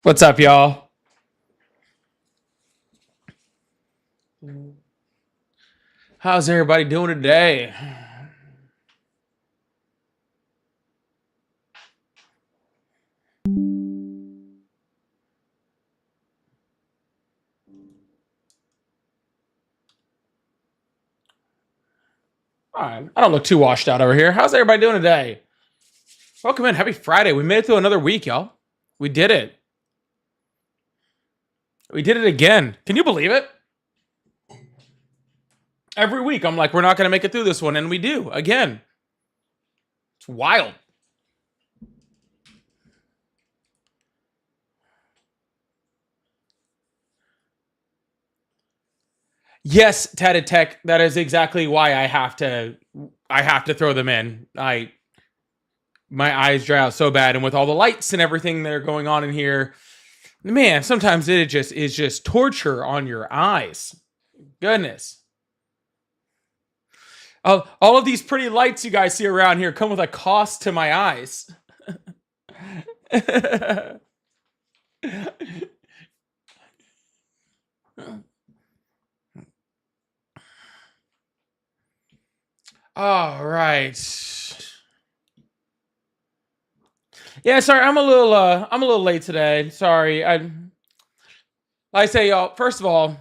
What's up, y'all? How's everybody doing today? Fine. I don't look too washed out over here. How's everybody doing today? Welcome in. Happy Friday. We made it through another week, y'all. We did it. We did it again. Can you believe it? Every week, I'm like, we're not going to make it through this one, and we do again. It's wild. Yes, Tatted Tech. That is exactly why I have to throw them in. My eyes dry out so bad, and with all the lights and everything that are going on in here, man, sometimes it just is just torture on your eyes. Goodness. All of these pretty lights you guys see around here come with a cost to my eyes. All right. Yeah, sorry, I'm a little late today. Sorry. I say, y'all, first of all,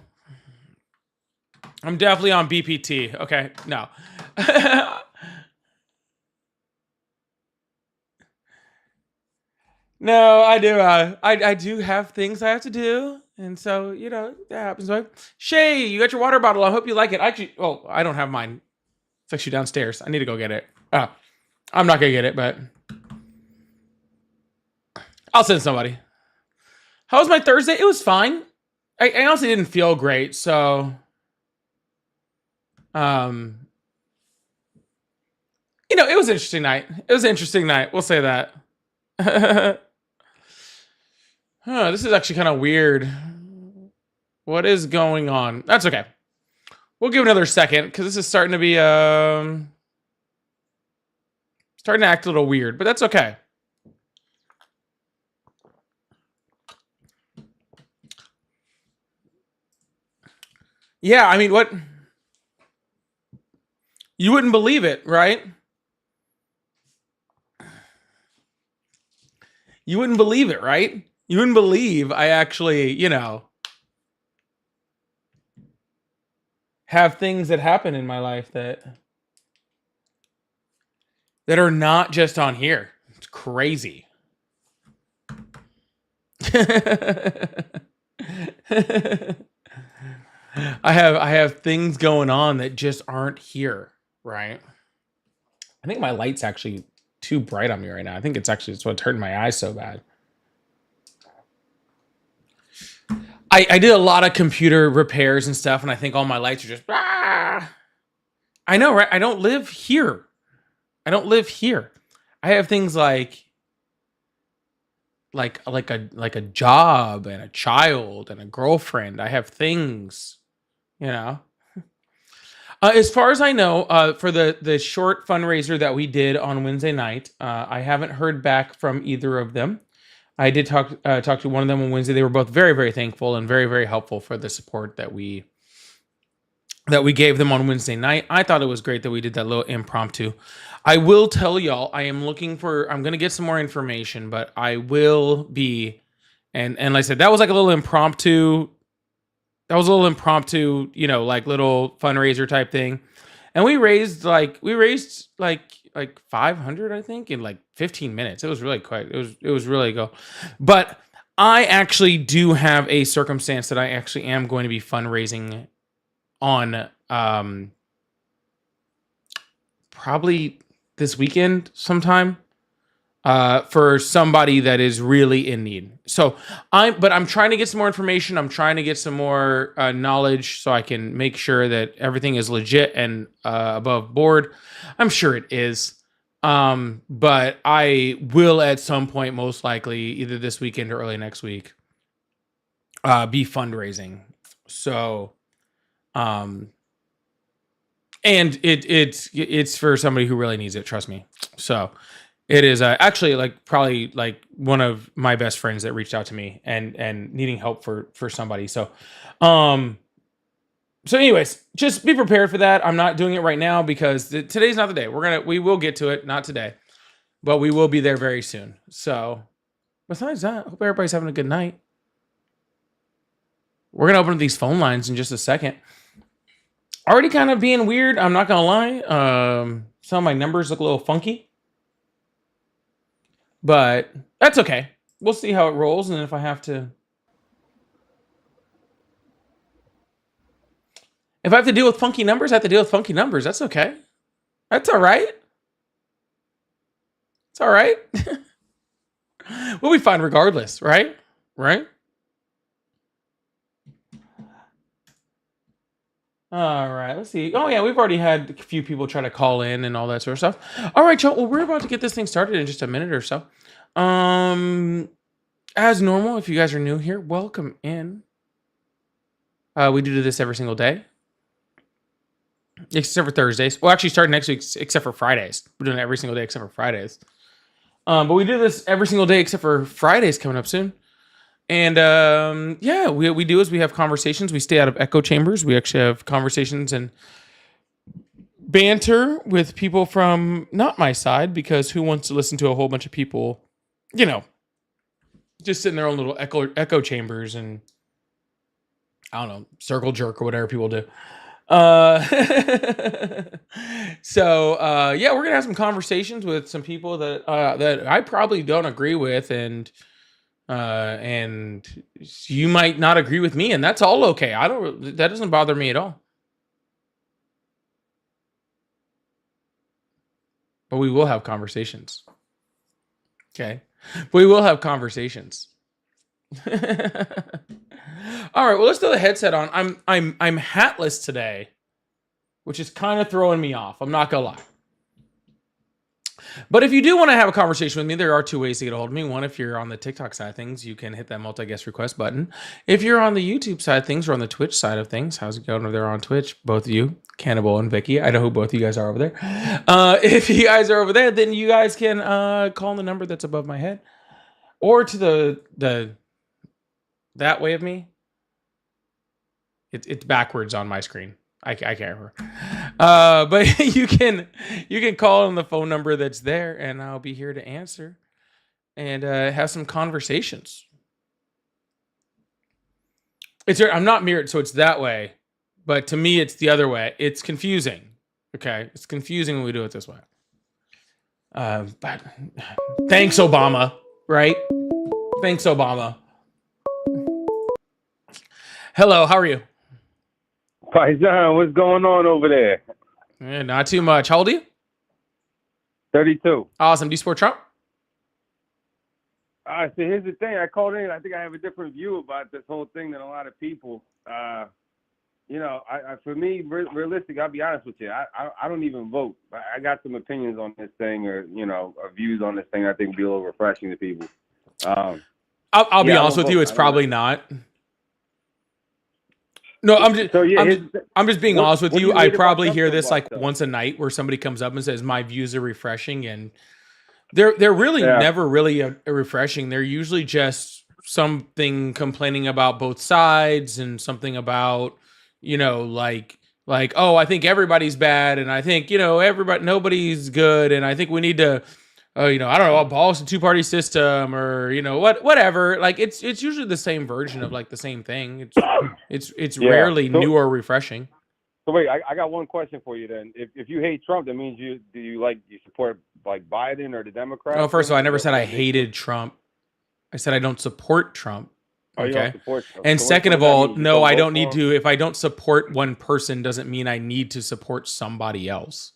I'm definitely on BPT. Okay, no. No, I do. I do have things I have to do, and so that happens. Right? Shay, you got your water bottle. I hope you like it. I don't have mine. It's actually downstairs. I need to go get it. I'm not gonna get it, but I'll send somebody. How was my Thursday? It was fine. I honestly didn't feel great, so it was an interesting night. It was an interesting night. We'll say that. This is actually kind of weird. What is going on? That's okay. We'll give it another second because this is starting to be starting to act a little weird, but that's okay. Yeah, I mean, what? You wouldn't believe it, right? You wouldn't believe it, right? You wouldn't believe I actually, have things that happen in my life that are not just on here. It's crazy. I have things going on that just aren't here, right? I think my light's actually too bright on me right now. I think it's what's hurting my eyes so bad. I did a lot of computer repairs and stuff, and I think all my lights are just I know, right? I don't live here. I have things like a job and a child and a girlfriend. I have things, As far as I know, for the short fundraiser that we did on Wednesday night, I haven't heard back from either of them. I did talk to one of them on Wednesday. They were both very, very thankful and very, very helpful for the support that we gave them on Wednesday night. I thought it was great that we did that little impromptu. I will tell y'all, I'm going to get some more information, but I will be, and like I said, that was like a little impromptu. That was a little impromptu, like little fundraiser type thing. And we raised like 500, I think, in like 15 minutes. It was really quite, it was really cool. But I actually do have a circumstance that I actually am going to be fundraising on probably this weekend sometime for somebody that is really in need. So I'm trying to get some more information. I'm trying to get some more knowledge so I can make sure that everything is legit and above board. I'm sure it is. But I will at some point, most likely either this weekend or early next week, be fundraising. So, and it's for somebody who really needs it. Trust me. So It is actually like probably like one of my best friends that reached out to me and needing help for somebody. Um, so anyways, just be prepared for that. I'm not doing it right now because today's not the day. We will get to it, not today, but we will be there very soon. So besides that, hope everybody's having a good night. We're gonna open up these phone lines in just a second. Already kind of being weird. I'm not gonna lie. Some of my numbers look a little funky. But that's okay. We'll see how it rolls, and if I have to deal with funky numbers, I have to deal with funky numbers. That's okay. That's all right. It's all right. We'll be fine regardless, right? Right? All right, let's see. Oh yeah, we've already had a few people try to call in and all that sort of stuff. All right, y'all. Well, we're about to get this thing started in just a minute or so. As normal, if you guys are new here, welcome in. We do this every single day. Except for Thursdays. Well, actually, starting next week, except for Fridays. We're doing it every single day except for Fridays. But we do this every single day except for Fridays coming up soon. And yeah, we do is we have conversations. We stay out of echo chambers. We actually have conversations and banter with people from not my side, because who wants to listen to a whole bunch of people, just sit in their own little echo chambers and I don't know, circle jerk or whatever people do. So yeah, we're gonna have some conversations with some people that that I probably don't agree with, and you might not agree with me, and that's all okay. That doesn't bother me at all. But we will have conversations. Okay. We will have conversations. All right, well, let's throw the headset on. I'm hatless today, which is kind of throwing me off. I'm not gonna lie. But if you do want to have a conversation with me, there are two ways to get a hold of me. One, if you're on the TikTok side of things, you can hit that multi-guest request button. If you're on the YouTube side of things or on the Twitch side of things, how's it going over there on Twitch? Both of you, Cannibal and Vicky. I know who both of you guys are over there. If you guys are over there, then you guys can call the number that's above my head, or to the that way of me. It's backwards on my screen. I can't remember. But you can call on the phone number that's there, and I'll be here to answer and have some conversations. I'm not mirrored, so it's that way. But to me, it's the other way. It's confusing. Okay, it's confusing when we do it this way. But thanks, Obama. Right? Thanks, Obama. Hello, how are you? Paisan, what's going on over there? Yeah, not too much. How old are you? 32. Awesome. Do you support Trump? So here's the thing. I called in. I think I have a different view about this whole thing than a lot of people. For me, realistic, I'll be honest with you. I don't even vote. I got some opinions on this thing, or views on this thing. I think will be a little refreshing to people. I'll be honest with you. It's probably not. No, I'm just being honest with you. I probably hear this like once a night, where somebody comes up and says my views are refreshing, and they're really never really refreshing. They're usually just something complaining about both sides, and something about like oh, I think everybody's bad, and I think nobody's good, and I think we need to I don't know, abolish the two-party system, or whatever. Like it's usually the same version of like the same thing. It's rarely new or refreshing. So wait, I got one question for you then. If you hate Trump, that means you support like Biden or the Democrats? Well, first of all, I never said I hated Trump. I said I don't support Trump. Okay. You don't support Trump. And so second of all, no, I don't need to. If I don't support one person, doesn't mean I need to support somebody else.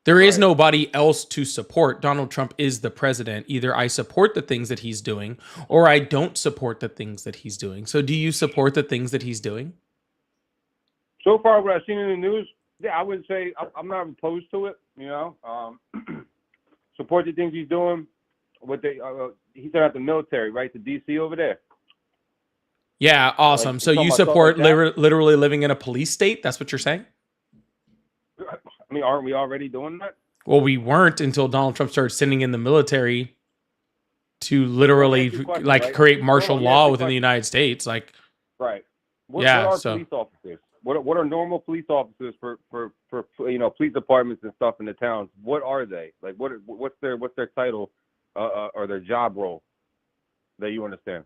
There is nobody else to support. Donald Trump is the president. Either I support the things that he's doing, or I don't support the things that he's doing. So do you support the things that he's doing? So far, what I've seen in the news, yeah, I would say I'm not opposed to it. Support the things he's doing. He sent out the military, right, to D.C. over there. Yeah, awesome. So you support literally living in a police state? That's what you're saying? I mean, aren't we already doing that? Well, we weren't until Donald Trump started sending in the military to So let me literally ask you a question, like right? create So hold on, martial let me ask law you a within the question. United States. Like, Right. What yeah, are so police officers? What are normal police officers for police departments and stuff in the towns? What are they? Like what's their title or their job role that you understand?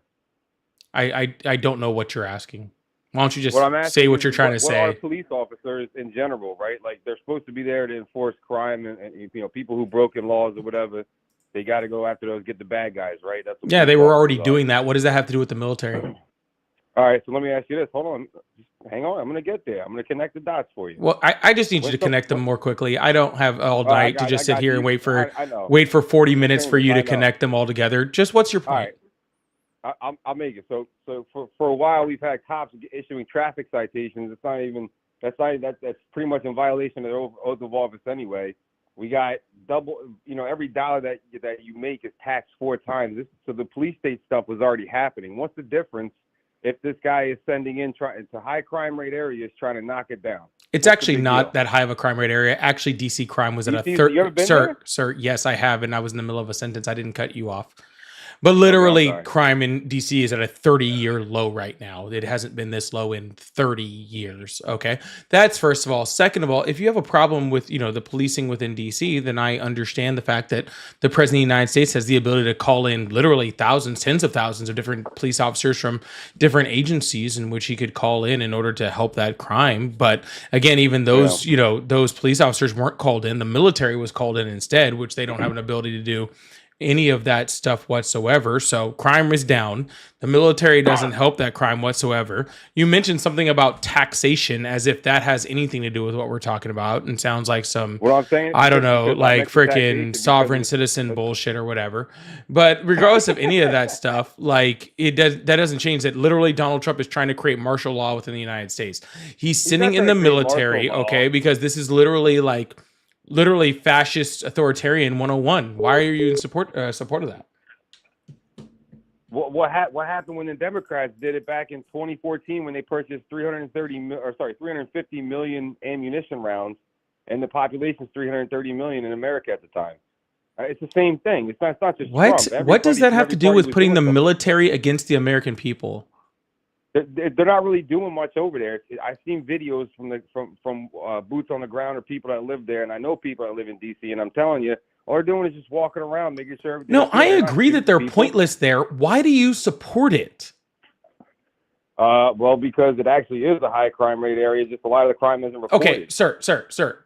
I don't know what you're asking. Why don't you What just I'm say asking what is you're trying to what are say? police officers in general, right? Like they're supposed to be there to enforce crime and people who broken laws or whatever. They got to go after those, get the bad guys, right? That's what Yeah, police they were already officers are. doing that. What does that have to do with the military? All right, so let me ask you this. Hold on, just hang on. I'm gonna get there. I'm gonna connect the dots for you. Well, I just need you When to some, connect them when, more quickly. I don't have all I night to got, I just sit got here and you. I know. wait for 40 You're minutes for shameless. you to I know. connect them all together. Just what's your All point? right, I'll make it. So for a while we've had cops issuing traffic citations. It's not even that's pretty much in violation of their oath of office anyway. We got double, every dollar that you make is taxed 4 times. So the police state stuff was already happening. What's the difference if this guy is sending in to high crime rate areas trying to knock it down? It's What's the actually big not deal? that high of a crime rate area. Actually, DC crime was at a DC, you ever been sir, there? sir. Yes, I have, and I was in the middle of a sentence. I didn't cut you off. But Okay, I'm literally, sorry. crime in DC is at a 30-year low right now. It hasn't been this low in 30 years. Okay. That's first of all. Second of all, if you have a problem with, the policing within DC, then I understand the fact that the president of the United States has the ability to call in literally thousands, tens of thousands of different police officers from different agencies in which he could call in order to help that crime. But again, even Yeah. those, those police officers weren't called in. The military was called in instead, which they don't have an ability to do any of that stuff whatsoever. So crime is down. The military doesn't help that crime whatsoever. You mentioned something about taxation as if that has anything to do with what we're talking about, and sounds like some, What I'm saying I don't know, because I like mentioned freaking taxation because sovereign citizen bullshit or whatever. But regardless of any of that stuff, like that doesn't change that literally Donald Trump is trying to create martial law within the United States. He's he's sitting not in trying the to create martial military, law. okay, because this is literally fascist authoritarian 101. Why are you in support of that? What happened when the Democrats did it back in 2014 when they purchased 350 million ammunition rounds, and the population is 330 million in America at the time. It's the same thing. It's not just What Trump. what does that have Every to do party with was putting doing the stuff like that. military against the American people? They're not really doing much over there. I've seen videos from boots on the ground or people that live there, and I know people that live in DC. And I'm telling you, all they're doing is just walking around, making sure everything's No, I good. They're not agree that shooting they're people. pointless there. Why do you support it? Well, because it actually is a high crime rate area. Just a lot of the crime isn't Okay, reported. sir.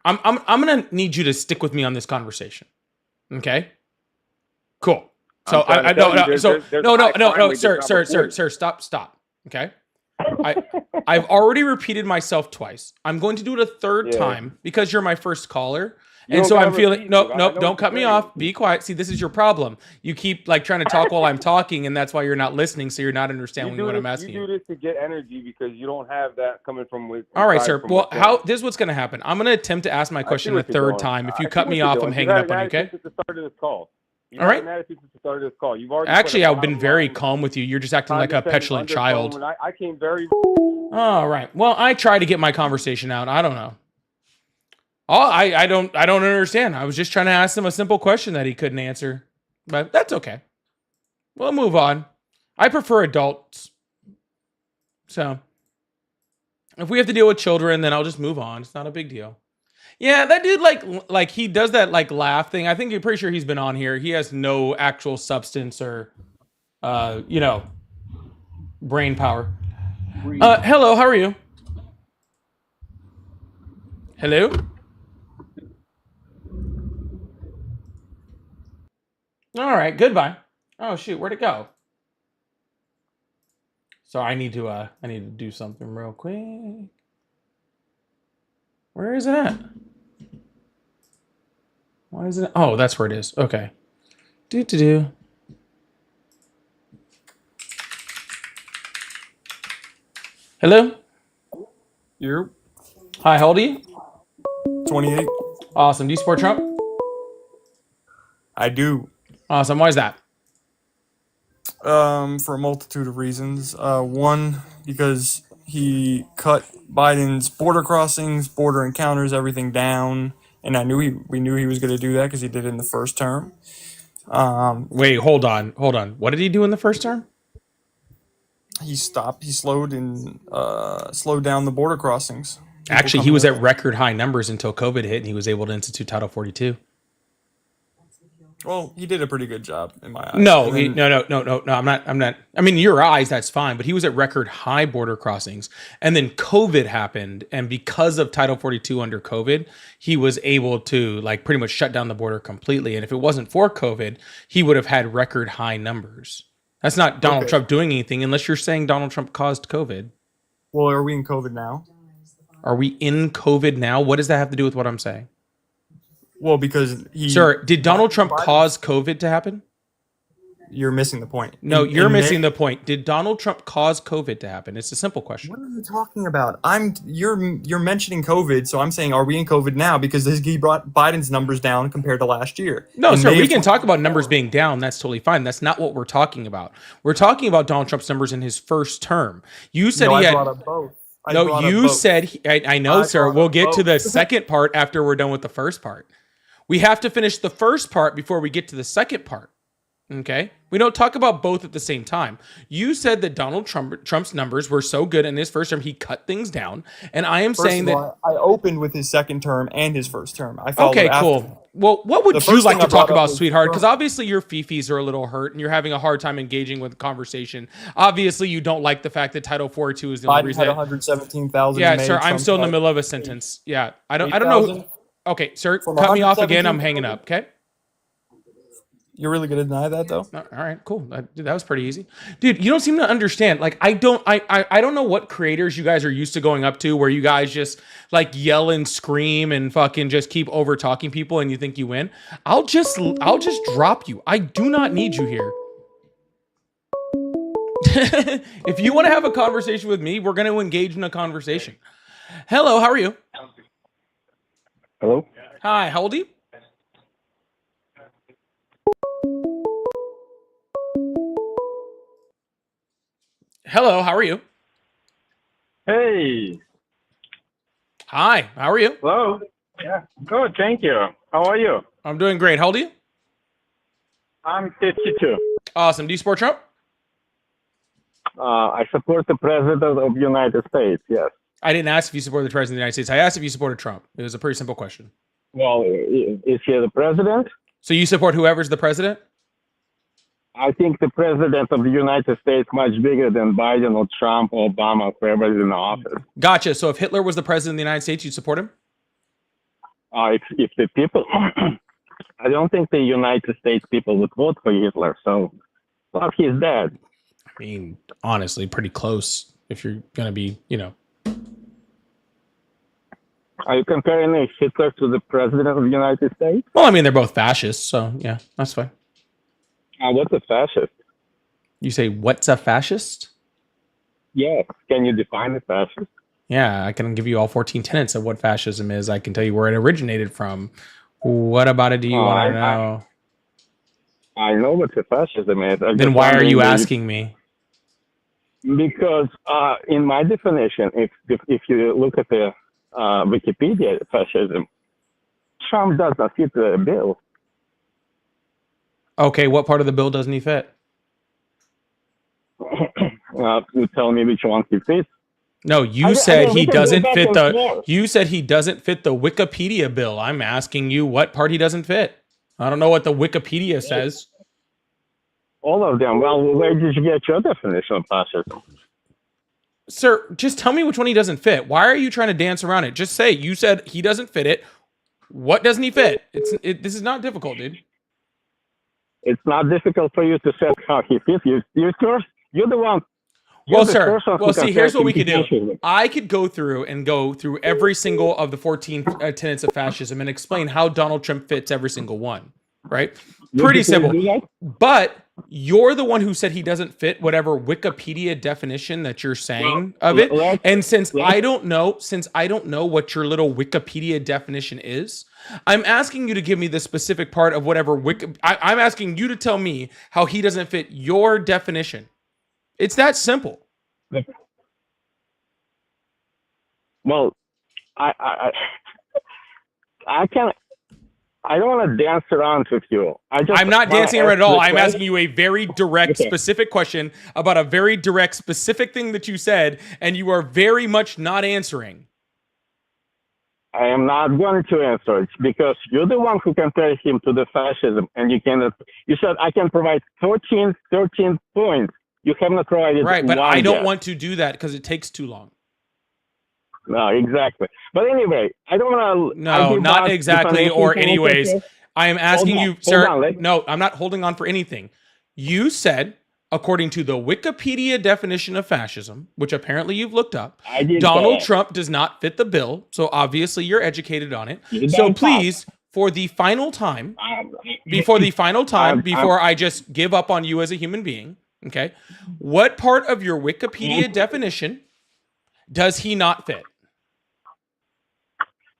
I'm gonna need you to stick with me on this conversation. Okay, cool. So I'm trying to I tell no you, no there's so there's, there's a no no high no crime no rate that's sir not sir sir reported. sir stop. Okay, I've already repeated myself twice. I'm going to do it a third Yeah, time because you're my first caller. you And don't so gotta I'm feeling repeat me. nope, I nope, know what don't you're cut me saying. off. Be quiet. See, this is your problem. You keep like trying to talk while I'm talking, and that's why you're not listening, so you're not You understanding do what this. I'm You asking you. do this to get energy because you don't have that coming from All right, inside sir. from Well, within. this is what's gonna happen. I'm gonna attempt to ask my I see question a what you're third doing. time. If you I see cut what me you're off, I'm doing. You've hanging had up an on you, attitude okay? since the start of this call. You've All had right. an attitude since the start of this call. You've already put a Actually, I've been bottom very line, calm with you. You're just acting like a condescending petulant undertone. child. When I came very. All right. Well, I try to get my conversation out. I don't know. Oh, I don't understand. I was just trying to ask him a simple question that he couldn't answer. But that's okay. We'll move on. I prefer adults. So if we have to deal with children, then I'll just move on. It's not a big deal. Yeah, that dude like he does that like laugh thing. I think you're pretty sure he's been on here. He has no actual substance or uh, you know, brain power. Hello, how are you? Hello? All right, goodbye. Oh shoot, where'd it go? So I need to do something real quick. Where is it at? Why is it? Oh, that's where it is. Okay. Do do do. Hello. You're Hi. How old are you? 28. Awesome. Do you support Trump? I do. Awesome. Why is that? For a multitude of reasons. One, because he cut Biden's border crossings, border encounters, everything down. and we knew he was going to do that because he did it in the first term. Wait, hold on. What did he do in the first term? He slowed down the border crossings. People Actually, he coming was in. at record high numbers until COVID hit, and he was able to institute Title 42. Well, he did a pretty good job in my eyes. No, And then, no. I'm not. I mean, in your eyes, that's fine, but he was at record high border crossings, and then COVID happened, and because of Title 42 under COVID, he was able to like pretty much shut down the border completely. And if it wasn't for COVID, he would have had record high numbers. That's not Donald Okay. Trump doing anything, unless you're saying Donald Trump caused COVID. well, are we in COVID now? Are we in COVID now? What does that have to do with what I'm saying? Well, because Sir, did Donald Trump Biden- cause COVID to happen? You're missing the point. No, you're missing the point. Did Donald Trump cause COVID to happen? It's a simple question. What are you talking about? You're mentioning COVID, so I'm saying, are we in COVID now? Because he brought Biden's numbers down compared to last year. No, In sir, May we of can talk about numbers being down. That's totally fine. That's not what we're talking about. We're talking about Donald Trump's numbers in his first term. You said No, he I had. brought up both. No, you said. I know, I sir. brought We'll up get to the both. second part after we're done with the first part. We have to finish the first part before we get to the second part. Okay? We don't talk about both at the same time. You said that Donald Trump's numbers were so good in his first term, he cut things down. And I am First saying of that. all, I opened with his second term and his first term. I followed Okay, after. cool. Well, what would The you first like thing to I brought talk up about, was sweetheart? Because Trump. obviously your fifis are a little hurt and you're having a hard time engaging with the conversation. Obviously, you don't like the fact that Title 42 is the only Biden reason. had 117,000. Yeah, in May, sir, I'm Trump still in the had middle of a sentence. Yeah, I don't know. 8,000. Okay, sir, From cut me off again. I'm hanging 117,000. up. Okay. You're really going to deny that, though? All right, cool. That was pretty easy, dude. You don't seem to understand. Like, I don't know what creators you guys are used to going up to, where you guys just like yell and scream and fucking just keep over talking people, and you think you win. I'll just drop you. I do not need you here. If you want to have a conversation with me, we're going to engage in a conversation. Hello, how are you? Hello? Hi, how old are you? Hello, how are you? Hey, Hi, how are you? hello. Yeah, good. Thank you. How are you? I'm doing great. How old are you? I'm 52. Awesome. Do you support Trump? I support the president of the United States. Yes. I didn't ask if you supported the president of the United States. I asked if you supported Trump. It was a pretty simple question. Well, is he the president? So you support whoever's the president? I think the president of the United States much bigger than Biden or Trump or Obama, whoever is in office. Gotcha. So if Hitler was the president of the United States, you'd support him? If the people, I don't think the United States people would vote for Hitler. So, fuck, he's dead. I mean, honestly, pretty close if you're going to be, Are you comparing Hitler to the president of the United States? Well, I mean, they're both fascists. So yeah, that's fine. What's a fascist? You say, what's a fascist? Yes. Can you define a fascist? Yeah, I can give you all 14 tenets of what fascism is. I can tell you where it originated from. What about it do you want to know? I know what a fascism is. Then why are you asking me? Because in my definition, if you look at the Wikipedia fascism, Trump does not fit the bill. Okay, what part of the bill doesn't he fit? You tell me which one he fits. No, you said he doesn't fit the. You said he doesn't fit the Wikipedia bill. I'm asking you what part he doesn't fit. I don't know what the Wikipedia says. All of them. Well, where did you get your definition of fascism? Sir, just tell me which one he doesn't fit. Why are you trying to dance around it? Just say you said he doesn't fit it. What doesn't he fit? This is not difficult, dude. It's not difficult for you to say how he fits. You're the one. Well, sir. Well, see, here's what we could do. I could go through every single of the 14 tenets of fascism and explain how Donald Trump fits every single one. Right? Pretty simple. But you're the one who said he doesn't fit whatever Wikipedia definition that you're saying of it. And since I don't know what your little Wikipedia definition is, I'm asking you to give me the specific part of whatever I'm asking you to tell me how he doesn't fit your definition. It's that simple. Well, I I can't. I don't want to dance around with you. I'm not dancing around at all. I'm question. asking you a very direct, Okay. specific question about a very direct, specific thing that you said, and you are very much not answering. I am not going to answer it because you're the one who compared him to the fascism, and you cannot. You said I can provide 13 points. You have not provided Right, but one I don't yet. want to do that because it takes too long. No, exactly. But anyway, I don't want to. No, not exactly or anyways. I am asking you, sir. No, I'm not holding on for anything. You said, according to the Wikipedia definition of fascism, which apparently you've looked up, Donald Trump does not fit the bill. So obviously you're educated on it. So please, for the final time, before I just give up on you as a human being, okay, what part of your Wikipedia definition does he not fit?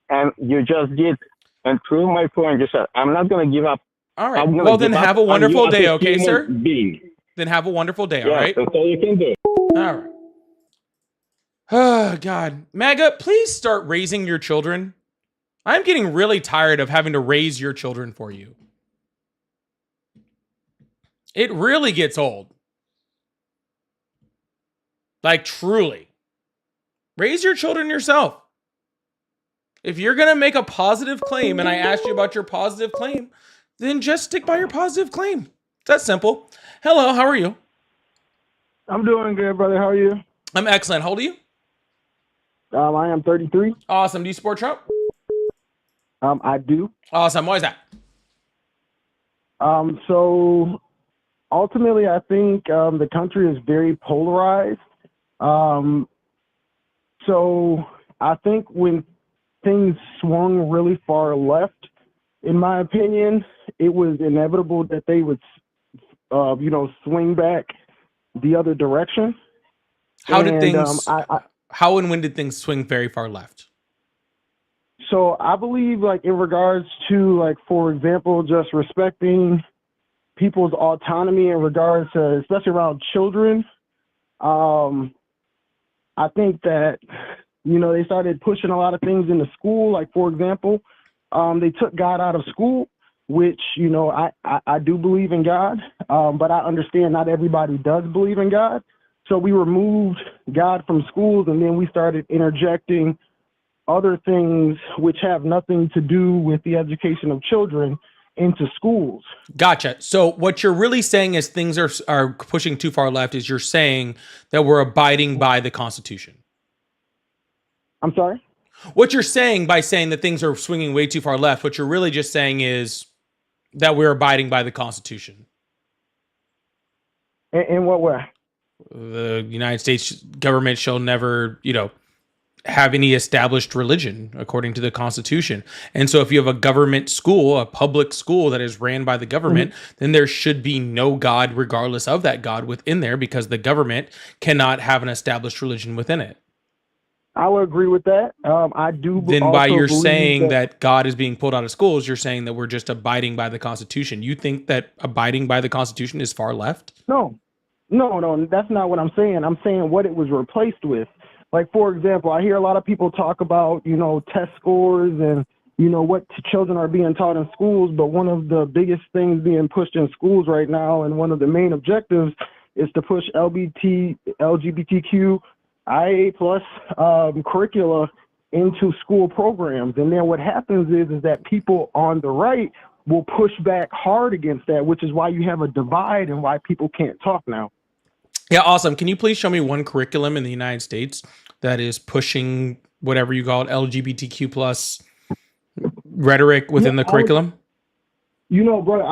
And you just did and prove my point. You said, I'm not going to give up. All right. Well, then have a wonderful day, okay, sir? Being. Then have a wonderful day, all Yes, right? that's all you can do. All right. Oh, God. MAGA, please start raising your children. I'm getting really tired of having to raise your children for you. It really gets old. Like, truly. Raise your children yourself. If you're going to make a positive claim and I asked you about your positive claim, then just stick by your positive claim. It's that simple. Hello, how are you? I'm doing good, brother. How are you? I'm excellent. How old are you? I am 33. Awesome. Do you support Trump? I do. Awesome. Why is that? So ultimately, I think the country is very polarized. So I think when things swung really far left, in my opinion, it was inevitable that they would, swing back the other direction. How did things? How and when did things swing very far left? So I believe, like, in regards to, like, for example, just respecting people's autonomy in regards to, especially around children. I think that, they started pushing a lot of things into school. Like, for example, they took God out of school, which, I do believe in God, but I understand not everybody does believe in God. So we removed God from schools, and then we started interjecting other things which have nothing to do with the education of children into schools. Gotcha. So what you're really saying is things are pushing too far left is you're saying that we're abiding by the Constitution. I'm sorry? What you're saying by saying that things are swinging way too far left, what you're really just saying is that we're abiding by the Constitution. In what way? The United States government shall never, have any established religion according to the Constitution. And so if you have a government school, a public school that is ran by the government, then there should be no God regardless of that God within there because the government cannot have an established religion within it. I would agree with that. I do. Then by you're saying that God is being pulled out of schools, you're saying that we're just abiding by the Constitution. You think that abiding by the Constitution is far left? No, that's not what I'm saying. I'm saying what it was replaced with. Like, for example, I hear a lot of people talk about, test scores and, what children are being taught in schools. But one of the biggest things being pushed in schools right now, and one of the main objectives, is to push LGBTQ IA plus curricula into school programs. And then what happens is that people on the right will push back hard against that, which is why you have a divide and why people can't talk now. Yeah, awesome. Can you please show me one curriculum in the United States that is pushing whatever you call it, LGBTQ plus rhetoric within the curriculum? Brother,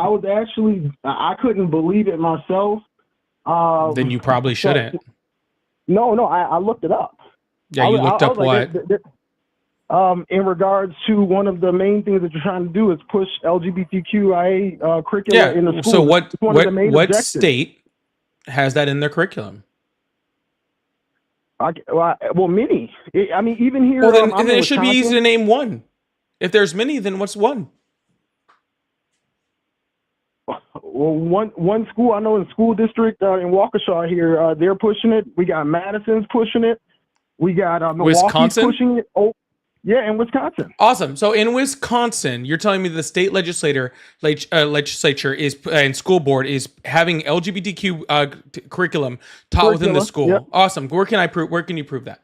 I couldn't believe it myself. Then you probably shouldn't. No, I looked it up. Yeah, you looked up what? In regards to one of the main things that you're trying to do is push LGBTQIA curriculum in the school. So what state has that in their curriculum? Many. Even here. Well, then it should be easy to name one. If there's many, then what's one? Well, one school I know in school district in Waukesha here, they're pushing it. We got Madison's pushing it. We got Milwaukee's Wisconsin pushing it. Oh, Yeah, in Wisconsin. Awesome. So in Wisconsin, you're telling me the state legislature is and school board is having LGBTQ curriculum taught within the Curricula, school. yep. Awesome. Where can I prove? Where can you prove that?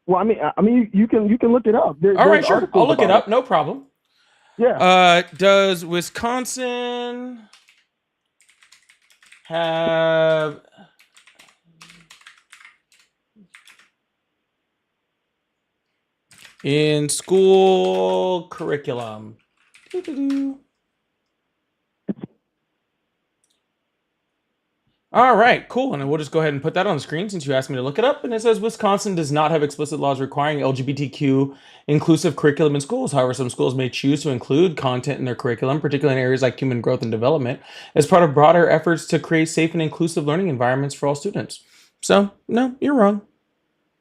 Well, I mean, you can look it up. All right, sure. articles I'll look it about up. No problem. Yeah. Does Wisconsin have in school curriculum? Doo-doo-doo. All right, cool. And we'll just go ahead and put that on the screen since you asked me to look it up. And it says Wisconsin does not have explicit laws requiring LGBTQ inclusive curriculum in schools. However, some schools may choose to include content in their curriculum, particularly in areas like human growth and development, as part of broader efforts to create safe and inclusive learning environments for all students. So, no, you're wrong.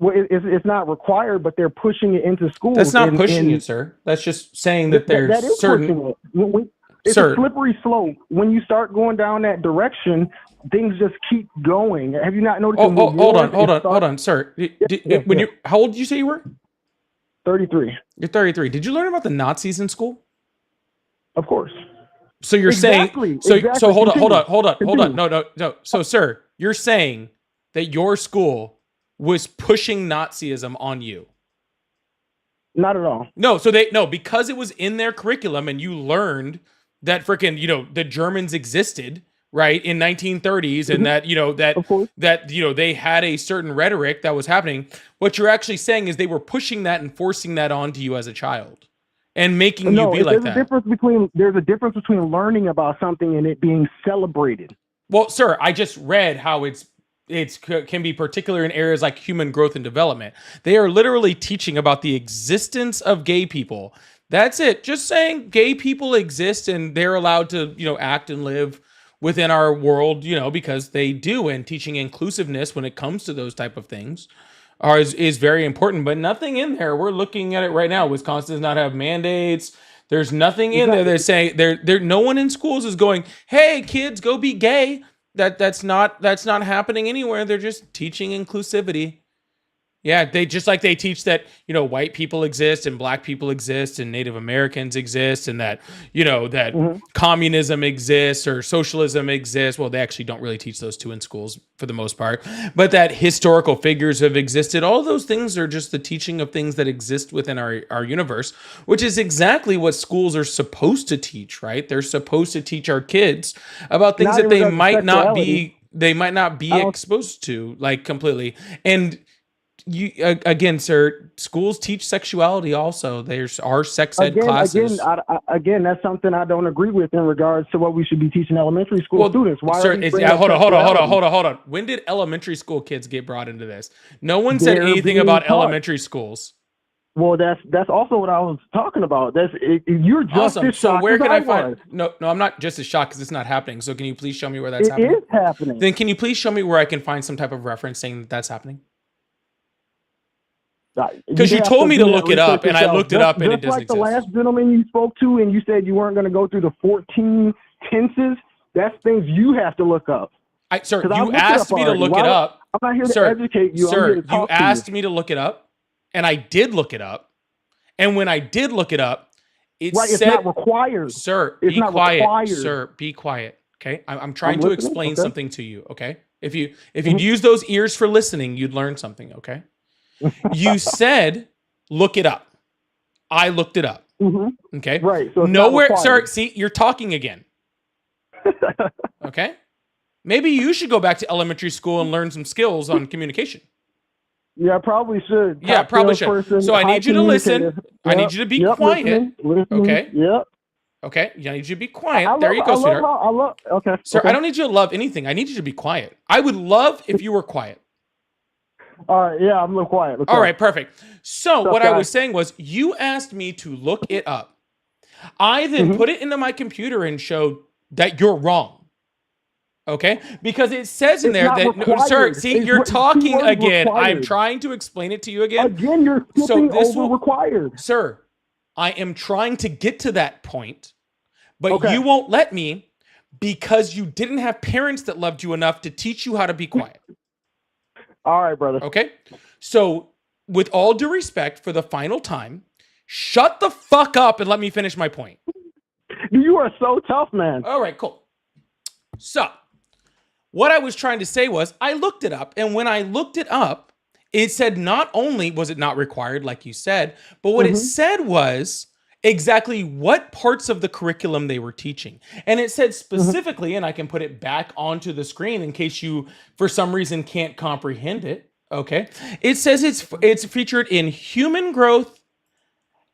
Well, it's not required, but they're pushing it into schools. That's not pushing it, sir. That's just saying that there's that is certain. pushing it. It's Sir. a slippery slope. When you start going down that direction, things just keep going. Have you not noticed? Oh, hold on, sir. How old did you say you were? 33. You're 33. Did you learn about the Nazis in school? Of course. So you're Exactly, saying exactly. so hold on. Continue. No. So sir, you're saying that your school was pushing Nazism on you. Not at all. No, because it was in their curriculum and you learned that freaking, the Germans existed, right, in 1930s and Of course. that they had a certain rhetoric that was happening. What you're actually saying is they were pushing that and forcing that onto you as a child and making you be like that. There's a difference between learning about something and it being celebrated. Well, sir, I just read how it can be particular in areas like human growth and development. They are literally teaching about the existence of gay people. That's it. Just saying gay people exist and they're allowed to, act and live within our world, because they do. And teaching inclusiveness when it comes to those type of things is very important. But nothing in there. We're looking at it right now. Wisconsin does not have mandates. There's nothing in there. They're saying no one in schools is going, hey, kids, go be gay. That's not happening anywhere. They're just teaching inclusivity. Yeah, they teach that, white people exist and black people exist and Native Americans exist and that, that communism exists or socialism exists. Well, they actually don't really teach those two in schools for the most part, but that historical figures have existed. All those things are just the teaching of things that exist within our universe, which is exactly what schools are supposed to teach, right? They're supposed to teach our kids about things that they might not be exposed to, like, completely. And you again, sir, schools teach sexuality also. There's our sex ed classes. Again, that's something I don't agree with in regards to what we should be teaching elementary school students. Why sir, hold on. When did elementary school kids get brought into this? No one said anything about elementary schools. Well, that's also what I was talking about. You're just awesome. as So shocked where as can I I find? was. No, I'm not just as shocked because it's not happening. So can you please show me where that's It happening? is happening. Then can you please show me where I can find some type of reference saying that that's happening? Because you told me to look it up, and I looked it up, and it doesn't exist. Just like the last gentleman you spoke to, and you said you weren't going to go through the 14 tenses. That's things you have to look up. Sir, you asked me to look it up. I'm not here to educate you. Sir, I'm here to talk you asked me to look it up, and I did look it up. And when I did look it up, it said, it's not required. Sir, it's be not quiet. Required. Sir, be quiet. Okay, I'm trying to explain something to you. Okay, if you'd use those ears for listening, you'd learn something. Okay, you said look it up. I looked it up. Okay, right. So nowhere, sir. See, you're talking again. Okay, maybe you should go back to elementary school and learn some skills on communication. Yeah, I probably should. Yeah, probably should. So I need you to listen. Yep. I need you to be quiet. Listening. Okay. Yep. Okay. I need you to be quiet. There you go, sweetheart. Okay. Sir, okay. I don't need you to love anything. I need you to be quiet. I would love if you were quiet. All right. Yeah, I'm a little quiet. Okay. All right. Perfect. So what I was saying was you asked me to look it up. I then put it into my computer and showed that you're wrong. Okay, because it says in there that sir, see, you're talking again. I'm trying to explain it to you again. Again, you're skipping over required. Sir, I am trying to get to that point, but you won't let me because you didn't have parents that loved you enough to teach you how to be quiet. All right, brother. Okay, so with all due respect, for the final time, shut the fuck up and let me finish my point. You are so tough, man. All right, cool. So, what I was trying to say was, I looked it up, and when I looked it up, it said not only was it not required, like you said, but what it said was exactly what parts of the curriculum they were teaching. And it said specifically, and I can put it back onto the screen in case you, for some reason, can't comprehend it. Okay. It says it's featured in human growth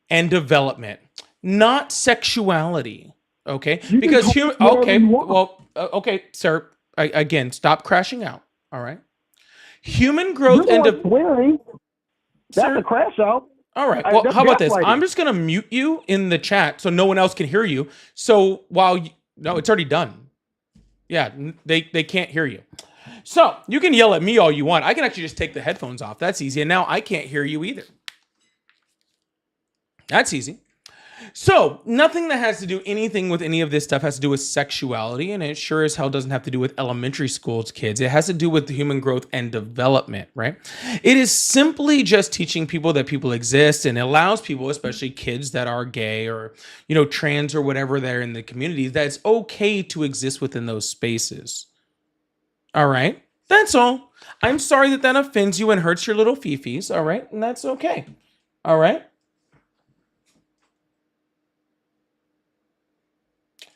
and development, not sexuality. Okay. Because human, okay. Well, okay, sir. Again, stop crashing out. All right. Human growth and swearing. That's sir, a crash out. all right. Well, how about this? I'm just gonna mute you in the chat so no one else can hear you. So while no, it's already done. Yeah, they can't hear you. So you can yell at me all you want. I can actually just take the headphones off. That's easy. And now I can't hear you either. That's easy. So nothing that has to do anything with any of this stuff has to do with sexuality, and it sure as hell doesn't have to do with elementary school kids. It has to do with human growth and development, right? It is simply just teaching people that people exist, and allows people, especially kids that are gay or, you know, trans or whatever they're in the community, that it's okay to exist within those spaces. All right? That's all. I'm sorry that that offends you and hurts your little fifis, all right? And that's okay. All right?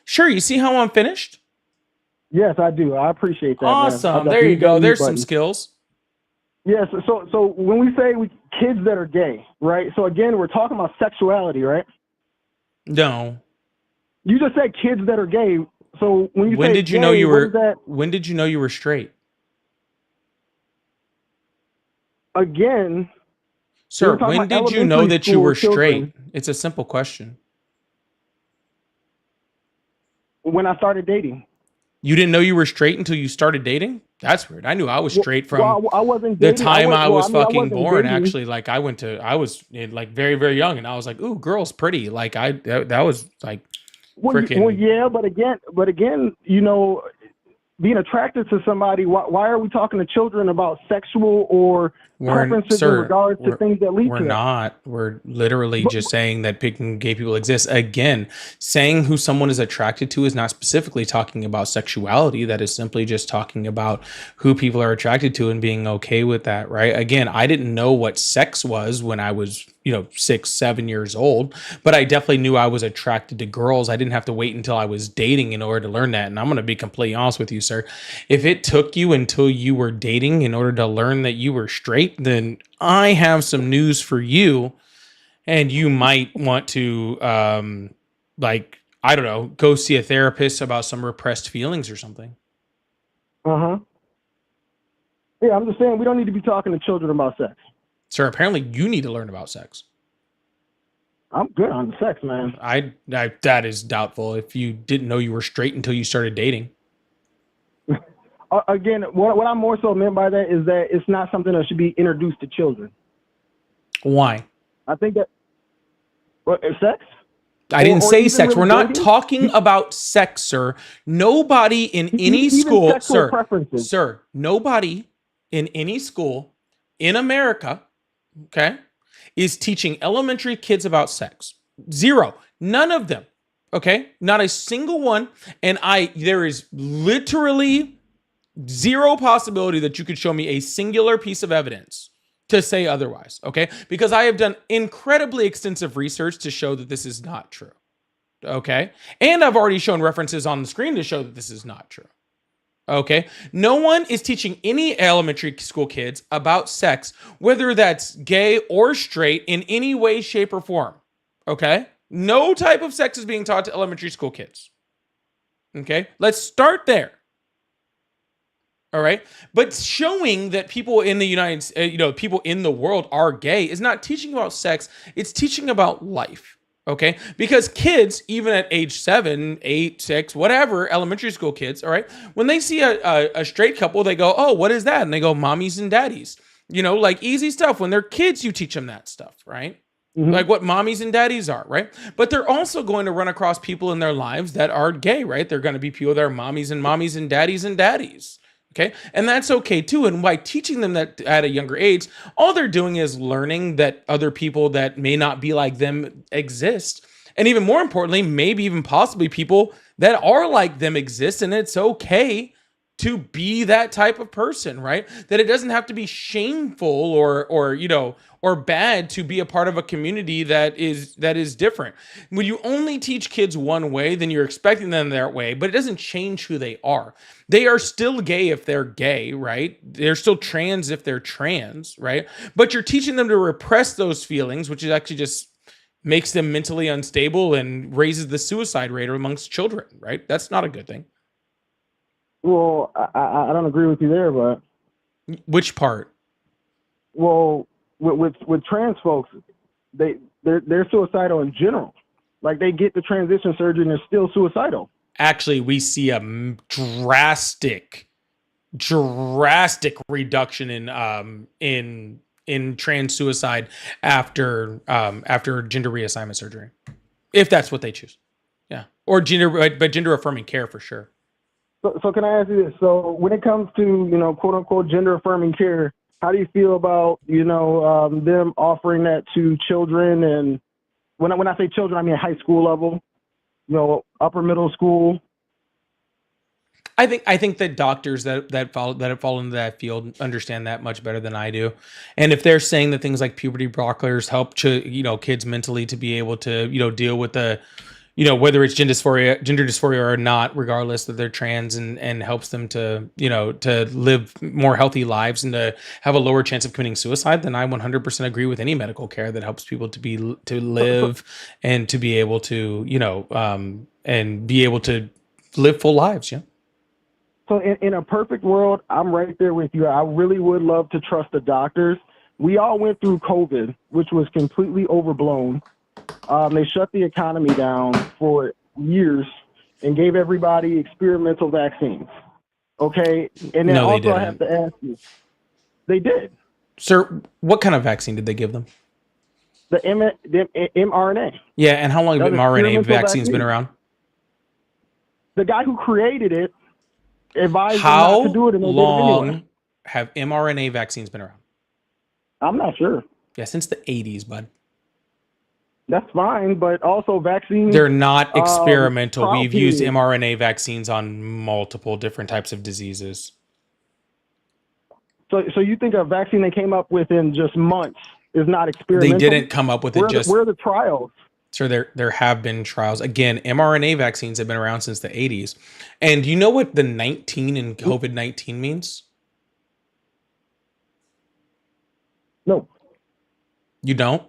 Sure, you see how I'm finished? Yes, I do. I appreciate that. Awesome. There you go. There's some skills. Yes. So when we say kids that are gay, right? So again, we're talking about sexuality, right? No. You just said kids that are gay. So when you when say did you gay, know you were that, when did you know you were straight? Again, sir, when did you know that you were straight? It's a simple question. When I started dating. You didn't know you were straight until you started dating? That's weird. I knew I was straight from I wasn't the dating. time I was fucking born. Dating. Actually, like I was like very, very young, and I was like, "Ooh, girl's pretty." Like that was like freaking. Well, yeah, but again, you know, being attracted to somebody. Why are we talking to children about sexual or preferences in regards to things that lead to that? We're not. We're literally just saying that gay people exist. Again, saying who someone is attracted to is not specifically talking about sexuality. That is simply just talking about who people are attracted to and being okay with that, right? Again, I didn't know what sex was when I was, 6, 7 years old, but I definitely knew I was attracted to girls. I didn't have to wait until I was dating in order to learn that. And I'm going to be completely honest with you, sir. If it took you until you were dating in order to learn that you were straight, then I have some news for you, and you might want to, I don't know, go see a therapist about some repressed feelings or something. Yeah, I'm just saying we don't need to be talking to children about sex. Sir, apparently you need to learn about sex. I'm good on sex, man. I that is doubtful if you didn't know you were straight until you started dating. Again, what I'm more so meant by that is that it's not something that should be introduced to children. Why? I think that sex? I didn't say sex. We're not talking about sex, sir. Nobody in any school, sir, nobody in any school in America, okay, is teaching elementary kids about sex. Zero. None of them. Okay? Not a single one. And there is literally zero possibility that you could show me a singular piece of evidence to say otherwise, okay? Because I have done incredibly extensive research to show that this is not true, okay? And I've already shown references on the screen to show that this is not true, okay? No one is teaching any elementary school kids about sex, whether that's gay or straight, in any way, shape, or form, okay? No type of sex is being taught to elementary school kids, okay? Let's start there. All right. But showing that people in the people in the world are gay is not teaching about sex. It's teaching about life. Okay. Because kids, even at age 7, 8, 6, whatever, elementary school kids, all right, when they see a straight couple, they go, oh, what is that? And they go, mommies and daddies, like easy stuff. When they're kids, you teach them that stuff, right? Mm-hmm. Like what mommies and daddies are, right? But they're also going to run across people in their lives that are gay, right? They're going to be people that are mommies and daddies and daddies. Okay. And that's okay too. And by teaching them that at a younger age, all they're doing is learning that other people that may not be like them exist. And even more importantly, maybe even possibly people that are like them exist. And it's okay to be that type of person, right? That it doesn't have to be shameful or bad to be a part of a community that is different. When you only teach kids one way, then you're expecting them that way, but it doesn't change who they are. They are still gay if they're gay, right? They're still trans if they're trans, right? But you're teaching them to repress those feelings, which is actually just makes them mentally unstable and raises the suicide rate amongst children, right? That's not a good thing. Well, I don't agree with you there, but Which part? well, with trans folks, they're suicidal in general. Like they get the transition surgery and they're still suicidal. Actually, we see a drastic reduction in trans suicide after gender reassignment surgery, if that's what they choose. Yeah, or gender affirming care for sure. So can I ask you this? So when it comes to, quote unquote, gender affirming care, how do you feel about, them offering that to children? And when I say children, I mean high school level, upper middle school. I think that doctors that have fallen into that field understand that much better than I do. And if they're saying that things like puberty blockers help kids mentally to be able to, deal with the, whether it's gender dysphoria or not, regardless that they're trans, and helps them to, to live more healthy lives and to have a lower chance of committing suicide, then I 100% agree with any medical care that helps people to live and to be able to, and be able to live full lives. Yeah. So in a perfect world, I'm right there with you. I really would love to trust the doctors. We all went through COVID, which was completely overblown. They shut the economy down for years and gave everybody experimental vaccines. Okay? And then No, they also I didn't. have to ask you, they did. Sir, what kind of vaccine did they give them? The mRNA. Yeah, and how long have That was mRNA experimental vaccines been vaccine. around? The guy who created it advised them How not to do it, and they did it long anyway. have mRNA vaccines been around? I'm not sure. Yeah, since the 80s, bud. That's fine, but also vaccines. They're not experimental. trial We've used period. mRNA vaccines on multiple different types of diseases. So you think a vaccine they came up with in just months is not experimental? They didn't come up with it just. Where are the trials? So there have been trials. Again, mRNA vaccines have been around since the 80s. And you know what the 19 in COVID-19 means? No. You don't?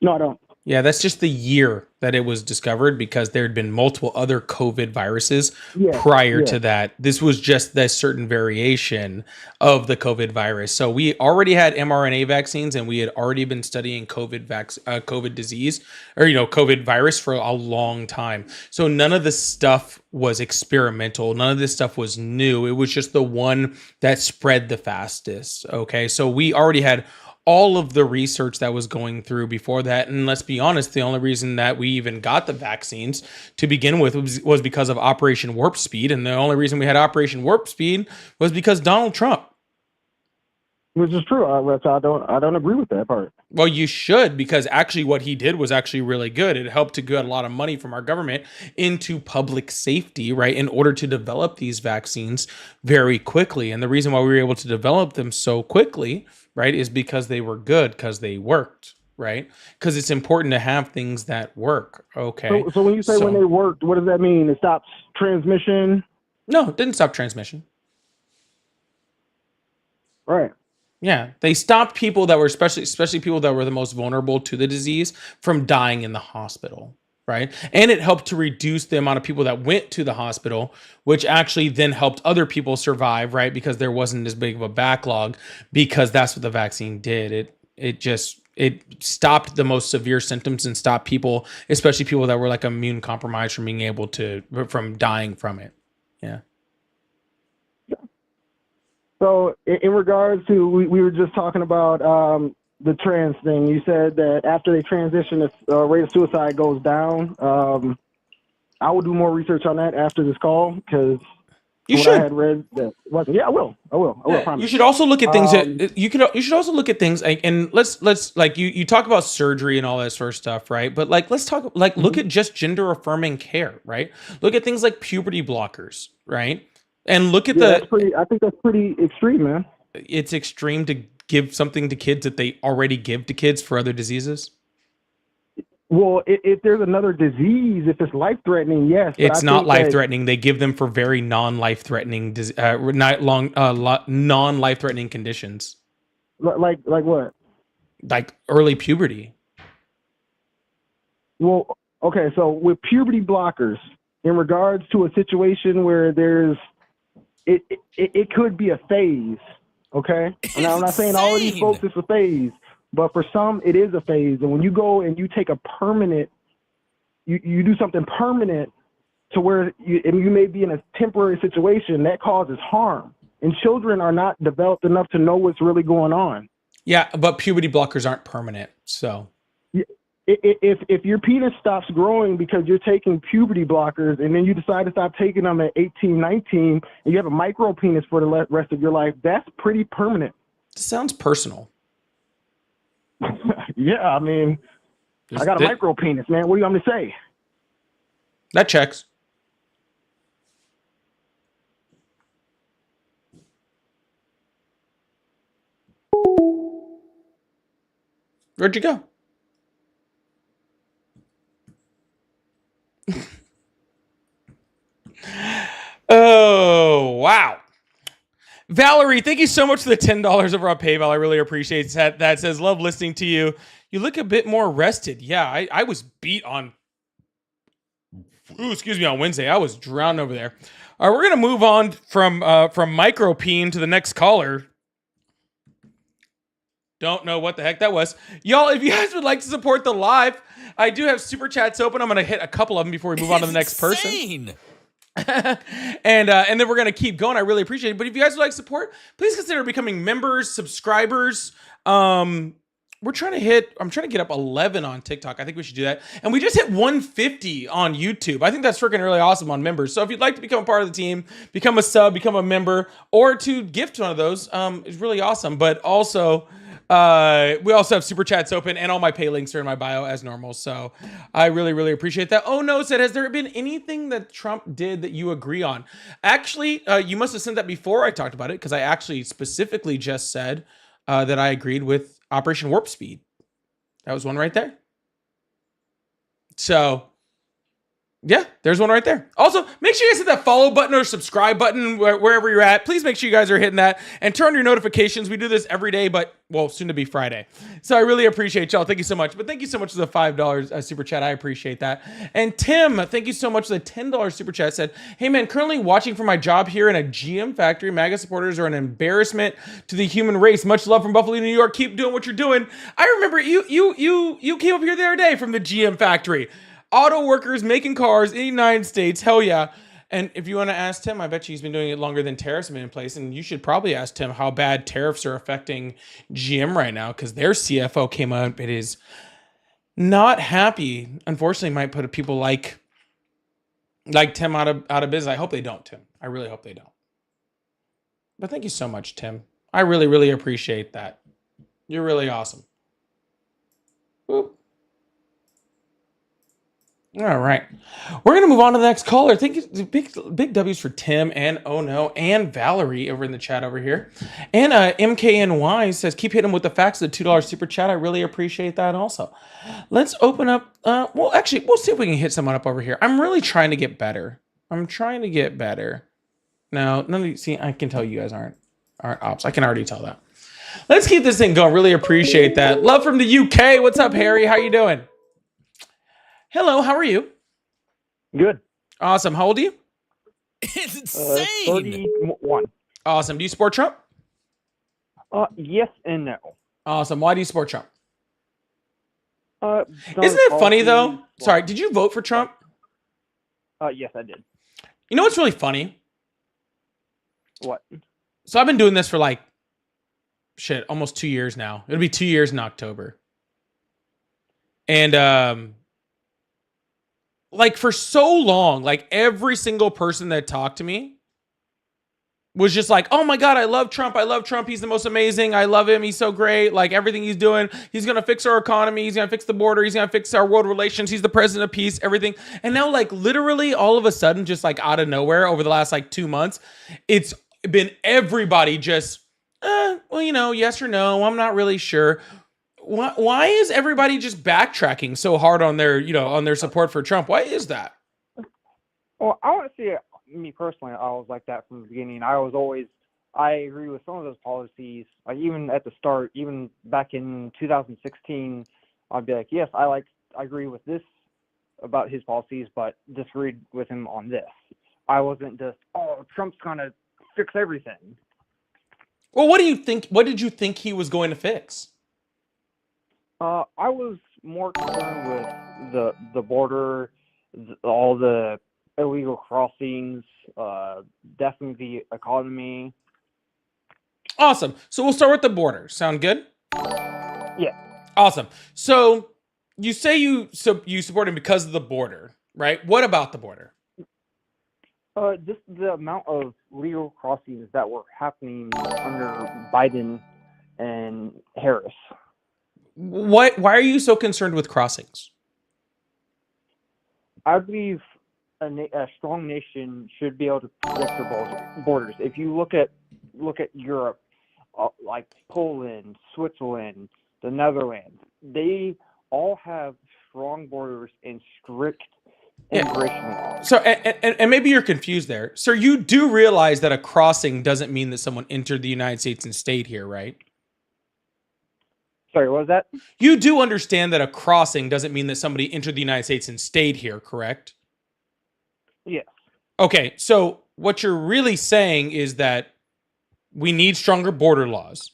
No, I don't. Yeah, that's just the year that it was discovered, because there had been multiple other COVID viruses prior to that. This was just this certain variation of the COVID virus. So we already had mRNA vaccines, and we had already been studying COVID disease, or COVID virus, for a long time. So none of this stuff was experimental. None of this stuff was new. It was just the one that spread the fastest. Okay, so we already had all of the research that was going through before that. And let's be honest, the only reason that we even got the vaccines to begin with was because of Operation Warp Speed. And the only reason we had Operation Warp Speed was because Donald Trump. Which is true. I don't agree with that part. Well, you should, because actually what he did was actually really good. It helped to get a lot of money from our government into public safety, right, in order to develop these vaccines very quickly. And the reason why we were able to develop them so quickly, right, is because they were good, because they worked, right? Because it's important to have things that work. Okay. So when you say when they worked, what does that mean? It stops transmission? No, it didn't stop transmission. Right. Yeah, they stopped people that were especially people that were the most vulnerable to the disease from dying in the hospital, right? And it helped to reduce the amount of people that went to the hospital, which actually then helped other people survive, right? Because there wasn't as big of a backlog, because that's what the vaccine did. It stopped the most severe symptoms and stopped people, especially people that were like immune compromised, from dying from it. Yeah. So in regards to, we were just talking about the trans thing. You said that after they transition, the rate of suicide goes down. I will do more research on that after this call, because You what should. I had read that wasn't. Yeah, I will. I promise. You should also look at things Um, that you should also look at things and let's like you talk about surgery and all that sort of stuff, right? But like let's talk like look mhm. at just gender affirming care, right? Look at things like puberty blockers, right? And look at Yeah, the I think that's pretty extreme, man. it's extreme to give something to kids that they already give to kids for other diseases. Well, if there's another disease, if it's life threatening, yes. But I It's not think life that threatening. They give them for very non-life threatening, non-life threatening conditions, like what? like early puberty. Well, okay. So with puberty blockers, in regards to a situation where it could be a phase. Okay. And I'm not saying all of these folks it's a phase, but for some it is a phase. And when you go and you take a permanent, you do something permanent to where you may be in a temporary situation that causes harm. And children are not developed enough to know what's really going on. Yeah, but puberty blockers aren't permanent. So If your penis stops growing because you're taking puberty blockers and then you decide to stop taking them at 18, 19, and you have a micro penis for the rest of your life, that's pretty permanent. it sounds personal. Yeah, I mean, I got a micro penis, man. What do you want me to say? That checks. Where'd you go? Oh, wow. Valerie, thank you so much for the $10 over on PayPal. I really appreciate that. That says, love listening to you. You look a bit more rested. Yeah, I was beat on, on Wednesday. I was drowned over there. All right, we're going to move on from micropene to the next caller. Don't know what the heck that was. Y'all, if you guys would like to support the live, I do have super chats open. I'm going to hit a couple of them before we move on to the next person. and then we're gonna keep going. I really appreciate it. But if you guys would like support, please consider becoming members, subscribers. I'm trying to get up 11 on TikTok. I think we should do that. And we just hit 150 on YouTube. I think that's freaking really awesome on members. So if you'd like to become a part of the team, become a sub, become a member, or to gift one of those, it's really awesome. But also, we also have super chats open and all my pay links are in my bio as normal. So I really, really appreciate that. Oh no, said, has there been anything that Trump did that you agree on? Actually, you must have sent that before I talked about it, because I actually specifically just said that I agreed with Operation Warp Speed. That was one right there. So yeah, there's one right there. Also, make sure you guys hit that follow button or subscribe button wherever you're at. Please make sure you guys are hitting that and turn on your notifications. We do this every day, but well, soon to be Friday. So I really appreciate y'all. Thank you so much. But thank you so much for the $5 super chat. I appreciate that. And Tim, thank you so much for the $10 super chat. Said, hey man, currently watching for my job here in a GM factory. MAGA supporters are an embarrassment to the human race. Much love from Buffalo, New York. Keep doing what you're doing. I remember you came up here the other day from the GM factory. Auto workers making cars in the United States. Hell yeah. And if you want to ask Tim, I bet you he's been doing it longer than tariffs have been in place. And you should probably ask Tim how bad tariffs are affecting GM right now, because their CFO came up. It is not happy. Unfortunately, might put people like Tim out of business. I hope they don't, Tim. I really hope they don't. But thank you so much, Tim. I really, really appreciate that. You're really awesome. Boop. All right. We're going to move on to the next caller. Thank you. Big W's for Tim and Oh No and Valerie over in the chat over here. And MKNY says, keep hitting them with the facts of the $2 super chat. I really appreciate that also. Let's open up. Well, actually, we'll see if we can hit someone up over here. I'm really trying to get better. Now, none of you, see, I can tell you guys aren't ops. I can already tell that. Let's keep this thing going. Really appreciate that. Love from the UK. What's up, Harry? How you doing? Hello, how are you? Good. Awesome. How old are you? It's insane. 31. Awesome. Do you support Trump? Yes and no. Awesome. Why do you support Trump? Isn't Isn't it funny though? Sorry, did you vote for Trump? Yes, I did. You know what's really funny? What? So I've been doing this for like, almost 2 years now. It'll be 2 years in October. And like for so long, like every single person that talked to me was just like, oh my God, I love Trump. I love Trump. He's the most amazing. I love him. He's so great. Like everything he's doing, he's going to fix our economy. He's going to fix the border. He's going to fix our world relations. He's the president of peace, everything. And now like literally all of a sudden, just like out of nowhere over the last like 2 months, it's been everybody just, well, you know, yes or no. I'm not really sure. Why is everybody just backtracking so hard on their, you know, on their support for Trump? Why is that? Well, I want to see it. Me personally, I was like that from the beginning. I agree with some of those policies. Like even at the start, even back in 2016, I'd be like, yes, I agree with this about his policies, but disagreed with him on this. I wasn't just, oh, Trump's gonna fix everything. Well, what do you think? What did you think he was going to fix? I was more concerned with the border, all the illegal crossings, definitely the economy. Awesome. So we'll start with the border. Sound good? Yeah. Awesome. So you say you support him because of the border, right? What about the border? Just the amount of legal crossings that were happening under Biden and Harris. Why are you so concerned with crossings? I believe a strong nation should be able to protect their borders. If you look at Europe, like Poland, Switzerland, the Netherlands, they all have strong borders and strict immigration laws. So, and maybe you're confused there. Sir, you do realize that a crossing doesn't mean that someone entered the United States and stayed here, right? Sorry, what was that? You do understand that a crossing doesn't mean that somebody entered the United States and stayed here, correct? Yes. Okay, so what you're really saying is that we need stronger border laws.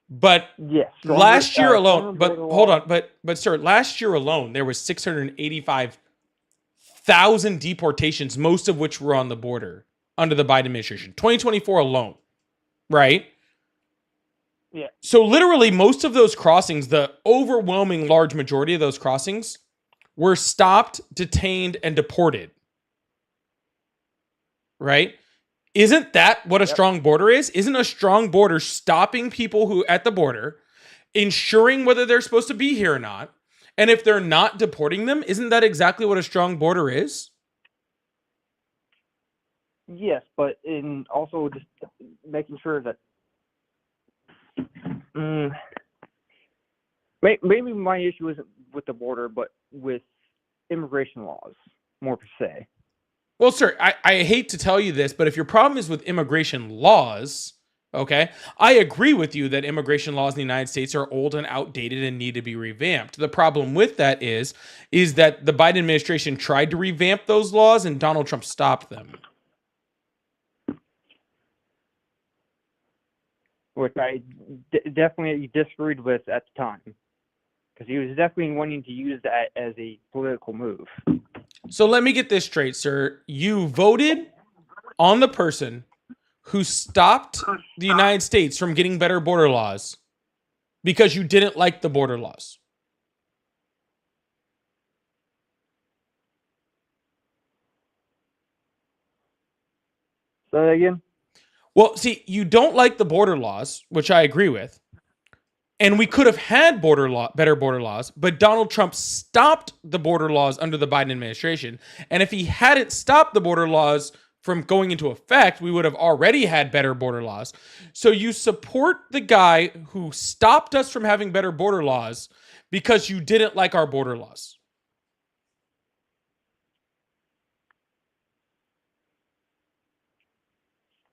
But yes, last year alone, but hold on, but sir, last year alone there was 685,000 deportations, most of which were on the border under the Biden administration. 2024 alone, right? Yeah. So literally most of those crossings, the overwhelming large majority of those crossings were stopped, detained, and deported. Right? Isn't that what a strong border is? Isn't a strong border stopping people who at the border, ensuring whether they're supposed to be here or not? And if they're not deporting them, isn't that exactly what a strong border is? Yes, but in also just making sure that maybe my issue isn't with the border, but with immigration laws, more per se. Well, sir, I hate to tell you this, but if your problem is with immigration laws, okay, I agree with you that immigration laws in the United States are old and outdated and need to be revamped. The problem with that is that the Biden administration tried to revamp those laws and Donald Trump stopped them. Which I definitely disagreed with at the time, because he was definitely wanting to use that as a political move. So let me get this straight, sir. You voted on the person who stopped the United States from getting better border laws because you didn't like the border laws. Say that again? Well, see, you don't like the border laws, which I agree with. And we could have had better border laws, but Donald Trump stopped the border laws under the Biden administration. And if he hadn't stopped the border laws from going into effect, we would have already had better border laws. So you support the guy who stopped us from having better border laws because you didn't like our border laws.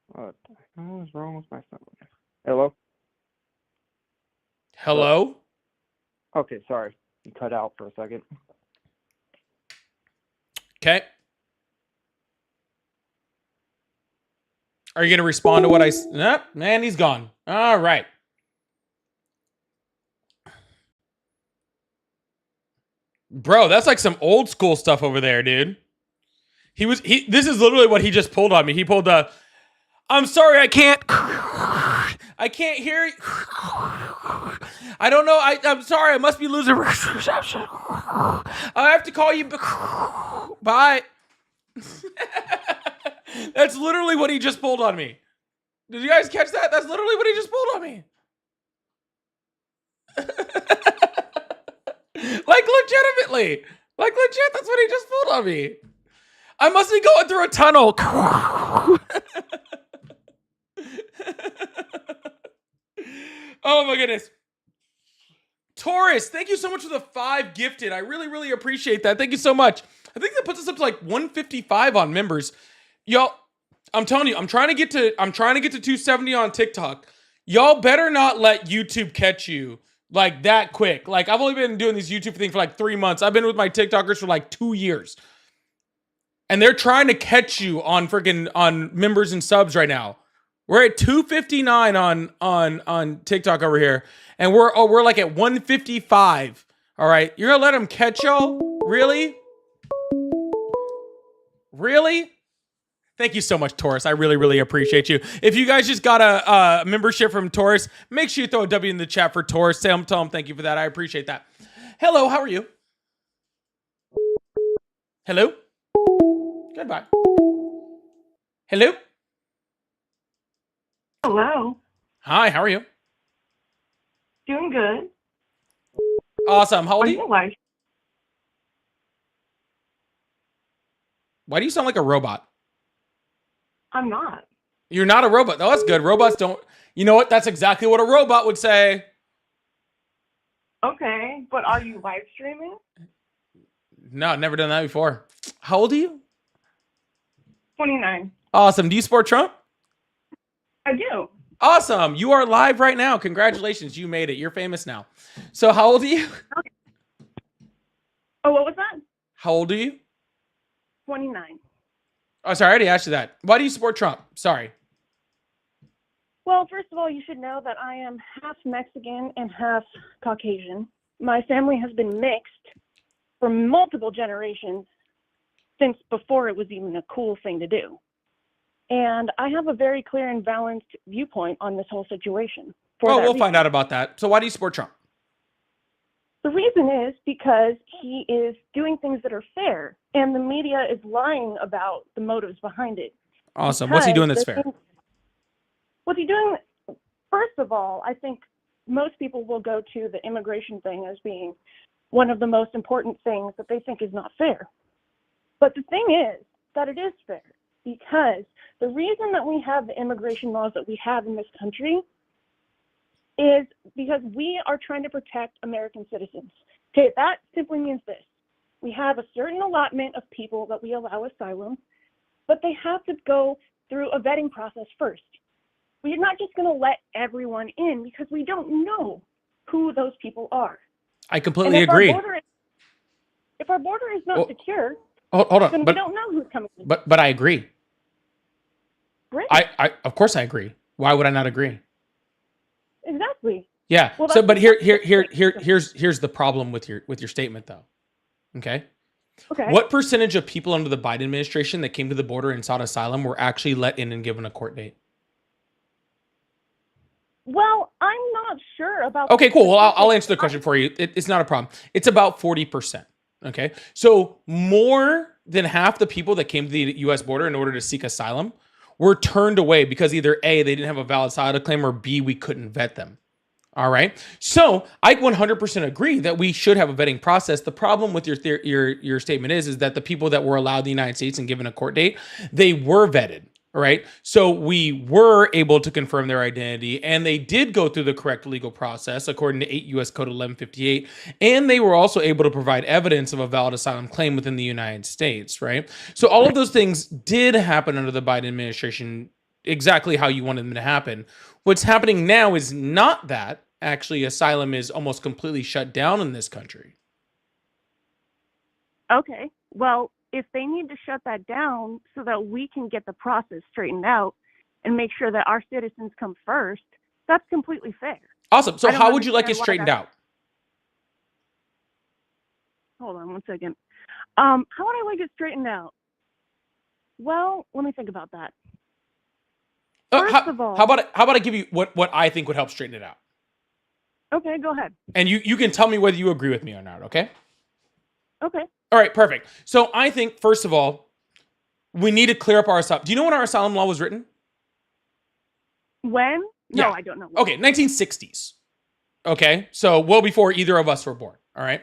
What the hell is wrong with my phone? Hello? Hello? Okay, sorry. You cut out for a second. Okay. Are you going to respond to what I... Nope, man, he's gone. All right. Bro, that's like some old school stuff over there, dude. This is literally what he just pulled on me. He pulled I'm sorry, I can't hear you. I don't know. I'm sorry. I must be losing reception. I have to call you. Bye. That's literally what he just pulled on me. Did you guys catch that? That's literally what he just pulled on me. Like legitimately. Like legit, that's what he just pulled on me. I must be going through a tunnel. Oh my goodness. Taurus, thank you so much for the 5 gifted. I really, really appreciate that. Thank you so much. I think that puts us up to like 155 on members. Y'all, I'm telling you, I'm trying to get to 270 on TikTok. Y'all better not let YouTube catch you like that quick. Like, I've only been doing this YouTube thing for like 3 months. I've been with my TikTokers for like 2 years. And they're trying to catch you on on members and subs right now. We're at 259 on TikTok over here, and we're like at 155. All right, you're gonna let them catch y'all? Really? Really? Thank you so much, Taurus. I really, really appreciate you. If you guys just got a membership from Taurus, make sure you throw a W in the chat for Taurus. Tell him thank you for that. I appreciate that. Hello, how are you? Hello? Goodbye. Hello? Hello. Hi, how are you? Doing good. Awesome. How old Are are you? you alive? Why do you sound like a robot? I'm not. You're not a robot. Oh, that's good. Robots don't. You know what? That's exactly what a robot would say. Okay, but are you live streaming? No, I've never done that before. How old are you? 29. Awesome. Do you support Trump? I do. Awesome. You are live right now. Congratulations. You made it. You're famous now. So how old are you? Oh, what was that? How old are you? 29. Oh, sorry. I already asked you that. Why do you support Trump? Sorry. Well, first of all, you should know that I am half Mexican and half Caucasian. My family has been mixed for multiple generations since before it was even a cool thing to do. And I have a very clear and balanced viewpoint on this whole situation. Well, we'll find out about that. So why do you support Trump? The reason is because he is doing things that are fair, and the media is lying about the motives behind it. Awesome. What's he doing that's fair? What's he doing? First of all, I think most people will go to the immigration thing as being one of the most important things that they think is not fair. But the thing is that it is fair, because the reason that we have the immigration laws that we have in this country is because we are trying to protect American citizens. Okay, that simply means this. We have a certain allotment of people that we allow asylum, but they have to go through a vetting process first. We're not just going to let everyone in because we don't know who those people are. I completely agree. If our border is not secure, hold on, then we don't know who's coming in. But I agree. Great. I of course I agree. Why would I not agree? Exactly. Yeah. Well, so, but here's the problem with your statement, though. Okay. Okay. What percentage of people under the Biden administration that came to the border and sought asylum were actually let in and given a court date? Well, I'm not sure about. Okay, cool. Well, I'll answer the question for you. It's not a problem. It's about 40%. Okay. So more than half the people that came to the U.S. border in order to seek asylum were turned away because either A, they didn't have a valid asylum claim, or B, we couldn't vet them. All right. So I 100% agree that we should have a vetting process. The problem with your statement is that the people that were allowed the United States and given a court date, they were vetted. All right. So we were able to confirm their identity, and they did go through the correct legal process according to 8 U.S. Code 1158. And they were also able to provide evidence of a valid asylum claim within the United States. Right. So all of those things did happen under the Biden administration exactly how you wanted them to happen. What's happening now is not that. Actually, asylum is almost completely shut down in this country. Okay. Well, if they need to shut that down so that we can get the process straightened out and make sure that our citizens come first, that's completely fair. Awesome. So how would you like it straightened out? Hold on 1 second. How would I like it straightened out? Well, let me think about that. First of all, how about I give you what I think would help straighten it out? Okay, go ahead. And you can tell me whether you agree with me or not, okay? Okay. All right, perfect. So I think, first of all, we need to clear up our asylum. Do you know when our asylum law was written? When? No, Yeah. I don't know. When. Okay, 1960s. Okay, so well before either of us were born. All right.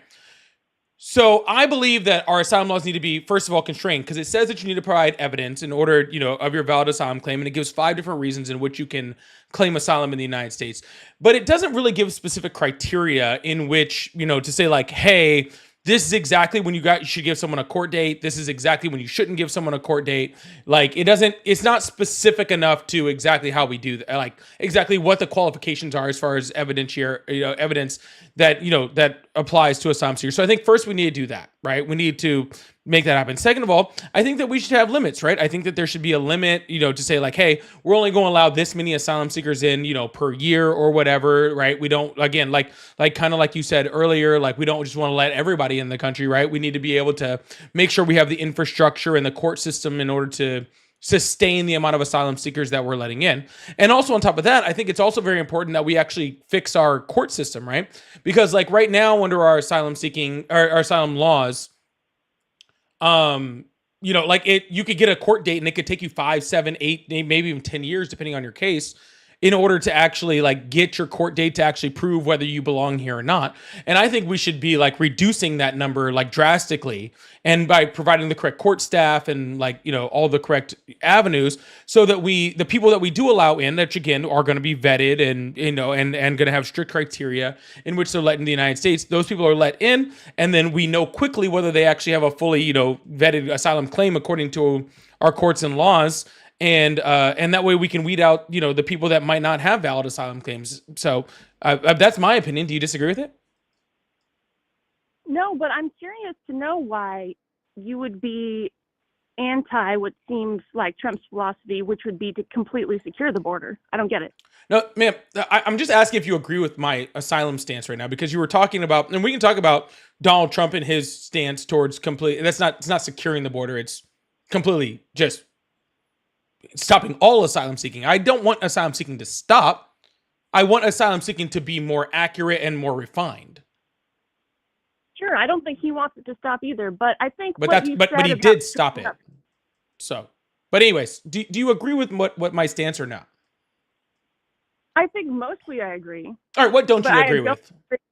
So I believe that our asylum laws need to be, first of all, constrained because it says that you need to provide evidence in order, of your valid asylum claim, and it gives 5 different reasons in which you can claim asylum in the United States. But it doesn't really give specific criteria in which, to say like, hey, this is exactly when you should give someone a court date. This is exactly when you shouldn't give someone a court date. Like it's not specific enough to exactly how we do that, like exactly what the qualifications are as far as evidence that, that applies to asylum seekers. So I think first we need to do that, right? We need to make that happen. Second of all, I think that we should have limits, right? I think that there should be a limit, to say like, hey, we're only going to allow this many asylum seekers in, per year or whatever, right? We don't, again, like kind of like you said earlier, like we don't just want to let everybody in the country, right? We need to be able to make sure we have the infrastructure and the court system in order to sustain the amount of asylum seekers that we're letting in. And also on top of that, I think it's also very important that we actually fix our court system, right? Because like right now under our asylum seeking or our asylum laws, you could get a court date and it could take you 5, 7, 8, maybe even 10 years, depending on your case, in order to actually like get your court date to actually prove whether you belong here or not. And I think we should be like reducing that number like drastically, and by providing the correct court staff and like, all the correct avenues so that the people that we do allow in, that again are going to be vetted and, and going to have strict criteria in which they're let in the United States. Those people are let in, and then we know quickly whether they actually have a fully, vetted asylum claim according to our courts and laws. And that way we can weed out, the people that might not have valid asylum claims. So that's my opinion. Do you disagree with it? No, but I'm curious to know why you would be anti what seems like Trump's philosophy, which would be to completely secure the border. I don't get it. No, ma'am, I'm just asking if you agree with my asylum stance right now, because you were talking about, and we can talk about Donald Trump and his stance towards it's not securing the border. It's completely just stopping all asylum seeking. I don't want asylum seeking to stop. I want asylum seeking to be more accurate and more refined. Sure, I don't think he wants it to stop either, but I think but he did stop it. So, but anyways, do you agree with what my stance or not? I think mostly I agree. All right, what don't you agree with?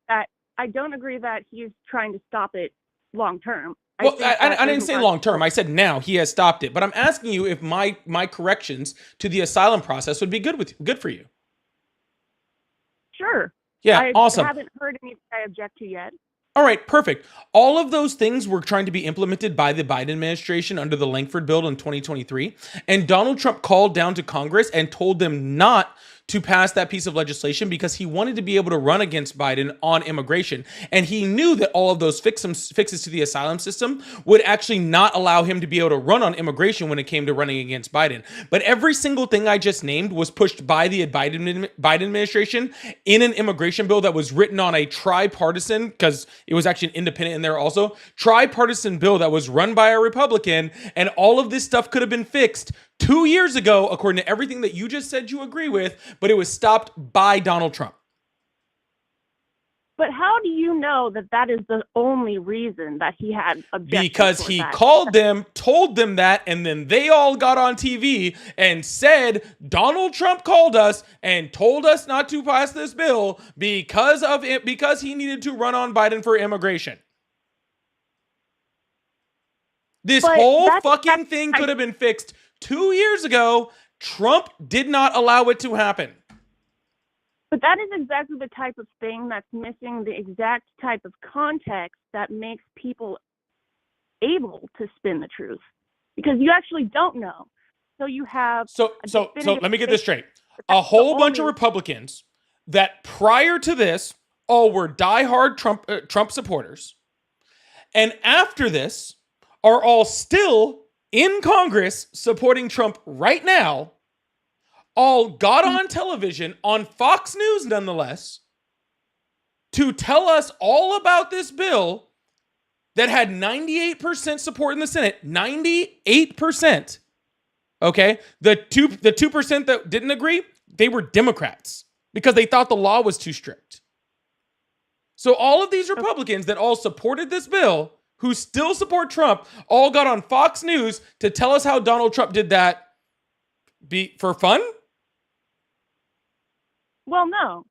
I don't agree that he's trying to stop it long term. Well, I didn't say long term. I said now he has stopped it. But I'm asking you if my corrections to the asylum process would be good for you. Sure. Yeah, awesome. I haven't heard anything I object to yet. All right, perfect. All of those things were trying to be implemented by the Biden administration under the Langford bill in 2023. And Donald Trump called down to Congress and told them not to pass that piece of legislation because he wanted to be able to run against Biden on immigration. And he knew that all of those fixes to the asylum system would actually not allow him to be able to run on immigration when it came to running against Biden. But every single thing I just named was pushed by the Biden administration in an immigration bill that was written on a tripartisan, because it was actually an independent in there also, tripartisan bill that was run by a Republican. And all of this stuff could have been fixed 2 years ago, according to everything that you just said you agree with, but it was stopped by Donald Trump. But how do you know that that is the only reason that he had objections? Because he called them, told them that, and then they all got on TV and said, Donald Trump called us and told us not to pass this bill because of it, because he needed to run on Biden for immigration. This whole fucking thing could have been fixed 2 years ago. Trump did not allow it to happen. But that is exactly the type of thing that's missing the exact type of context that makes people able to spin the truth, because you actually don't know. So you have so let me get this straight. A whole bunch of Republicans that prior to this all were diehard Trump supporters, and after this are all still in Congress supporting Trump right now, all got on television on Fox News nonetheless to tell us all about this bill that had 98% support in the Senate. 98%. Okay? The 2% that didn't agree, they were Democrats because they thought the law was too strict. So all of these Republicans that all supported this bill, who still support Trump, all got on Fox News to tell us how Donald Trump did that for fun? Well, no.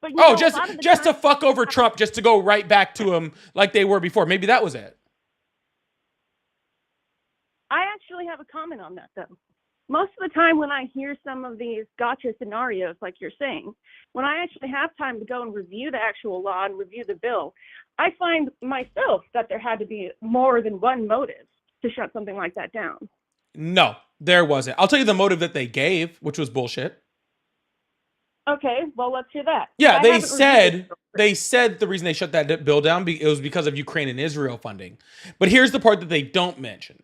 But Oh, a lot of the just to time, fuck over Trump, just to go right back to him like they were before. Maybe that was it. I actually have a comment on that, though. Most of the time when I hear some of these gotcha scenarios, like you're saying, when I actually have time to go and review the actual law and review the bill, I find myself that there had to be more than one motive to shut something like that down. No, there wasn't. I'll tell you the motive that they gave, which was bullshit. Okay, well, let's hear that. Yeah, they said the reason they shut that bill down it was because of Ukraine and Israel funding. But here's the part that they don't mention.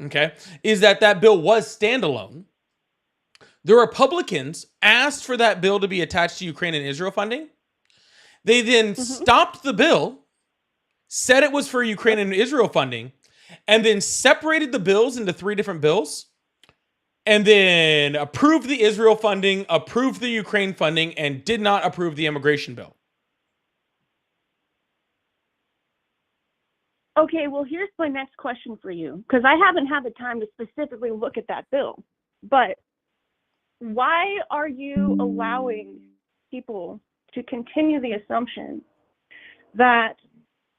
Okay, is that bill was standalone. The Republicans asked for that bill to be attached to Ukraine and Israel funding. They then stopped the bill, said it was for Ukraine and Israel funding, and then separated the bills into 3 different bills, and then approved the Israel funding, approved the Ukraine funding, and did not approve the immigration bill. Okay, well, here's my next question for you, because I haven't had the time to specifically look at that bill. But why are you allowing people to continue the assumption that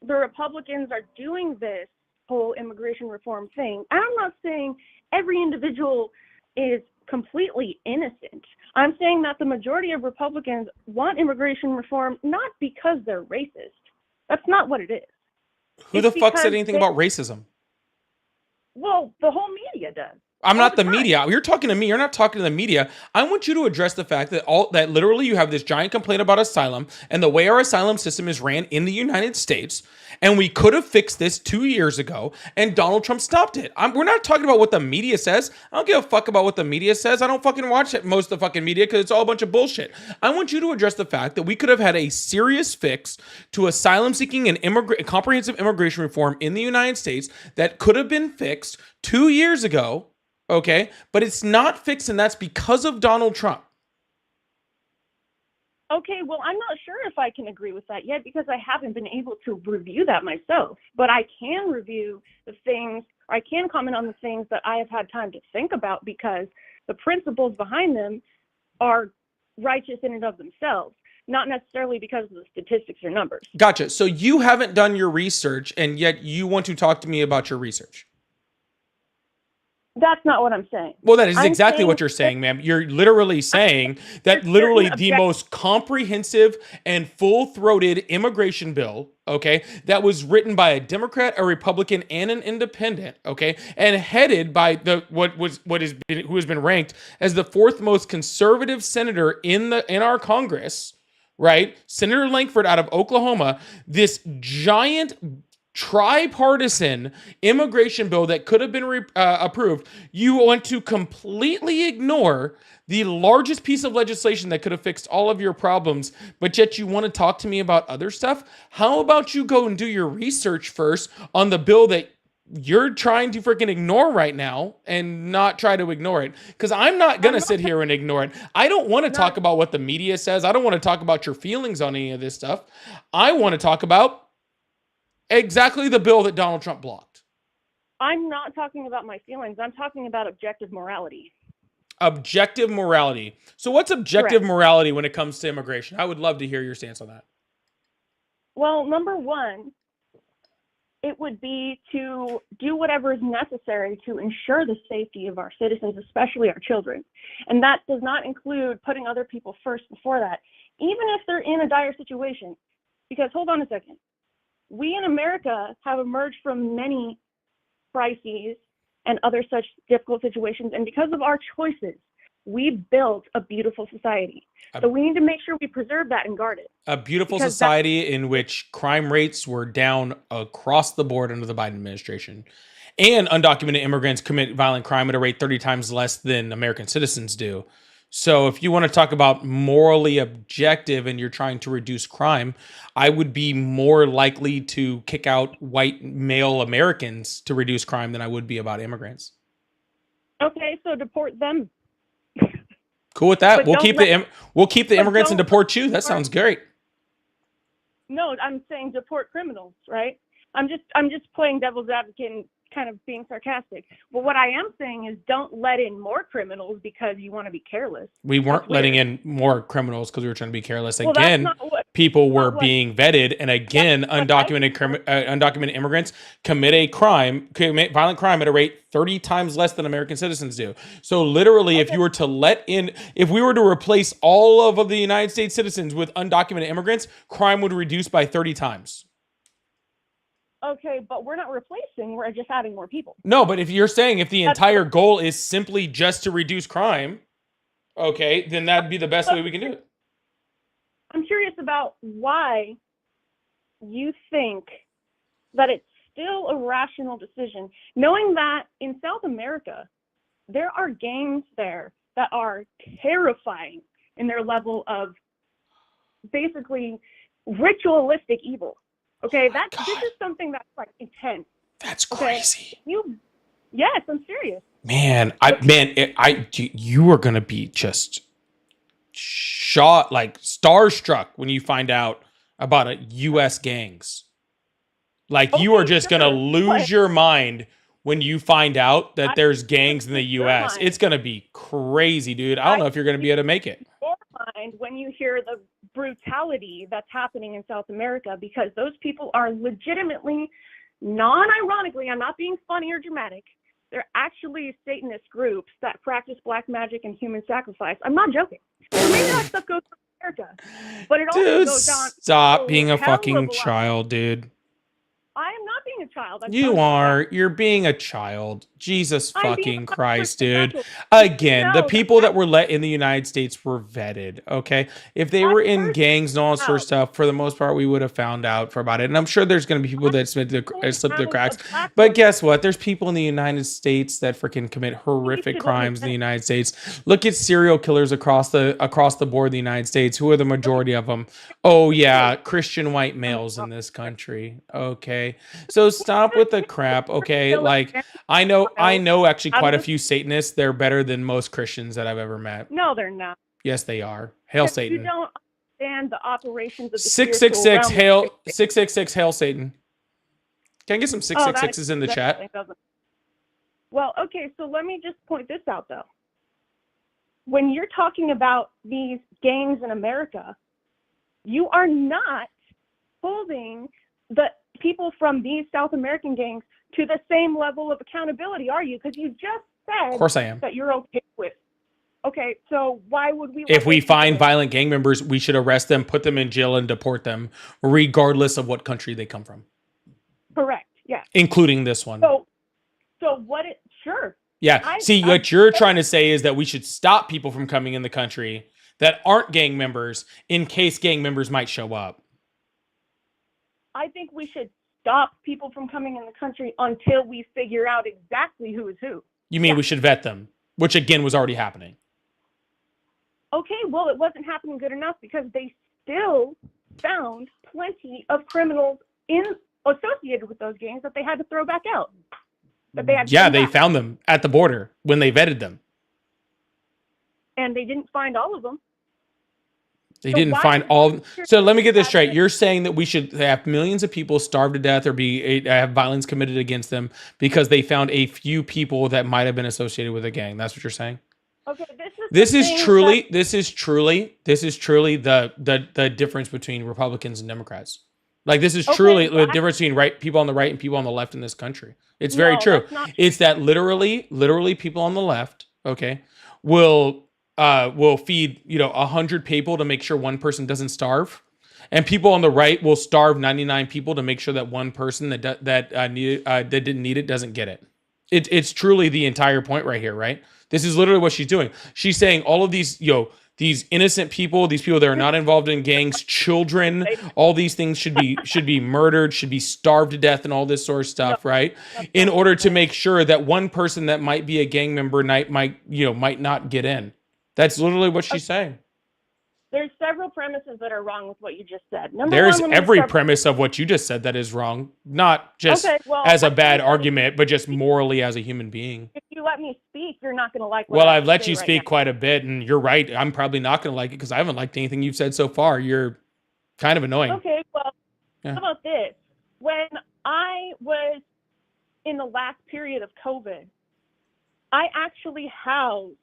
the Republicans are doing this whole immigration reform thing? I'm not saying every individual is completely innocent. I'm saying that the majority of Republicans want immigration reform not because they're racist. That's not what it is. Who the fuck said anything about racism? Well, the whole media does. I'm not the media. You're talking to me. You're not talking to the media. I want you to address the fact that literally you have this giant complaint about asylum and the way our asylum system is ran in the United States. And we could have fixed this 2 years ago, and Donald Trump stopped it. We're not talking about what the media says. I don't give a fuck about what the media says. I don't fucking watch most of the fucking media because it's all a bunch of bullshit. I want you to address the fact that we could have had a serious fix to asylum seeking and comprehensive immigration reform in the United States that could have been fixed 2 years ago. Okay, but it's not fixed, and that's because of Donald Trump. Okay, well, I'm not sure if I can agree with that yet because I haven't been able to review that myself. But I can review the things, I can comment on the things that I have had time to think about because the principles behind them are righteous in and of themselves, not necessarily because of the statistics or numbers. Gotcha. So you haven't done your research, and yet you want to talk to me about your research. That's not what I'm saying. Well, that is exactly what you're saying, ma'am. You're literally saying that literally the most comprehensive and full-throated immigration bill, okay, that was written by a Democrat, a Republican, and an independent, okay, and headed by who has been ranked as the 4th most conservative senator in our Congress, right? Senator Lankford out of Oklahoma, this giant tripartisan immigration bill that could have been approved, you want to completely ignore the largest piece of legislation that could have fixed all of your problems, but yet you want to talk to me about other stuff? How about you go and do your research first on the bill that you're trying to freaking ignore right now and not try to ignore it? Because I'm not going to sit here and ignore it. I don't want to talk about what the media says. I don't want to talk about your feelings on any of this stuff. I want to talk about exactly the bill that Donald Trump blocked. I'm not talking about my feelings. I'm talking about objective morality. Objective morality. So what's objective morality when it comes to immigration? I would love to hear your stance on that. Well, number one, it would be to do whatever is necessary to ensure the safety of our citizens, especially our children. And that does not include putting other people first before that, even if they're in a dire situation. Because hold on a second. We in America have emerged from many crises and other such difficult situations. And because of our choices, we built a beautiful society. So we need to make sure we preserve that and guard it. A beautiful society in which crime rates were down across the board under the Biden administration. And undocumented immigrants commit violent crime at a rate 30 times less than American citizens do. So if you want to talk about morally objective and you're trying to reduce crime, I would be more likely to kick out white male Americans to reduce crime than I would be about immigrants. Okay, so deport them. Cool with that. We'll keep the immigrants and deport you. That sounds great. No, I'm saying deport criminals, right? I'm just playing devil's advocate and kind of being sarcastic. But what I am saying is don't let in more criminals because you want to be careless. We weren't That's letting weird. in more criminals because we were trying to be careless. Well, that's Again, not what. people were Not what. being vetted, and again, That's what I think. undocumented immigrants commit violent crime at a rate 30 times less than American citizens do. So literally, if Okay. you were to if we were to replace all of the United States citizens with undocumented immigrants, crime would reduce by 30 times. Okay, but we're not replacing. We're just adding more people. No, but if you're saying if the That's entire goal is simply just to reduce crime, okay, then that'd be the best way we can do it. I'm curious about why you think that it's still a rational decision, knowing that in South America, there are gangs there that are terrifying in their level of basically ritualistic evil. Okay, this is something that's like intense. That's Okay? crazy. Yes, I'm serious. Man, you are gonna be just shot, like starstruck when you find out about U.S. gangs. Like you are just gonna lose your mind when you find out that there's gangs in the U.S. It's gonna be crazy, dude. I don't know if you're gonna be able to make it. Your mind when you hear the brutality that's happening in South America, because those people are legitimately, non-ironically, I'm not being funny or dramatic, they're actually Satanist groups that practice black magic and human sacrifice. I'm not joking. So maybe that stuff goes to America, but it also Dude, goes on. stop being a hell of fucking a lot. child, dude. I am not being a child. I'm You telling are. that. You're being a child. Jesus I'm being fucking 100% Christ, dude. factual. Again, the No, people that were let in the United States were vetted, okay? If they were in gangs and all that sort of stuff, for the most part, we would have found out about it. And I'm sure there's going to be people that slipped through the cracks. But guess what? There's people in the United States that freaking commit horrific crimes in the United States. Look at serial killers across the board in the United States. Who are the majority of them? Oh, yeah, Christian white males in this country, okay? So stop with the crap, okay? Like, I know actually quite a few Satanists. They're better than most Christians that I've ever met. No, they're not. Yes, they are. Hail Because Satan. You don't understand the operations of the 666 spiritual hail realm. 666 hail Satan. Can I get some 666s in the chat? Well, okay, so let me just point this out though. When you're talking about these gangs in America, you are not holding the people from these South American gangs to the same level of accountability, are you? Because you just said Of course I am. that you're okay with. Okay, so why would we? If we find violent gang members, we should arrest them, put them in jail, and deport them, regardless of what country they come from. Correct. Yes. Including this one. So what? Sure. Yeah. What you're trying to say is that we should stop people from coming in the country that aren't gang members in case gang members might show up. I think we should stop people from coming in the country until we figure out exactly who is who. You mean we should vet them, which again was already happening. Okay, well, it wasn't happening good enough because they still found plenty of criminals associated with those gangs that they had to throw back out. They found them at the border when they vetted them. And they didn't find all of them. They didn't find all. So let me get this straight. You're saying that we should have millions of people starve to death or have violence committed against them because they found a few people that might have been associated with a gang. That's what you're saying? Okay, this is truly the difference between Republicans and Democrats. Like this is truly the difference between people on the right and people on the left in this country. It's very true. It's that literally people on the left, okay, will feed 100 people to make sure one person doesn't starve, and people on the right will starve 99 people to make sure that one person that didn't need it doesn't get it. It's truly the entire point right here, right? This is literally what she's doing. She's saying all of these these innocent people, these people that are not involved in gangs, children, all these things should be murdered, should be starved to death, and all this sort of stuff, right? In order to make sure that one person that might be a gang member might not get in. That's literally what she's saying. There's several premises that are wrong with what you just said. There's every premise of what you just said that is wrong, not just as a bad argument, but just morally as a human being. If you let me speak, you're not going to like what I've let you speak quite a bit, and you're right. I'm probably not going to like it because I haven't liked anything you've said so far. You're kind of annoying. Okay, well, how about this? When I was in the last period of COVID, I actually housed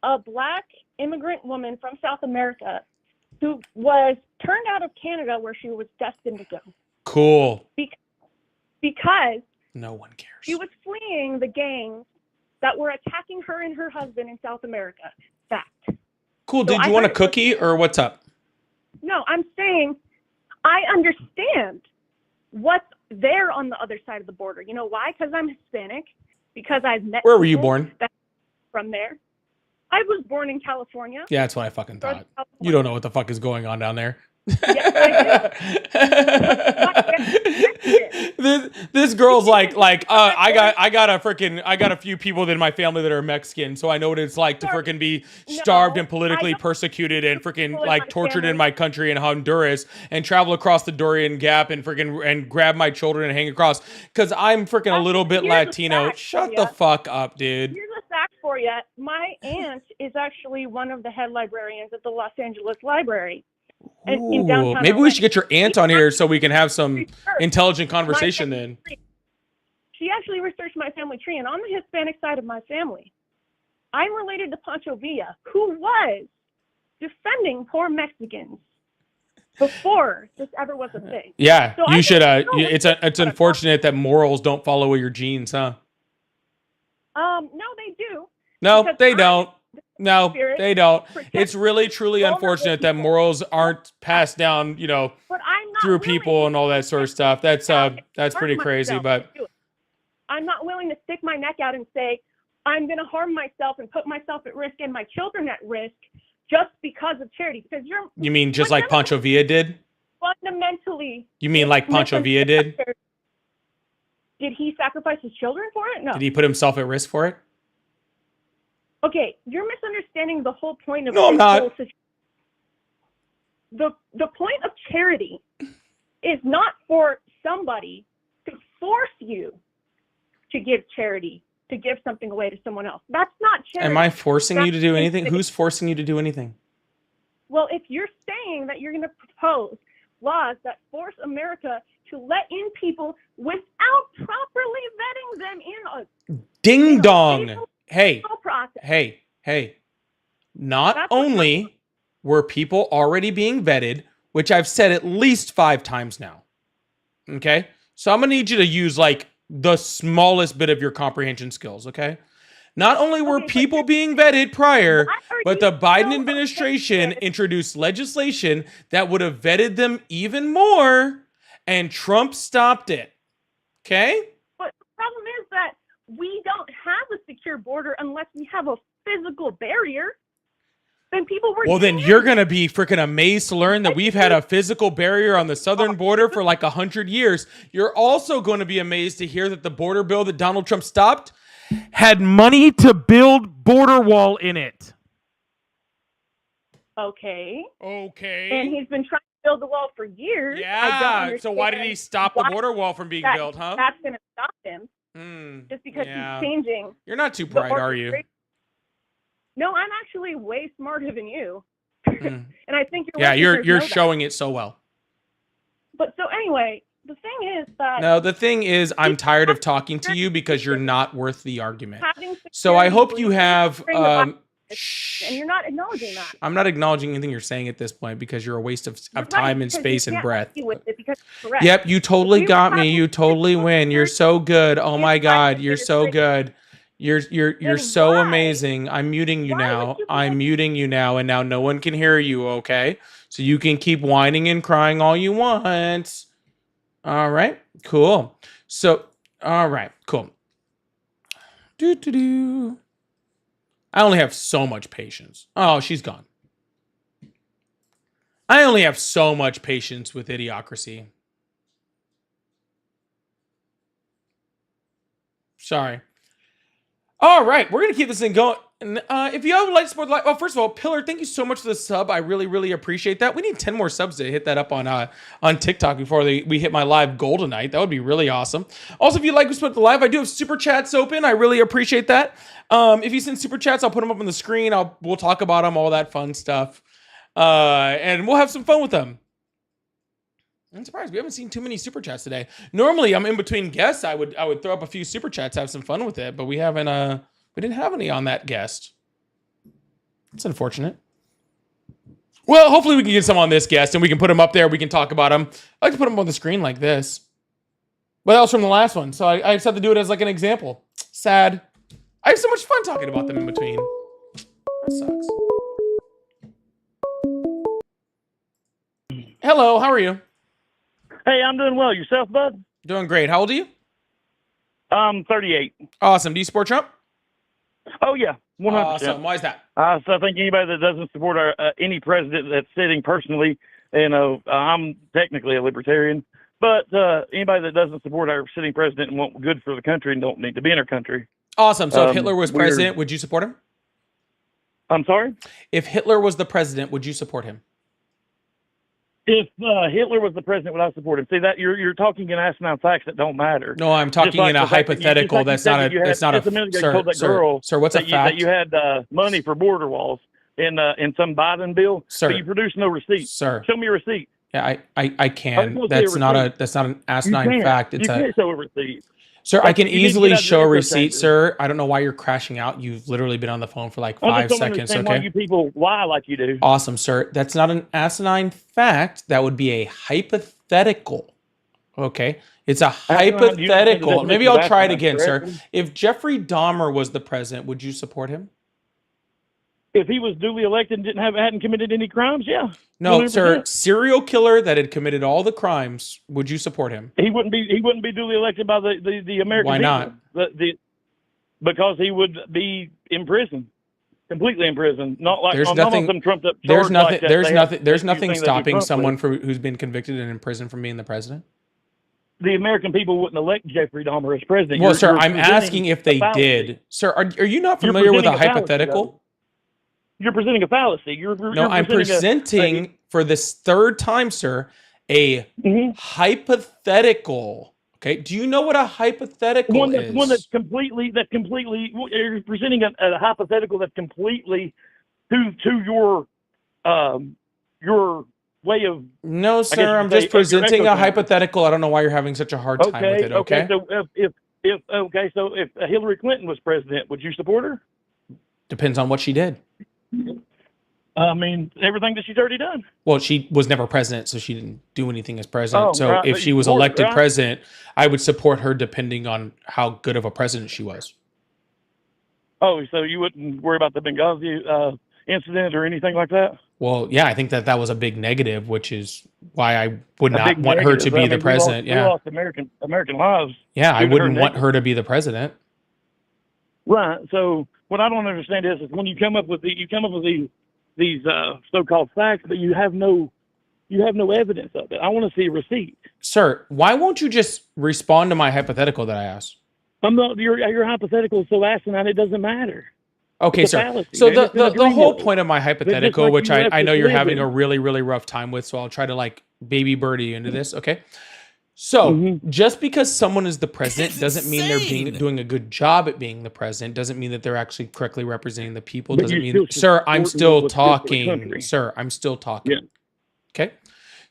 a Black immigrant woman from South America who was turned out of Canada where she was destined to go. Cool. Because no one cares. She was fleeing the gangs that were attacking her and her husband in South America. Fact. Cool, dude. So you want a cookie or what's up? No, I'm saying I understand what's there on the other side of the border. You know why? Because I'm Hispanic. Because I've met. Where were you born? From there. I was born in California. Yeah, that's what I fucking thought. You don't know what the fuck is going on down there. Yes, I do. this girl's like I got a few people in my family that are Mexican, so I know what it's like to freaking be starved and politically persecuted and freaking like tortured in my country in Honduras and travel across the Darien Gap and freaking and grab my children and hang across because I'm freaking a little bit Latino. Shut the fuck up, dude. Here's a fact for you. My aunt is actually one of the head librarians at the Los Angeles Library. In downtown maybe LA. we should get your aunt on here so we can have some intelligent conversation then. She actually researched my family tree, and on the Hispanic side of my family, I'm related to Pancho Villa, who was defending poor Mexicans before this ever was a thing. Yeah, so you should. It's unfortunate that morals don't follow your genes, huh? No, they do. No, they don't. No, they don't. It's really, truly unfortunate that morals aren't passed down, you know, through people and all that sort of stuff. That's pretty crazy, but I'm not willing to stick my neck out and say I'm going to harm myself and put myself at risk and my children at risk just because of charity. Because you mean just like Pancho Villa did? Fundamentally. You mean like Pancho Villa did? Did he sacrifice his children for it? No. Did he put himself at risk for it? Okay, you're misunderstanding the whole point of No, I'm not. The point of charity is not for somebody to force you to give charity, to give something away to someone else. That's not charity. Am I forcing you to do anything? Who's forcing you to do anything? Well, if you're saying that you're going to propose laws that force America to let in people without properly vetting them in a ding dong. Hey, process. hey. Not only were people already being vetted, which I've said at least 5 times now. Okay? So I'm going to need you to use like the smallest bit of your comprehension skills, okay? Not only were people being vetted prior, but the Biden administration introduced legislation that would have vetted them even more, and Trump stopped it. Okay? But the problem is that we don't have a secure border unless we have a physical barrier. Then people were. Well, then you're going to be freaking amazed to learn that we've had a physical barrier on the southern border for like 100 years. You're also going to be amazed to hear that the border bill that Donald Trump stopped had money to build border wall in it. Okay. Okay. And he's been trying to build the wall for years. Yeah. So why did he stop the border wall from being built, huh? That's going to stop him. Just because he's changing. You're not too bright, are you? No, I'm actually way smarter than you. And I think you're showing it so well. But so anyway, the thing is that no, the thing is I'm tired of talking to you because you're not worth the argument. So I hope you have and you're not acknowledging that. I'm not acknowledging anything you're saying at this point because you're a waste of time and space and breath. Yep, you totally got me. You totally win. You're so good. Oh my God, you're so good. You're so amazing. I'm muting you now. I'm muting you now, and now no one can hear you, okay? So you can keep whining and crying all you want. All right, cool. So, all right, cool. I only have so much patience. Oh, she's gone. I only have so much patience with idiocracy. Sorry. All right, we're going to keep this thing going. If you would like to support the live, well, first of all, Pillar, thank you so much for the sub. I really, really appreciate that. We need 10 more subs to hit that up on TikTok before we hit my live goal tonight. That would be really awesome. Also, if you'd like to support the live, I do have super chats open. I really appreciate that. If you send super chats, I'll put them up on the screen. We'll talk about them, all that fun stuff. And we'll have some fun with them. I'm surprised we haven't seen too many super chats today. Normally, I'm in between guests. I would throw up a few super chats, have some fun with it, but we haven't. We didn't have any on that guest. It's unfortunate. Well, hopefully we can get some on this guest and we can put them up there. We can talk about them. I like to put them on the screen like this. What else from the last one? So I just have to do it as like an example. Sad. I have so much fun talking about them in between. That sucks. Hello, how are you? Hey, I'm doing well. Yourself, bud? Doing great. How old are you? I'm 38. Awesome. Do you support Trump? Oh, yeah, 100%. Awesome. Why is that? So I think anybody that doesn't support any president that's sitting personally, I'm technically a libertarian, but anybody that doesn't support our sitting president and want good for the country and don't need to be in our country. Awesome. So if Hitler was president, would you support him? I'm sorry? If Hitler was the president, would you support him? If Hitler was the president, would I support him? See that you're talking in asinine facts that don't matter. No, I'm talking in a hypothetical. That's not a. Sir. What's a fact? That you had money for border walls in some Biden bill, sir. But you produced no receipt. Sir, show me a receipt. Yeah, I can. That's not an asinine fact. It's you can't show a receipt. Sir, I can easily show a receipt, sir. I don't know why you're crashing out. You've literally been on the phone for like 5 seconds. Okay. Why you people lie like you do? Awesome, sir. That's not an asinine fact. That would be a hypothetical. Okay. It's a hypothetical. Maybe I'll try it again, sir. If Jeffrey Dahmer was the president, would you support him? If he was duly elected and hadn't committed any crimes, yeah. No, 100%. sir. Serial killer that had committed all the crimes. Would you support him? He wouldn't be duly elected by the American Why people. not? Because he would be in prison, completely in prison. Not like there's nothing. Some trumped up. There's nothing. Like there's nothing stopping someone who's been convicted and in prison from being the president. The American people wouldn't elect Jeffrey Dahmer as president. Well, sir, I'm asking if they did. Sir, are you not familiar with a hypothetical? You're presenting a fallacy. I'm presenting for this third time, sir, a hypothetical. Okay. Do you know what a hypothetical is? One that's completely. You're presenting a hypothetical that's completely to your way of. No, sir. I'm just presenting a hypothetical. I don't know why you're having such a hard time with it. Okay. So if Hillary Clinton was president, would you support her? Depends on what she did. I mean, everything that she's already done. Well, she was never president, so she didn't do anything as president. So if she was elected president, I would support her depending on how good of a president she was. Oh, so you wouldn't worry about the Benghazi incident or anything like that? Well, yeah, I think that was a big negative, which is why I would not want her to be the president. We lost American lives. Yeah, I wouldn't want her to be the president. Right. So what I don't understand is when you come up with these so-called facts, but you have no evidence of it. I want to see a receipt. Sir, why won't you just respond to my hypothetical that I asked? Your hypothetical is so asinine it doesn't matter. Okay, sir. Fallacy, so the whole point of my hypothetical, which I know you're having a really, really rough time with, so I'll try to like baby birdie you into this, okay? So just because someone is the president doesn't mean they're doing a good job at being the president. Doesn't mean that they're actually correctly representing the people. Doesn't mean, sir, I'm still talking. Sir, I'm still talking. Yeah. Okay.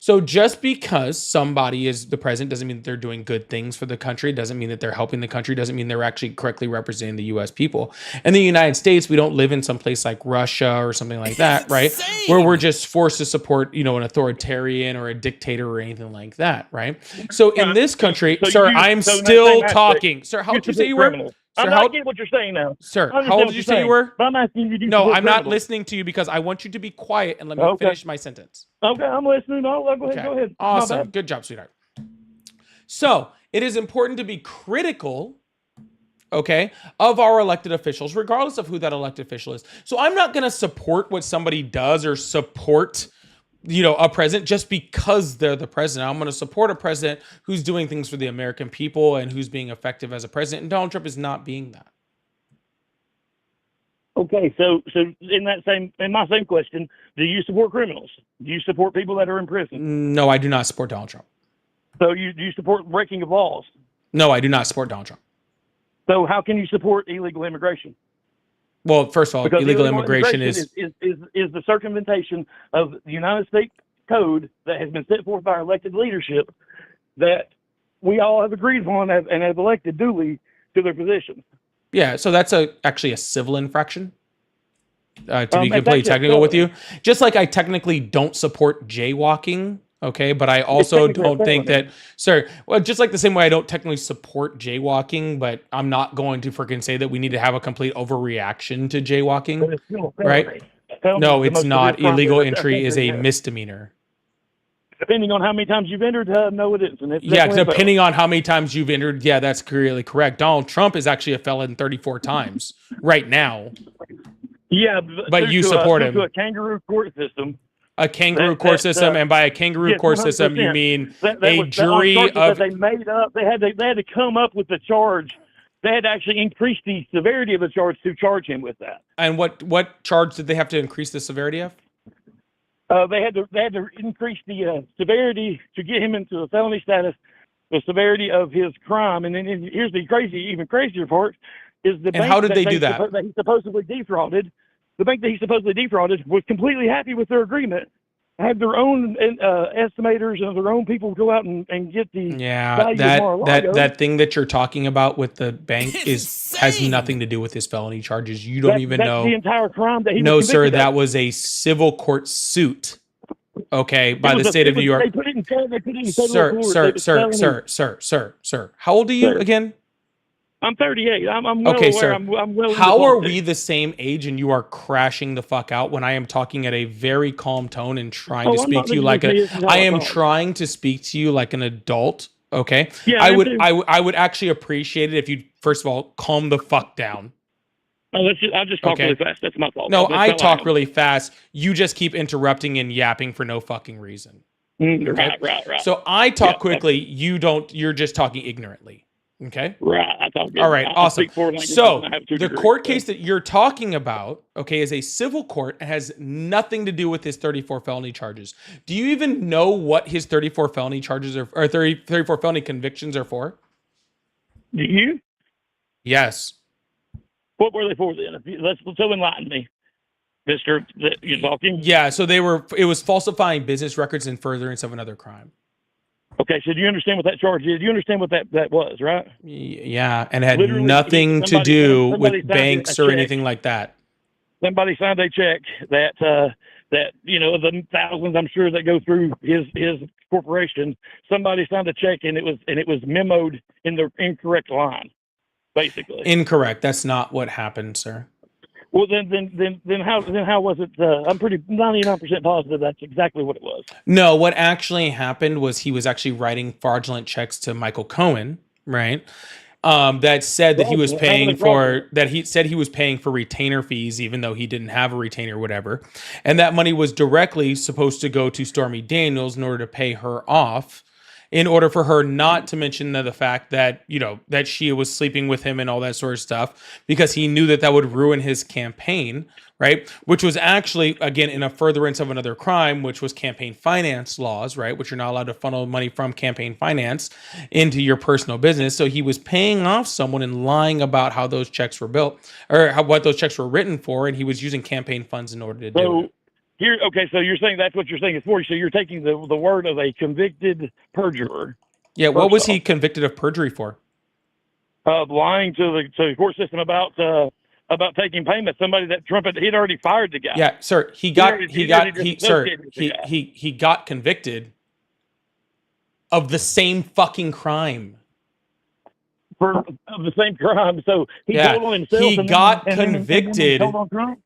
So just because somebody is the president doesn't mean that they're doing good things for the country. Doesn't mean that they're helping the country. Doesn't mean they're actually correctly representing the U.S. people. In the United States, we don't live in some place like Russia or something like that, right? Where we're just forced to support, an authoritarian or a dictator or anything like that, right? So in this country, sir, I'm still talking. Sir, how old did you say you were? Sir, I get what you're saying now. Sir, how old did you say you were? But I'm asking you to No, I'm not listening to you because I want you to be quiet and let me finish my sentence. Okay, I'm listening. Go ahead. Awesome. Good job, sweetheart. So it is important to be critical, okay, of our elected officials, regardless of who that elected official is. So I'm not going to support what somebody does or support a president just because they're the president. I'm going to support a president who's doing things for the American people and who's being effective as a president. And Donald Trump is not being that. Okay, so in my same question, do you support criminals? Do you support people that are in prison? No, I do not support Donald Trump. So do you support breaking of laws? No, I do not support Donald Trump. So how can you support illegal immigration? Well, first of all, because illegal immigration is the circumventation of the United States code that has been set forth by our elected leadership that we all have agreed upon and have elected duly to their positions. Yeah, so that's actually a civil infraction. To be It's completely actually a technical with felony. you, just like I technically don't support jaywalking, okay, but I also technically a don't think that, felony. sir, well, just like the same way I don't technically support jaywalking, but I'm not going to freaking say that we need to have a complete overreaction to But jaywalking, it's still a felony. right? A felony No, is the it's most severe not. crime Illegal that a entry is country a has. misdemeanor. Depending on how many times you've entered, no, it isn't. It's Yeah, definitely a depending on how many times you've entered, yeah, that's really correct. Donald Trump is actually a felon 34 times right now, felony. Yeah, but you support due to him. a kangaroo court system. A kangaroo court system, and by a kangaroo Yes, court system, you 100%. mean That a was on jury charges of. that they made up. They had to come up with the charge. They had to actually increase the severity of the charge to charge him with that. And what charge did they have to increase the severity of? They had to increase the severity to get him into a felony status, the severity of his crime. And then here's the even crazier part is the bank how did they do that? That he supposedly defrauded. The bank that he supposedly defrauded was completely happy with their agreement. Had their own estimators and their own people go out and get the value of Mar-a-Lago. that thing that you're talking about with the bank has insane. nothing to do with his felony charges. You don't even that's know. the entire crime that he No, was sir, convicted that of. was a civil court suit. Okay, by It was the state of New York. They put it in federal court. Sir. How old are you Sir. again? I'm 38. I'm well Okay, aware. sir. I'm well into How are politics. we the same age and you are crashing the fuck out when I am talking at a very calm tone and trying to I'm speak not to you listening like to you. This is how I I am talk. trying to speak to you like an adult, okay? Yeah, I me would too. I would actually appreciate it if you first of all calm the fuck down. I just talk Okay. really fast. That's my fault. No, That's I how talk am. really fast. You just keep interrupting and yapping for no fucking reason. Okay? Right. So I talk Yeah, quickly, you don't, you're just talking ignorantly. Okay? Right. I talk. All right, I awesome. speak 4 languages So and I have 2 the degrees, court so. case that you're talking about, okay, is a civil court and has nothing to do with his 34 felony charges. Do you even know what his 34 felony charges are, or 34 felony convictions are for? Do you? Yes. What were they for then? Let's enlighten me, Mister. That you're talking. Yeah, so it was falsifying business records in furtherance of another crime. Okay, so do you understand what that charge is? Do you understand what that was, right? Yeah, and it had Literally, nothing to somebody do signed with a banks or check. anything like that. Somebody signed a check that the thousands I'm sure that go through his corporation. Somebody signed a check and it was memoed in the incorrect line, basically. Incorrect. That's not what happened, sir. Well, then how was it? I'm pretty 99% positive that's exactly what it was. No, what actually happened was he was actually writing fraudulent checks to Michael Cohen, right? That said that he was paying for retainer fees, even though he didn't have a retainer, or whatever. And that money was directly supposed to go to Stormy Daniels in order to pay her off, in order for her not to mention the fact that, that she was sleeping with him and all that sort of stuff, because he knew that would ruin his campaign, right? Which was actually, again, in a furtherance of another crime, which was campaign finance laws, right? Which you're not allowed to funnel money from campaign finance into your personal business. So he was paying off someone and lying about how those checks were built, or what those checks were written for, and he was using campaign funds in order to do it. So you're saying that's what you're saying it's for. So you're taking the word of a convicted perjurer. Yeah, what was he convicted of perjury for? Lying to the court system about taking payment. Somebody that Trump he'd already fired the guy. Yeah, sir. He got convicted of the same fucking crime. Of the same crime. So he told on himself. He got convicted.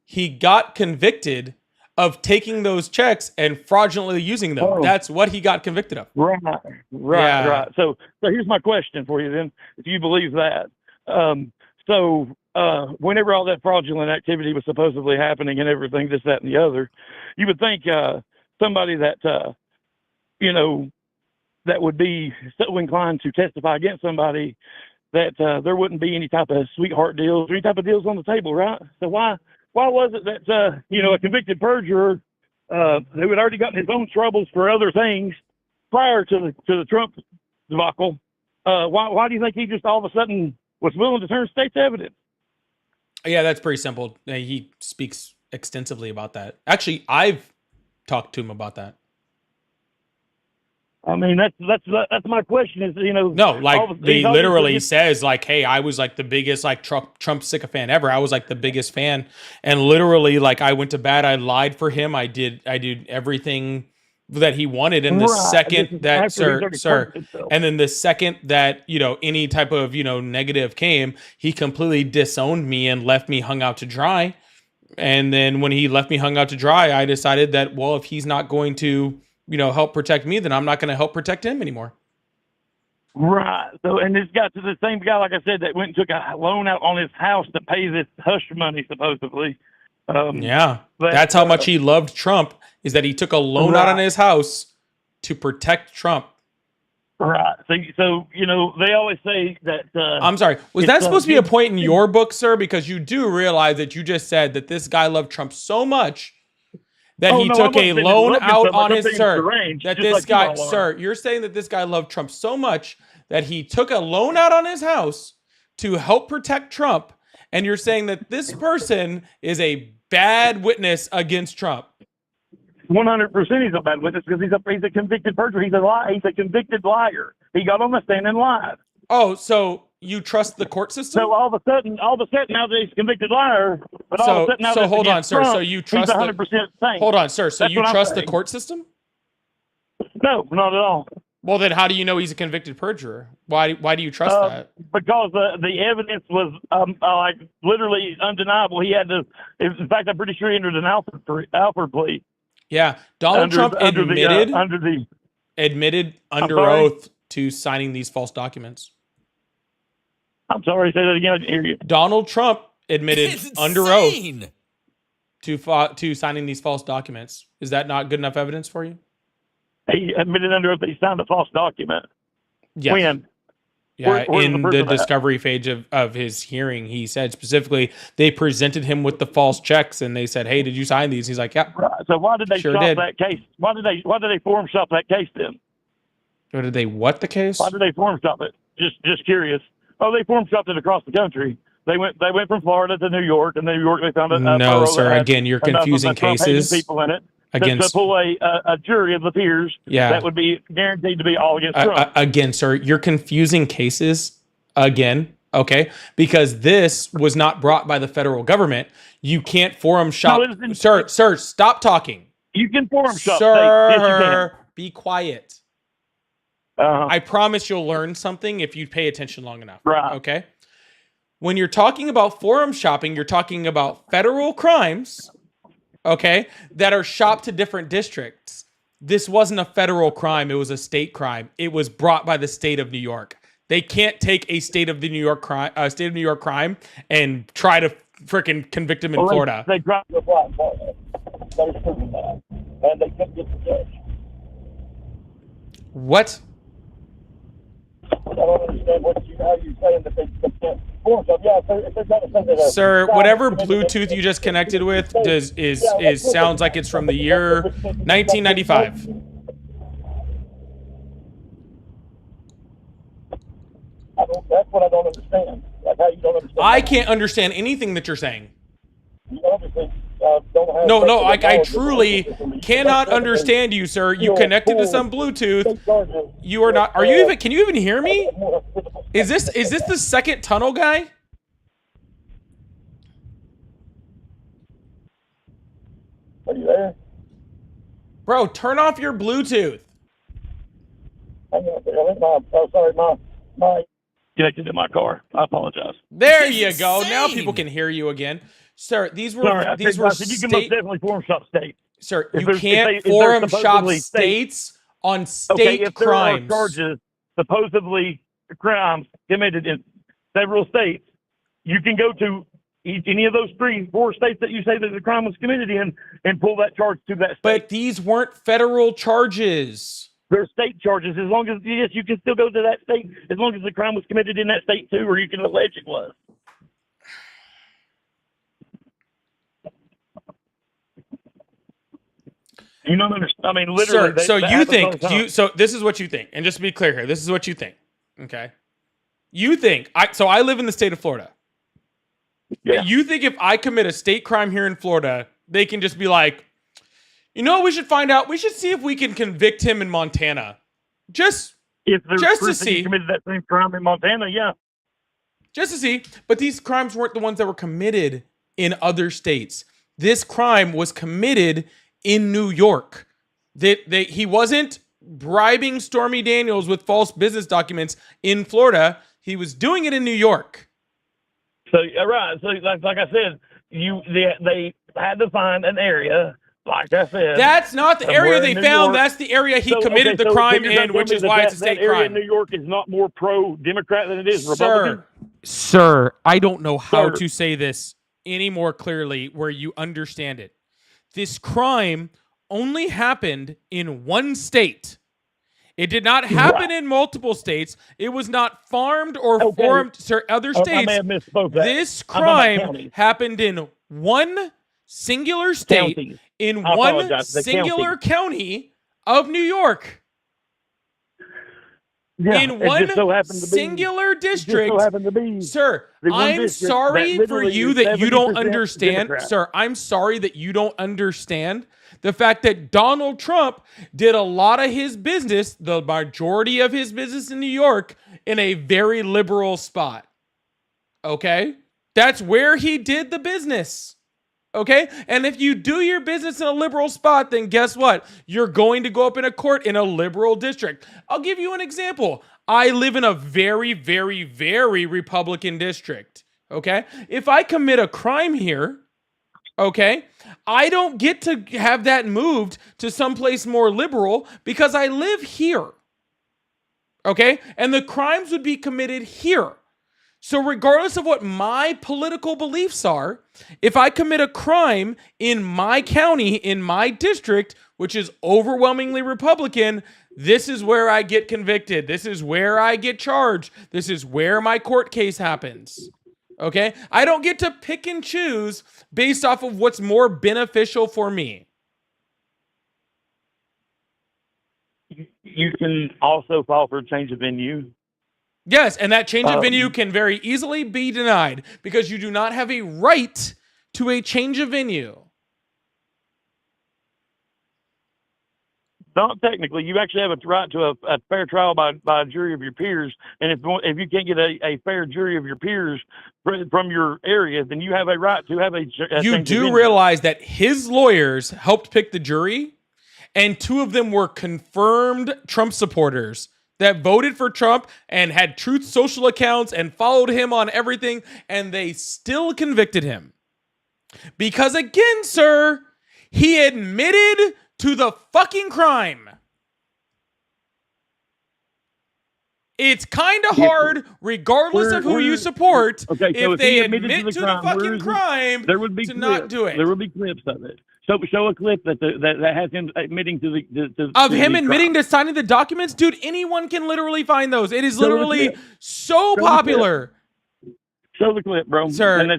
He got convicted of taking those checks and fraudulently using them. Oh. That's what he got convicted of. Right. So here's my question for you then, if you believe that. Whenever all that fraudulent activity was supposedly happening and everything, this, that, and the other, you would think somebody that, that would be so inclined to testify against somebody that there wouldn't be any type of sweetheart deals or any type of deals on the table, right? So why was it that, a convicted perjurer who had already gotten his own troubles for other things prior to the Trump debacle, why do you think he just all of a sudden was willing to turn state's evidence? Yeah, that's pretty simple. He speaks extensively about that. Actually, I've talked to him about that. I mean, that's my question is, No, like he's he literally obviously- says like, "Hey, I was like the biggest like Trump sycophant ever. I was like the biggest fan, and literally like I went to bat. I lied for him. I did everything that he wanted. And the Right. This second is that after he's already sir, proved himself. and then the second that any type of negative came, he completely disowned me and left me hung out to dry. And then when he left me hung out to dry, I decided that, well, if he's not going to help protect me, then I'm not going to help protect him anymore. Right. So, and this got to the same guy, like I said, that went and took a loan out on his house to pay this hush money, supposedly. Yeah, that's how much he loved Trump, is that he took a loan out on his house to protect Trump. Right. So they always say that. I'm sorry. Was that supposed to be a point in your book, sir? Because you do realize that you just said that this guy loved Trump so much that he took a loan out on his you're saying that this guy loved Trump so much that he took a loan out on his house to help protect Trump, and you're saying that this person is a bad witness against Trump. 100% he's a bad witness because he's a convicted perjurer. He's a convicted liar. He got on the stand and lied. Oh, so you trust the court system? So all of a sudden now that he's a convicted liar, but all of a sudden now hold on, sir. Trump, so you trust he's 100% saint. Hold on, sir. So That's you what I'm trust the saying. court system? No, not at all. Well, then how do you know he's a convicted perjurer? Why do you trust that? Because the evidence was like literally undeniable. He had to. In fact, I'm pretty sure he entered an Alford plea. Yeah, Donald Trump admitted under oath to signing these false documents. I'm sorry, say that again. I didn't hear you. Donald Trump admitted It's under oath insane. to signing these false documents. Is that not good enough evidence for you? He admitted under oath that he signed a false document. Yes. When? Yeah, Where's in proof the of that? discovery phase of his hearing, he said specifically they presented him with the false checks and they said, "Hey, did you sign these?" He's like, "Yep." Right. So why did they Sure stop did. that case? Why did they forum shop that case then? Or did they what the case? Why did they forum shop it? Just curious. Oh, they forum shopped it across the country. They went from Florida to New York, and New York they found a No, borough sir. that had Again, you're enough of confusing the Trump-hating cases people in it to against. pull a jury of the peers Yeah. that would be guaranteed to be all against Trump. Again, sir, you're confusing cases again. Okay, because this was not brought by the federal government. You can't forum shop, No, it isn't. sir. Stop talking, You can forum shop. sir. Yes, you can. Be quiet. Uh-huh. I promise you'll learn something if you pay attention long enough. Right. Okay. When you're talking about forum shopping, you're talking about federal crimes, okay, that are shopped to different districts. This wasn't a federal crime. It was a state crime. It was brought by the state of New York. They can't take a state of New York crime and try to freaking convict him in Florida. They dropped the black ball. There's proof of that. And they couldn't get the judge. What? I don't understand how you're saying that they can't form shop. Yeah, if they're trying to say that Sir, whatever Bluetooth you just connected with sounds like it's from the year 1995. That's what I don't understand. Like how you don't understand. I can't understand anything that you're saying. You obviously don't have. No, I truly cannot understand you, sir. You connected to some Bluetooth. You are not. Can you even hear me? Is this the second tunnel guy? Are you there? Bro, turn off your Bluetooth. Sorry, my connected to my car. I apologize. There This you is go. Now insane. people can hear you again. Sir, these were Sorry, I said you can most state. definitely forum shop states. Sir, If you there's- can't if they're forum shop supposedly states on Okay, state if there crimes. are charges, supposedly crimes committed in several states, you can go to any of those 3-4 states that you say that the crime was committed in and pull that charge to that state. But these weren't federal charges. They're state charges. As long as, yes, you can still go to that state as long as the crime was committed in that state too, or you can allege it was. You don't understand. I mean, literally. Sir, so that you happens think all the time. so this is what you think. And just to be clear here, this is what you think. Okay. You think I live in the state of Florida. Yeah. You think if I commit a state crime here in Florida, they can just be like, you know what we should find out? We should see if we can convict him in Montana. Just If the just to person see. committed that same crime in Montana, yeah. Just to see. But these crimes weren't the ones that were committed in other states. This crime was committed in New York. He wasn't bribing Stormy Daniels with false business documents in Florida. He was doing it in New York. So right. So like I said, they had to find an area. Like I said, That's not the area they found. That's the area he committed the crime in, which is why it's a state area crime. in New York is not more pro-Democrat than it is Republican. Sir, I don't know how to say this any more clearly where you understand it. This crime only happened in one state. It did not happen in multiple states. It was not farmed or formed other states. I may have misspoke that. This crime happened in one singular state, County. in one singular county of New York. Yeah, in one singular district. Sir, I'm sorry for you that you don't understand. Sir, I'm sorry that you don't understand the fact that Donald Trump did a lot of his business, the majority of his business in New York, in a very liberal spot. Okay? That's where he did the business. Okay? And if you do your business in a liberal spot, then guess what? You're going to go up in a court in a liberal district. I'll give you an example. I live in a very, very, very Republican district. Okay? If I commit a crime here, okay, I don't get to have that moved to someplace more liberal because I live here. Okay? And the crimes would be committed here. So regardless of what my political beliefs are, if I commit a crime in my county, in my district, which is overwhelmingly Republican, this is where I get convicted. This is where I get charged. This is where my court case happens. Okay? I don't get to pick and choose based off of what's more beneficial for me. You can also file for a change of venue. Yes, and that change of venue can very easily be denied because you do not have a right to a change of venue. Not technically. You actually have a right to a fair trial by a jury of your peers. And if you can't get a fair jury of your peers from your area, then you have a right to have a You do realize that his lawyers helped pick the jury, and two of them were confirmed Trump supporters that voted for Trump and had Truth Social accounts and followed him on everything, and they still convicted him. Because again, sir, he admitted to the fucking crime. It's kind of hard, regardless of who you support, if they admit to the fucking crime, there would be to not do it. There would be clips of it. So show a clip that has him admitting to him admitting to signing the documents, dude. Anyone can literally find those. It is literally so popular. Show the clip, bro. Sir.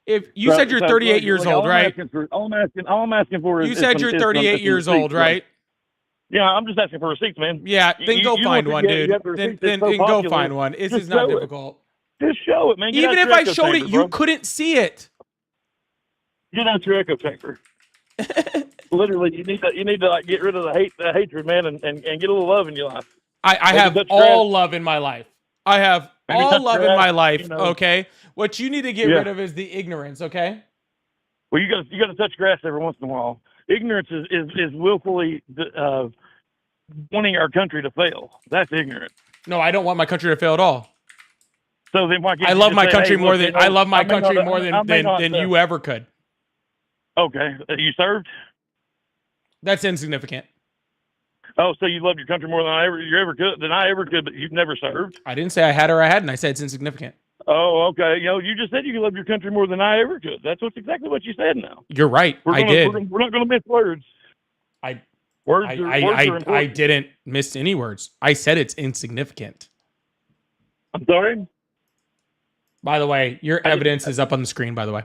If you said you're 38 years old, right? All I'm asking for is you said you're 38 years old, right? Yeah, I'm just asking for receipts, man. Yeah, then go find one, dude. Then go find one. This is not difficult. Just show it, man. Even if I showed it, you couldn't see it. Get out your echo chamber. Literally, you need to like get rid of the hatred, man, and get a little love in your life. I have all love in my life. I have all love in my life. Okay, what you need to get rid of is the ignorance. Okay. Well, you got to touch grass every once in a while. Ignorance is willfully wanting our country to fail. That's ignorant. No, I don't want my country to fail at all. So then why can't I love my country more than I love my country more than you ever could. Okay, you served? That's insignificant. Oh, so you love your country more than I ever could, but you've never served? I didn't say I had or I hadn't. I said it's insignificant. Oh, okay. You just said you love your country more than I ever could. That's exactly what you said now. You're right. We're not going to miss words. I I didn't miss any words. I said it's insignificant. I'm sorry? By the way, your evidence is up on the screen, by the way.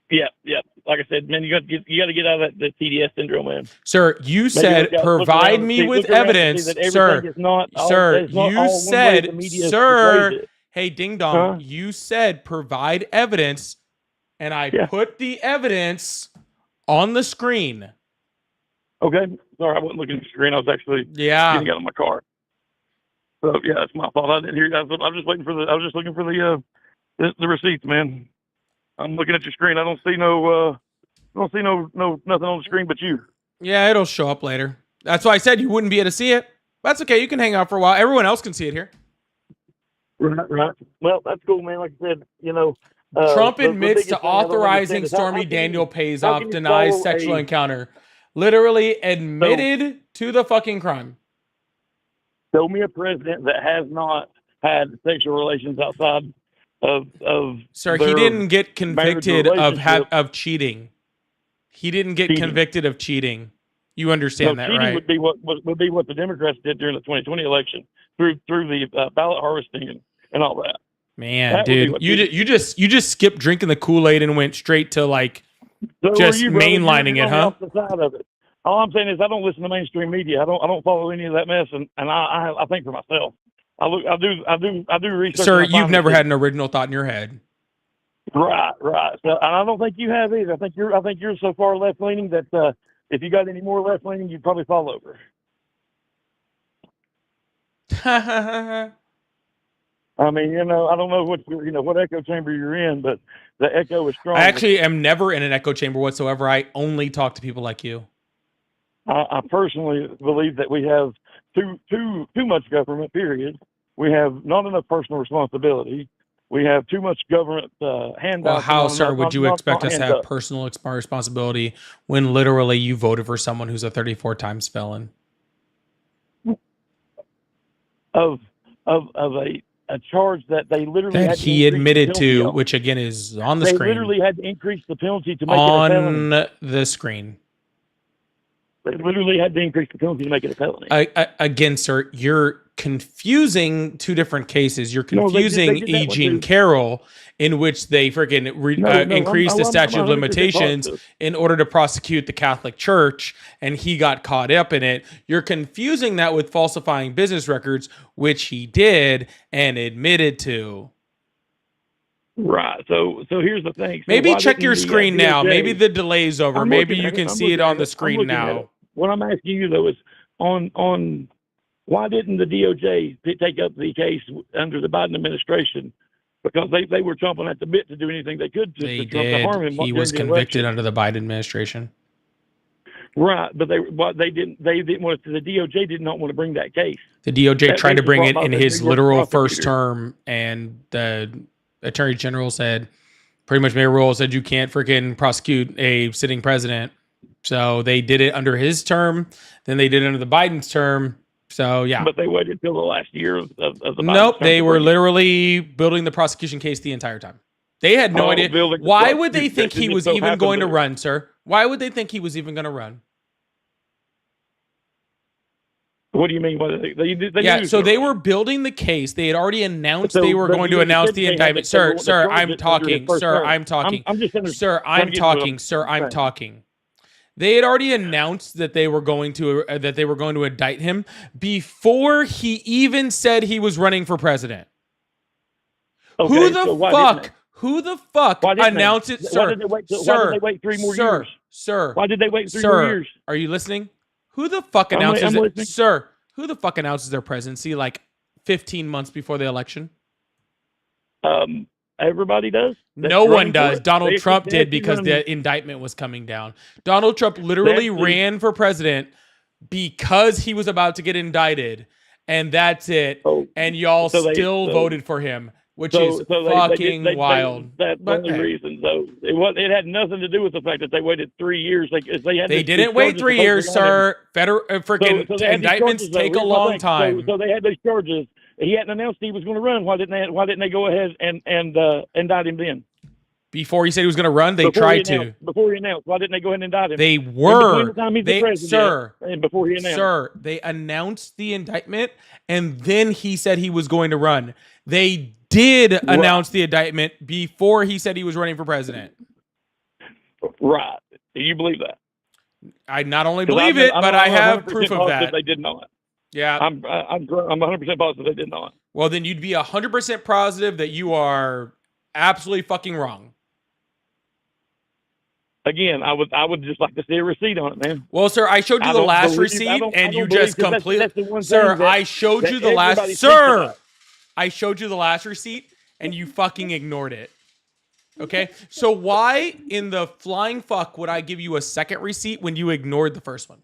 Yeah. Like I said, man, you got to get out of that TDS syndrome, man. Sir, you said provide me with evidence. Sir, you said, sir, hey, ding dong, you said provide evidence, and I put the evidence on the screen. Okay. Sorry, I wasn't looking at the screen. I was actually getting out of my car. So yeah, that's my fault. I didn't hear you. I was just waiting for the. I was just looking for the receipts, man. I'm looking at your screen. I don't see no nothing on the screen but you. Yeah, it'll show up later. That's why I said you wouldn't be able to see it. That's okay. You can hang out for a while. Everyone else can see it here. Right. Well, that's cool, man. Like I said, Trump the admits biggest to thing I don't authorizing understand is how Stormy can you- Daniel how pays can off, you denies follow sexual encounter. Literally admitted to the fucking crime. Show me a president that has not had sexual relations outside of Sir, their he didn't get marriage convicted relationship. of cheating. He didn't get Cheating. convicted of cheating. You understand that, cheating right? would be what the Democrats did during the 2020 election through the ballot harvesting and all that. Man, That would be dude, what you just skipped drinking the Kool-Aid and went straight to like So just are you, brother. mainlining You're it, on the huh? opposite side of it. All I'm saying is I don't listen to mainstream media. I don't follow any of that mess, and I think for myself. I do research. Sir, and I you've find never the had an original thought in your head. Right. So, and I don't think you have either. I think you're so far left leaning that if you got any more left leaning, you'd probably fall over. I mean, I don't know what echo chamber you're in, but the echo is strong. I actually am never in an echo chamber whatsoever. I only talk to people like you. I personally believe that we have too much government. Period. We have not enough personal responsibility. We have too much government handouts. Well, how, sir, not, would you not, expect not us to have personal responsibility when literally you voted for someone who's a 34 times felon? Of a charge that they literally That had to he increase admitted the penalty to, on. which again is on the They screen. literally had to increase the penalty to make it a felony. On the screen. They literally had to increase the penalty to make it a felony. Again, sir, you're confusing two different cases. You're No, they confusing did that E. one Jean too. Carroll, in which they freaking increased the statute of 100% limitations positive. in order to prosecute the Catholic Church, and he got caught up in it. You're confusing that with falsifying business records, which he did and admitted to. Right. So here's the thing. So Maybe why check didn't your the, screen now. DOJ Maybe the delay's over. I'm Maybe looking you at can I'm see it looking on at the I'm screen looking at now. it. What I'm asking you though is on why didn't the DOJ take up the case under the Biden administration? Because they were chomping at the bit to do anything they could to They Trump to harm did. him. He during was the convicted election. under the Biden administration. Right, but they didn't want to, the DOJ did not want to bring that case. The DOJ That tried case to was bring brought it by in the his New York literal first prosecutor. term, and the Attorney General said, pretty much made a rule, said you can't freaking prosecute a sitting president. So they did it under his term, then they did it under the Biden's term. So yeah. But they waited till the last year of the Biden's Nope, term they to were bring it. literally building the prosecution case the entire time. They had no idea. building the Why would they prosecution think case. It he just was so even happened going to to- run, sir? Why would they think he was even going to run? What do you mean? What they Yeah, knew so they they were building the case. They had already announced So, they were but going you to just announce said the they had indictment. to- Sir, they want to sir, charge I'm it under his talking. first Sir, term. I'm talking. I'm just under- Sir, trying to I'm get to what talking. I'm Sir, I'm saying. talking. They had already announced that they were going to indict him before he even said he was running for president. Okay, Who so the why didn't fuck? Who the fuck Why didn't they? announced it, Why sir? did they wait? Why Sir, did they wait 3 more sir, years? Sir, Why did they wait 3 sir, more years? Are you listening? Who the fuck I'm announces it? listening. Sir, who the fuck announces their presidency like 15 months before the election? Everybody does. That's No one running for does. it. Donald They- Trump they did actually because run- the indictment was coming down. Donald Trump literally That's the- ran for president because he was about to get indicted, and that's it. Oh, And y'all so they- still so- voted for him, which So- is so they fucking did- wild. That's the But only hey. reason. So it had nothing to do with the fact that they waited 3 years. They had They these didn't wait charges 3 supposedly years, on him. sir. Federal freaking So they had these indictments charges, though. take a Here's my long thing. time. So they had those charges. He hadn't announced he was going to run. Why didn't they go ahead and indict him then? Before he said he was going to run, they Before tried he to. announced- Before he announced, why didn't they go ahead and indict him? They In were. between the time he's the president Sir, and before he announced. Sir, they announced the indictment, and then he said he was going to run. They did announce the indictment before he said he was running for president. Right. Do you believe that? I not only 'Cause believe I'm- it, I'm but I have 100% proof of positive that. They did not. Yeah. I'm 100% positive they did not. Well, then you'd be 100% positive that you are absolutely fucking wrong. again, I would just like to see a receipt on it, man. Well, sir, I showed you I the don't last believe- I receipt, don't- and I you don't believe, just 'cause completely. that's the one Sir, thing that- I showed that you the last. everybody thinks Sir, about. I showed you the last receipt, and you fucking ignored it. Okay, so why in the flying fuck would I give you a second receipt when you ignored the first one?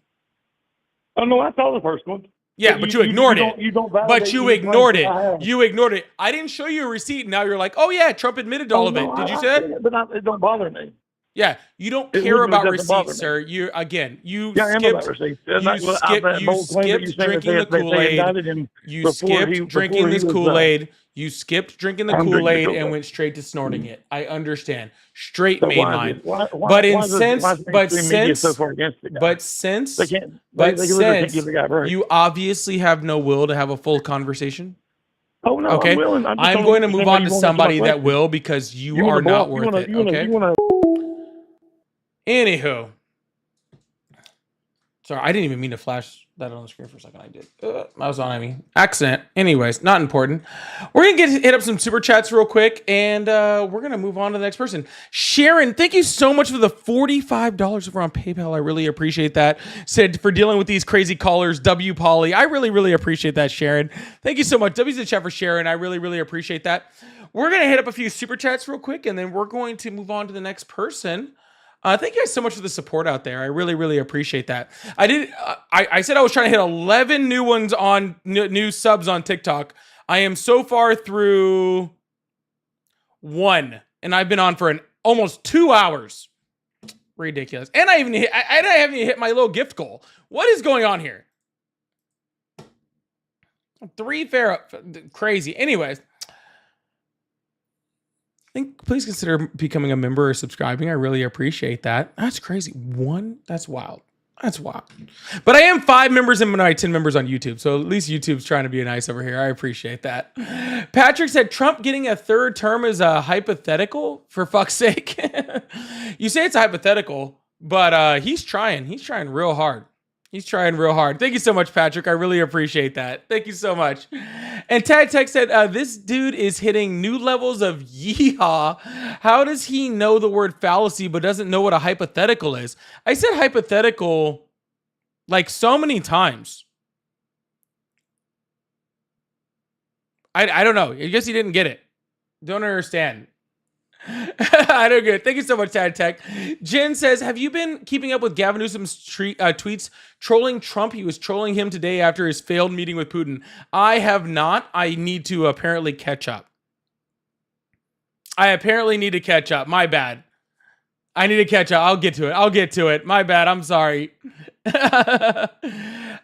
Oh no, I saw the first one. Yeah, but you ignored it. You don't But validate you any ignored claims it. that I have. You ignored it. I didn't show you a receipt. And now you're like, oh yeah, Trump admitted to all of it. Did you say it? But it don't bother me. Yeah, you don't It care literally about doesn't bother receipts, me. sir. You again, you Yeah, I am about skipped. receipts. You skipped drinking the Kool-Aid. You skipped drinking this Kool-Aid. You skipped drinking the Kool-Aid and went straight to snorting it. I understand. Straight main line. But since you obviously have no will to have a full conversation. Oh no, okay, I'm willing. I'm going to move on to somebody that will, because you are not worth it. Okay. Anywho, sorry, I didn't even mean to flash that on the screen for a second. I did. That was on me. Accident. Anyways, not important. We're gonna hit up some super chats real quick, and we're gonna move on to the next person. Sharon, thank you so much for the $45 over on PayPal. I really appreciate that. Said for dealing with these crazy callers. W Polly, I really appreciate that, Sharon. Thank you so much. W's in the chat for Sharon. I really appreciate that. We're gonna hit up a few super chats real quick, and then we're going to move on to the next person. Thank you guys so much for the support out there. I really appreciate that. I said I was trying to hit 11 new ones on new subs on TikTok. I am so far through 1, and I've been on for almost 2 hours. Ridiculous. And I haven't even hit my little gift goal. What is going on here? 3 fair, crazy. Anyways, please consider becoming a member or subscribing. I really appreciate that. That's crazy. 1? That's wild. That's wild. But I am 5 members and my 10 members on YouTube. So at least YouTube's trying to be nice over here. I appreciate that. Patrick said Trump getting a 3rd term is a hypothetical, for fuck's sake. You say it's a hypothetical, but he's trying. He's trying real hard. He's trying real hard. Thank you so much, Patrick. I really appreciate that. Thank you so much. And Tad Tech said, this dude is hitting new levels of yeehaw. How does he know the word fallacy but doesn't know what a hypothetical is? I said hypothetical like so many times. I don't know. I guess he didn't get it. Don't understand. I don't get it. Thank you so much, Tad Tech. Jen says, have you been keeping up with Gavin Newsom's tweets trolling Trump? He was trolling him today after his failed meeting with Putin. I have not. I need to apparently catch up. My bad. I need to catch up. I'll get to it. My bad. I'm sorry.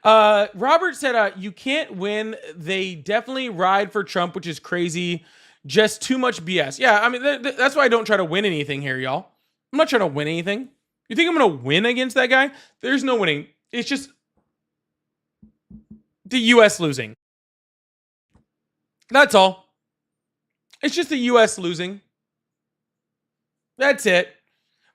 Robert said, you can't win. They definitely ride for Trump, which is crazy. Just too much BS. Yeah, I mean, that's why I don't try to win anything here, y'all. I'm not trying to win anything. You think I'm going to win against that guy? There's no winning. It's just the U.S. losing. That's all. It's just the U.S. losing. That's it.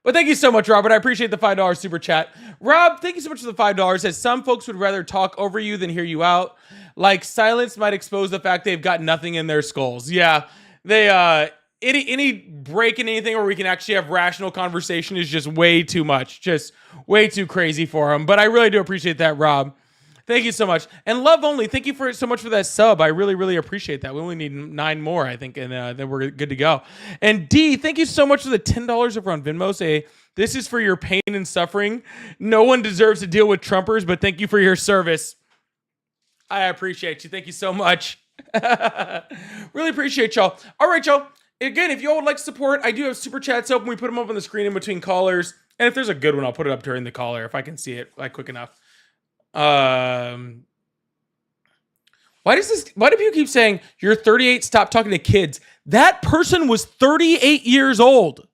But thank you so much, Robert. I appreciate the $5 super chat. Rob, thank you so much for the $5. Says some folks would rather talk over you than hear you out. Like silence might expose the fact they've got nothing in their skulls. Yeah, they any break in anything where we can actually have rational conversation is just way too much, just way too crazy for them. But I really do appreciate that, Rob. Thank you so much. And Love Only, thank you so much for that sub. I really appreciate that. We only need 9 more, I think, and then we're good to go. And D, thank you so much for the $10 over on Venmo. Say, this is for your pain and suffering. No one deserves to deal with Trumpers, but thank you for your service. I appreciate you. Thank you so much. Really appreciate y'all. All right, y'all. Again, if y'all would like support, I do have super chats open. We put them up on the screen in between callers. And if there's a good one, I'll put it up during the caller if I can see it like quick enough. Why do people keep saying you're 38, stop talking to kids? That person was 38 years old.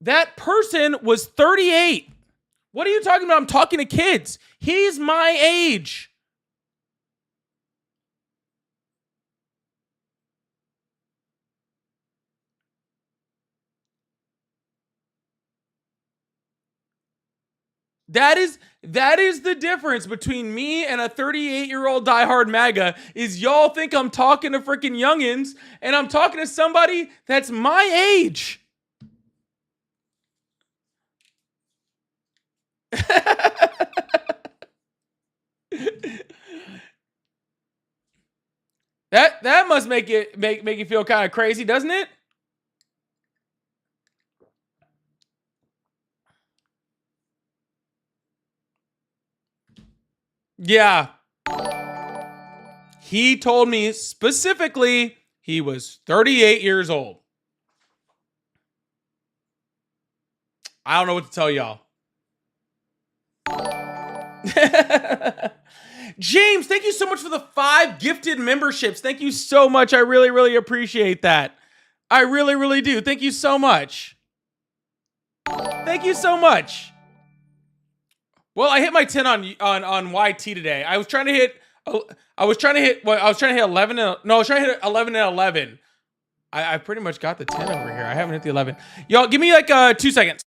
That person was 38. What are you talking about? I'm talking to kids. He's my age. That is the difference between me and a 38-year-old diehard MAGA is y'all think I'm talking to freaking youngins and I'm talking to somebody that's my age. that must make you feel kind of crazy, doesn't it? Yeah. He told me specifically he was 38 years old. I don't know what to tell y'all. James, thank you so much for the 5 gifted memberships. Thank you so much. I really, really appreciate that. I really, really do. Thank you so much. Thank you so much. Well, I hit my 10 on YT today. I was trying to hit 11 and, no, I was trying to hit 11 and 11. I pretty much got the 10 over here. I haven't hit the 11. Y'all, give me like 2 seconds.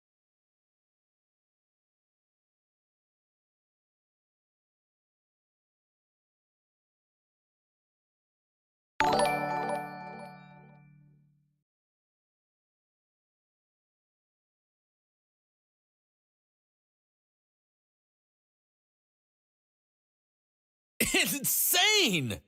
It's insane.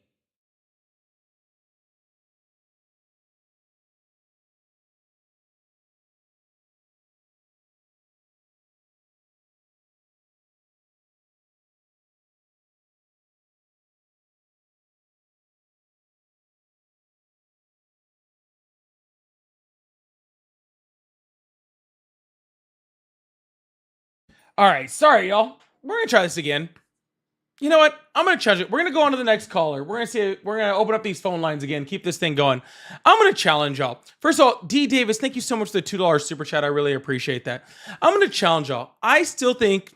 All right, sorry, y'all. We're gonna try this again. You know what? I'm gonna challenge it. We're gonna go on to the next caller. We're gonna open up these phone lines again. Keep this thing going. I'm gonna challenge y'all. First of all, D Davis, thank you so much for the $2 super chat. I really appreciate that. I'm gonna challenge y'all. I think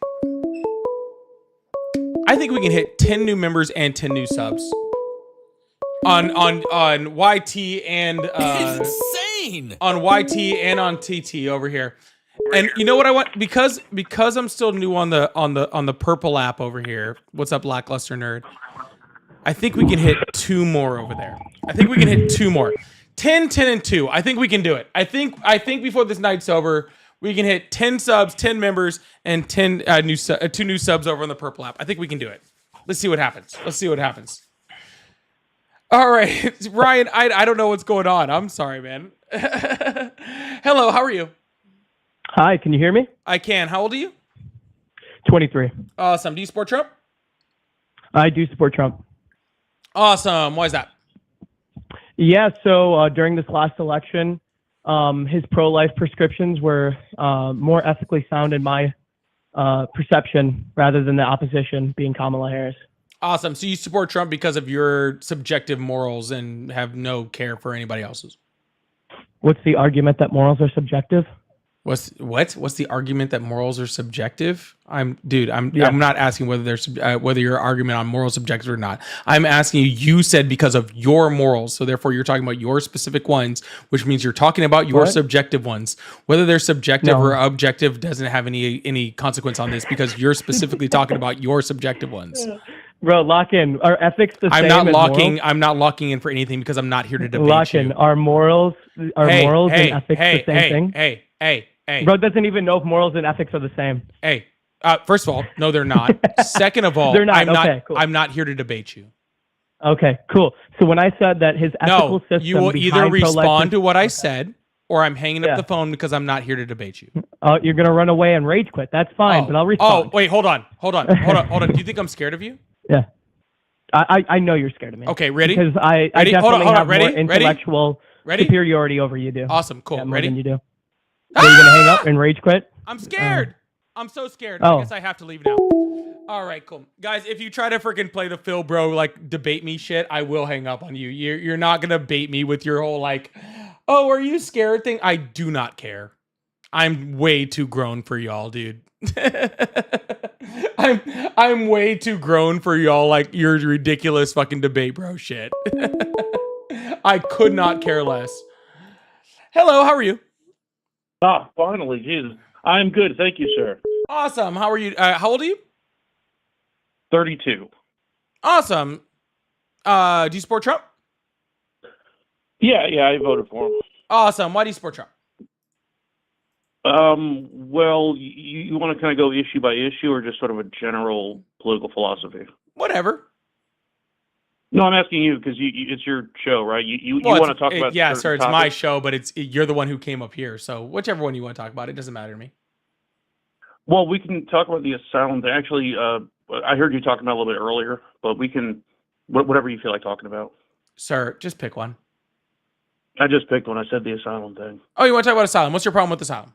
we can hit 10 new members and 10 new subs on YT and It's insane. on YT and on TT over here. And you know what I want? Because I'm still new on the purple app over here. What's up, Lackluster Nerd? I think we can hit 2 more over there. I think we can hit 2 more. 10, 10, and 2. I think we can do it. I think before this night's over, we can hit 10 subs, 10 members, and 10 2 new subs over on the purple app. I think we can do it. Let's see what happens. All right, Ryan. I don't know what's going on. I'm sorry, man. Hello. How are you? Hi, can you hear me? I can. How old are you? 23. Awesome. Do you support Trump? I do support Trump. Awesome. Why is that? Yeah, so during this last election, his pro-life prescriptions were more ethically sound in my perception rather than the opposition being Kamala Harris. Awesome. So you support Trump because of your subjective morals and have no care for anybody else's. What's the argument that morals are subjective? What's the argument that morals are subjective? I'm not asking whether your argument on moral subjective or not. I'm asking you. You said because of your morals, so therefore you're talking about your specific ones, which means you're talking about your subjective ones. Whether they're subjective or objective doesn't have any consequence on this because you're specifically talking about your subjective ones. Bro, lock in. Are ethics the same? I'm not locking in for anything because I'm not here to debate lock in. you. Are morals and ethics the same thing? Hey. Bro doesn't even know if morals and ethics are the same. Hey. First of all, no, they're not. Second of all, they're not. Cool. I'm not here to debate you. Okay, cool. So when I said that his ethical system, you will either respond to what I said, or I'm hanging up the phone because I'm not here to debate you. You're gonna run away and rage quit. That's fine, but I'll respond. Oh, wait, hold on. Do you think I'm scared of you? Yeah. I know you're scared of me. Okay, ready? Because I definitely have more intellectual superiority over you do. Awesome, cool. Yeah, ready? Than you do. Are you gonna hang up and rage quit? I'm scared. I'm so scared. I guess I have to leave now. All right, cool. Guys, if you try to freaking play the Phil bro, like debate me shit, I will hang up on you. You're not gonna bait me with your whole like, oh, are you scared thing? I do not care. I'm way too grown for y'all, dude. I'm way too grown for y'all, like your ridiculous fucking debate bro shit. I could not care less. Hello, how are you? Ah, finally, Jesus. I'm good. Thank you, sir. Awesome. How are you? How old are you? 32. Awesome. Do you support Trump? Yeah, I voted for him. Awesome. Why do you support Trump? Well, you want to kind of go issue by issue, or just sort of a general political philosophy? Whatever. No, I'm asking you because it's your show, right? You Well, want to talk about yeah, certain sir. It's my topics? show, but you're the one who came up here. So whichever one you want to talk about, it doesn't matter to me. Well, we can talk about the asylum thing. Actually, I heard you talking about it a little bit earlier, but we can whatever you feel like talking about. Sir, just pick one. I just picked one. I said the asylum thing. Oh, you want to talk about asylum? What's your problem with asylum?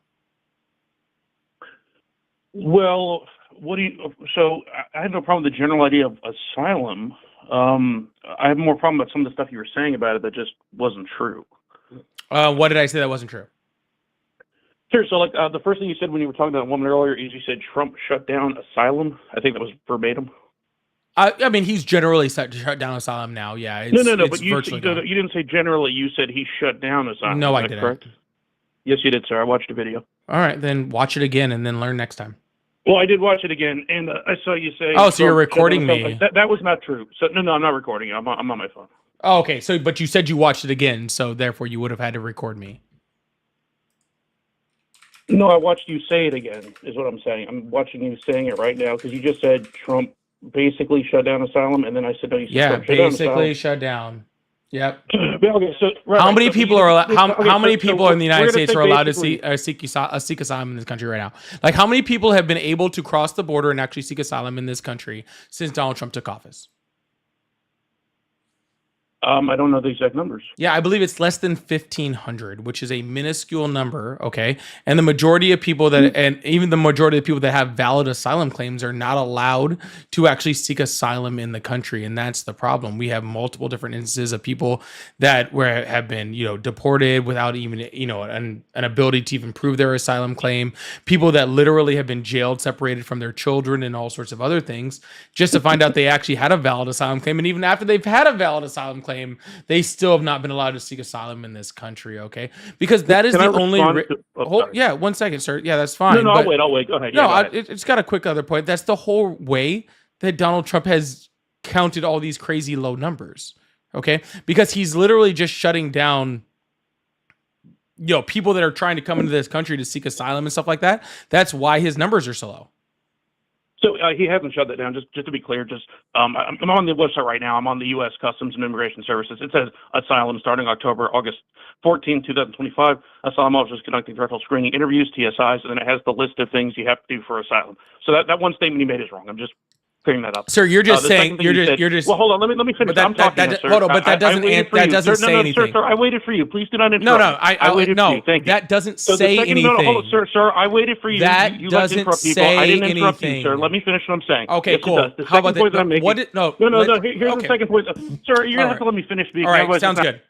Well, what do you? So I have no problem with the general idea of asylum. I have more problem with some of the stuff you were saying about it that just wasn't true. What did I say that wasn't true? Sure. So, like the first thing you said when you were talking to that woman earlier is you said Trump shut down asylum. I think that was verbatim. I mean, he's generally set to shut down asylum now. Yeah. No. It's But you didn't say generally. You said he shut down asylum. No, Is I that didn't. correct? Yes, you did, sir. I watched the video. All right, then watch it again and then learn next time. Well, I did watch it again, and I saw you say. Oh, so you're recording me? That was not true. So no, I'm not recording. I'm on my phone. Oh, okay. So, but you said you watched it again, so therefore you would have had to record me. No, I watched you say it again. Is what I'm saying. I'm watching you saying it right now because you just said Trump basically shut down asylum, and then I said no. You said Yeah, Trump shut down basically shut down. Yep. Okay, so How many people are how many people in the United States are allowed to seek asylum in this country right now? Like, how many people have been able to cross the border and actually seek asylum in this country since Donald Trump took office? I don't know the exact numbers. Yeah, I believe it's less than 1,500, which is a minuscule number. Okay, and the majority of people and even the majority of people that have valid asylum claims are not allowed to actually seek asylum in the country, and that's the problem. We have multiple different instances of people that have been deported without even an ability to even prove their asylum claim. People that literally have been jailed, separated from their children, and all sorts of other things, just to find out they actually had a valid asylum claim, and even after they've had a valid asylum claim, they still have not been allowed to seek asylum in this country, okay? Because that is the only... yeah, 1 second, sir. Yeah, that's fine. No, I'll wait. Go ahead. No, it's got a quick other point. That's the whole way that Donald Trump has counted all these crazy low numbers, okay? Because he's literally just shutting down people that are trying to come into this country to seek asylum and stuff like that. That's why his numbers are so low. So he hasn't shut that down. Just to be clear, I'm on the website right now. I'm on the U.S. Customs and Immigration Services. It says asylum starting August 14, 2025. Asylum officers conducting threshold screening interviews, TSIs, and then it has the list of things you have to do for asylum. So that one statement you made is wrong. I'm just clearing that up. Sir, you're just saying you're just. Well, hold on. Let me finish. I'm talking. Hold on, but that doesn't say anything. Sir, I waited for you. Please do not interrupt. No, I waited for you. Thank you. That doesn't say anything. No, hold on, sir, I waited for you. That you like to doesn't interrupt people. say I didn't interrupt anything. you, sir. Let me finish what I'm saying. Okay, yes, cool. The How about point that I'm making. Here's the second point. Sir, you're gonna have to let me finish speaking. All right, sounds good.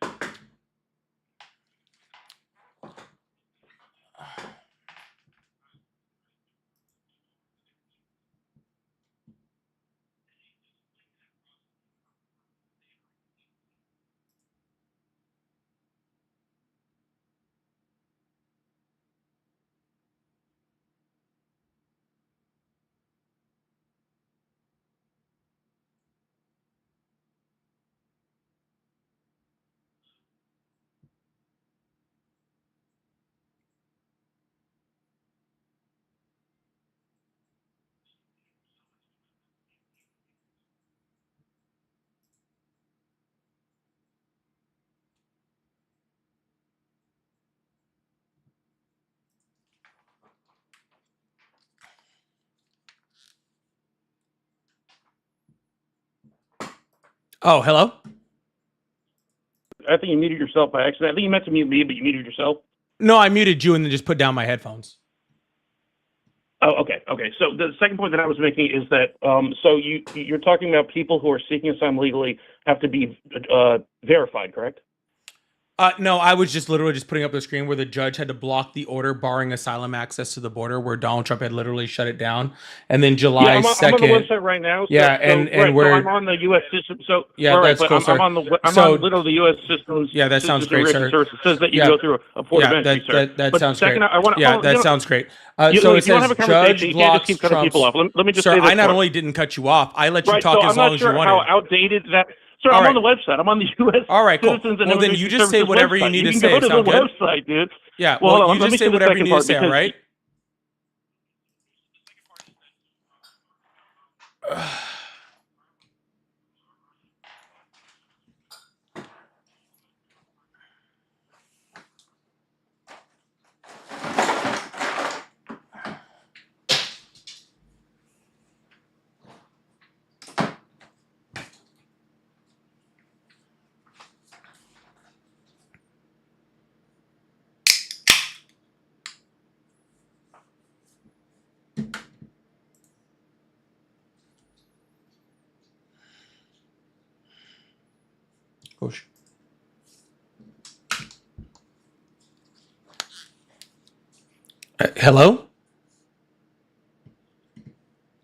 Oh, hello? I think you muted yourself by accident. I think you meant to mute me, but you muted yourself. No, I muted you and then just put down my headphones. Oh, okay. So the second point that I was making is that so you're talking about people who are seeking asylum legally have to be verified, correct? No, I was just literally just putting up the screen where the judge had to block the order barring asylum access to the border, where Donald Trump had literally shut it down. And then July I'm 2nd. on the website right now. Yeah, and so I'm on the U.S. system. So yeah, right, that's but cool, sir. I'm on literally the U.S. systems. Yeah, that sounds great, sir. Service. It says that you go through a port of entry, sir. That but sounds second, great. I want that sounds great. So you it don't says have a conversation. judge You can't just blocks keep cutting Trump's. people off. Let me just Sir, say this I not part. only didn't cut you off, I let you Right, talk so as I'm long not as sure you wanted. how outdated that. Sir, All I'm right. on the website. I'm on the U.S. All right, cool. Citizens and Well, then Immigration you just say Services whatever you website. need to can say. go to Sound the good? website, dude. Yeah. Well, Well, hold on, you let me just say say the whatever you second need to part say. All because right. Push. Hello?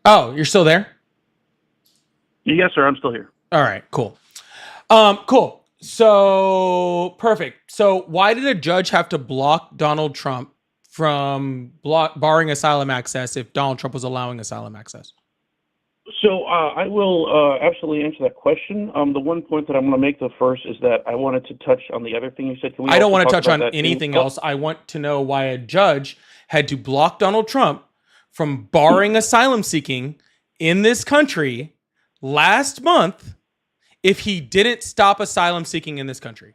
Oh, you're still there? yes, sir, I'm still here. All right, cool. Cool. So perfect. So why did a judge have to block Donald Trump from barring asylum access if Donald Trump was allowing asylum access? So I will absolutely answer that question. The one point that I'm going to make the first is that I wanted to touch on the other thing you said. Can we I don't also want to talk touch about on that anything too? else. I want to know why a judge had to block Donald Trump from barring asylum seeking in this country last month if he didn't stop asylum seeking in this country.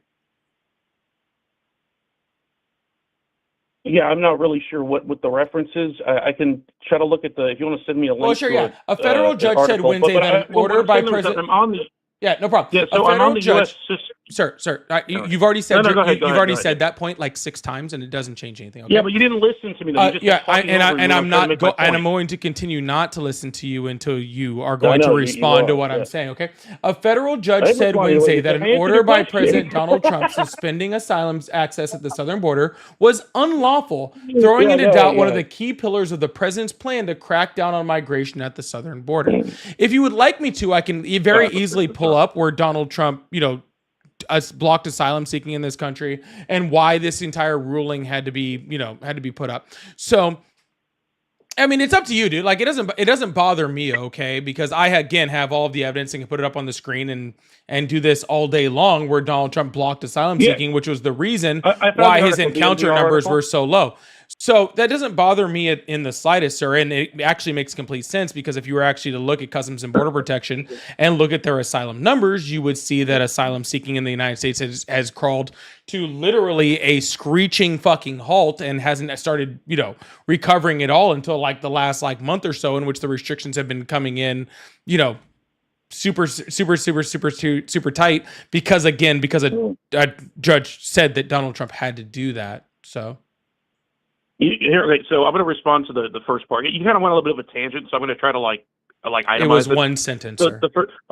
Yeah, I'm not really sure what the reference is. I can try to look at if you want to send me a link. Well, sure, to yeah. A federal judge said article. Wednesday that an What order I'm by saying is that President. I'm on the. Yeah, no problem. Yeah, so a I'm federal on the judge. U.S. Sir, you've already said No, go ahead, you've already go ahead. said that point like 6 times, and it doesn't change anything. Okay? Yeah, but you didn't listen to me though. You just kept talking over me when I'm trying to make my point. I'm going to continue not to listen to you until you are I going know, to you respond to are, what yeah. I'm saying. Okay? A federal judge I'm said responding to what Wednesday you that said. an I answered order your by question. President Donald Trump suspending asylum access at the southern border was unlawful, throwing Yeah, into go doubt ahead, one go of the ahead. key pillars of the president's plan to crack down on migration at the southern border. If you would like me to, I can very easily pull up where Donald Trump, blocked asylum seeking in this country and why this entire ruling had to be put up. So I mean, it's up to you, dude. Like, it doesn't bother me, okay? Because I again have all of the evidence and can put it up on the screen and do this all day long. Where Donald Trump blocked asylum seeking, which was the reason I found why the his article, the encounter NPR numbers article. were so low. So that doesn't bother me in the slightest, sir. And it actually makes complete sense because if you were actually to look at Customs and Border Protection and look at their asylum numbers, you would see that asylum seeking in the United States has crawled to literally a screeching fucking halt and hasn't started, recovering at all until like the last month or so, in which the restrictions have been coming in, super tight because a judge said that Donald Trump had to do that. So. Okay, so I'm going to respond to the first part. You kind of went a little bit of a tangent, so I'm going to try to itemize it. Was one sentence, sir.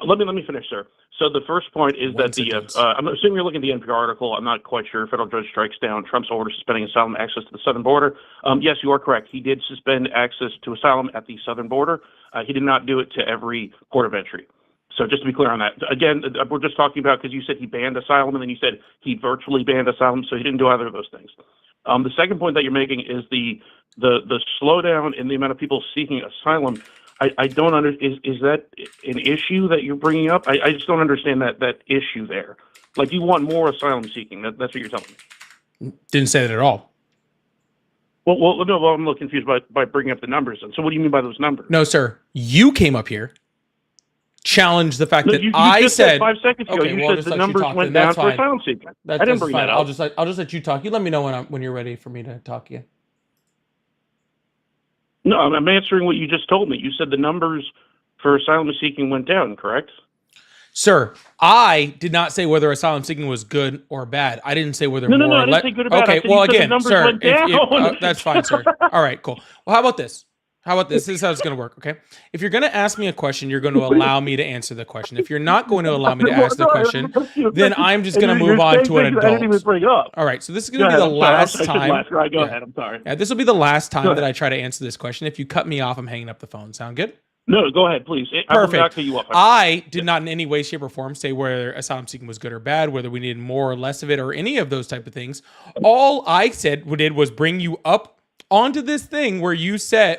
Let me finish, sir. So the first point is One that sentence. I'm assuming you're looking at the NPR article. I'm not quite sure. Federal judge strikes down Trump's order suspending asylum access to the southern border. Yes, you are correct. He did suspend access to asylum at the southern border. He did not do it to every port of entry. So just to be clear on that, again, we're just talking about because you said he banned asylum and then you said he virtually banned asylum, so he didn't do either of those things. The second point that you're making is the slowdown in the amount of people seeking asylum. I don't understand. Is that an issue that you're bringing up? I just don't understand that issue there. Like you want more asylum seeking. That's what you're telling me. Didn't say that at all. Well, no. Well, I'm a little confused by bringing up the numbers. And so, what do you mean by those numbers? No, sir. You came up here, challenged the fact No, that you I just said 5 seconds ago. Okay, You well, said the numbers went down for asylum seeking. I didn't bring that up. I'll just let you talk. You let me know when you're ready for me to talk again. No, I'm answering what you just told me. You said the numbers for asylum seeking went down, correct? Sir, I did not say whether asylum seeking was good or bad. I didn't say whether No, more I or didn't less. say good or bad. I Okay, said well, you said the again, numbers sir, went down. that's fine, sir. All right, cool. Well, how about this? How about this? This is how it's going to work, okay? If you're going to ask me a question, you're going to allow me to answer the question. If you're not going to allow me to ask the question, then I'm just going to move on to an adult. I didn't even bring up. All right, so this is going to be the last time. Go ahead. I'm sorry. Yeah, this will be the last time that I try to answer this question. If you cut me off, I'm hanging up the phone. Sound good? No, go ahead, please. Perfect. I did not in any way, shape, or form say whether asylum seeking was good or bad, whether we needed more or less of it, or any of those type of things. All I did was bring you up onto this thing where you said,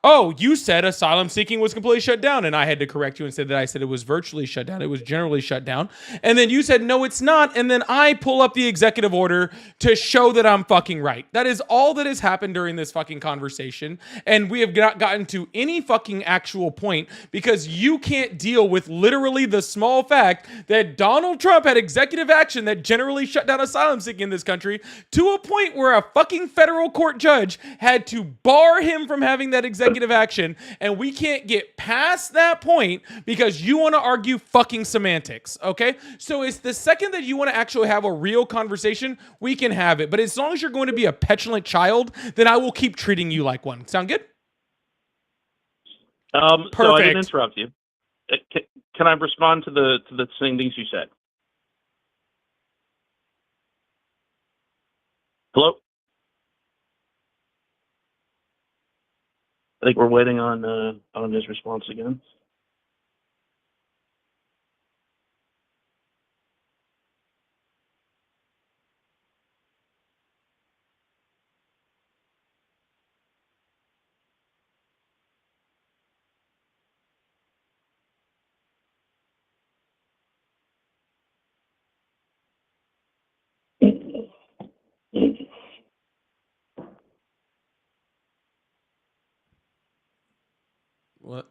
oh, you said asylum seeking was completely shut down. And I had to correct you and said that I said it was virtually shut down. It was generally shut down. And then you said, no, it's not. And then I pull up the executive order to show that I'm fucking right. That is all that has happened during this fucking conversation. And we have not gotten to any fucking actual point because you can't deal with literally the small fact that Donald Trump had executive action that generally shut down asylum seeking in this country to a point where a fucking federal court judge had to bar him from having that executive action, and we can't get past that point because you want to argue fucking semantics, okay? So it's the second that you want to actually have a real conversation, we can have it. But as long as you're going to be a petulant child, then I will keep treating you like one. Sound good? Perfect. So I didn't interrupt you. Can I respond to the same things you said? Hello? I think we're waiting on his response again. What?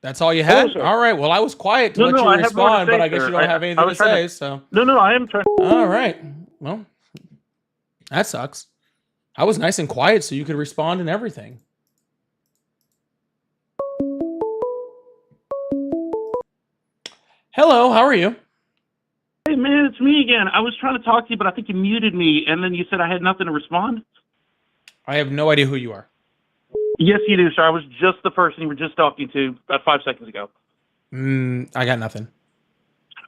That's all you had? All right. Well, I was quiet to let you respond, but I guess you don't have anything to say. So no, I am trying. All right. Well, that sucks. I was nice and quiet so you could respond and everything. Hello, how are you? Hey man, it's me again. I was trying to talk to you, but I think you muted me, and then you said I had nothing to respond. I have no idea who you are. Yes, you do, sir. I was just the person you were just talking to about 5 seconds ago. I got nothing.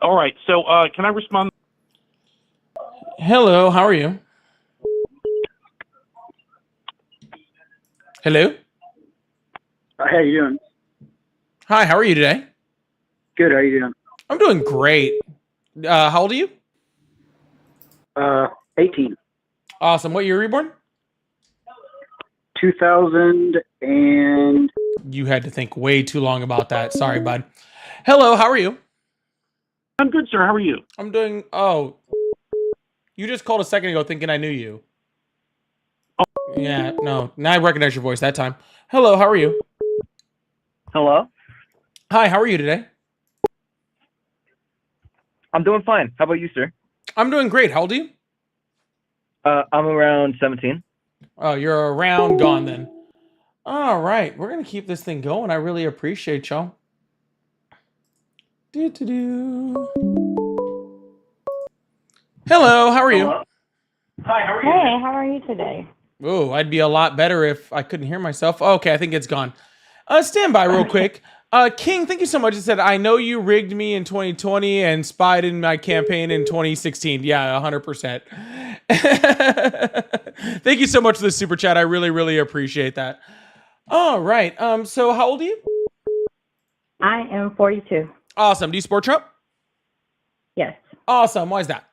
All right. So, can I respond? Hello, how are you? Hello? How you doing? Hi, how are you today? Good, how you doing? I'm doing great. How old are you? 18. Awesome. What year were you born? 2000 and... You had to think way too long about that. Sorry, bud. Hello, how are you? I'm good, sir. How are you? I'm doing... Oh. You just called a second ago thinking I knew you. Oh. Yeah, no. Now I recognize your voice that time. Hello, how are you? Hello? Hi, how are you today? I'm doing fine. How about you, sir? I'm doing great. How old are you? I'm around 17. Oh, you're around gone then. All right. We're going to keep this thing going. I really appreciate y'all. Hello, how are you? Hello? Hi, how are you? Hey, how are you today? Oh, I'd be a lot better if I couldn't hear myself. Okay, I think it's gone. Stand by real quick. King, thank you so much. It said, I know you rigged me in 2020 and spied in my campaign in 2016. Yeah, 100%. Thank you so much for the super chat. I really, really appreciate that. All right. So how old are you? I am 42. Awesome. Do you support Trump? Yes. Awesome. Why is that?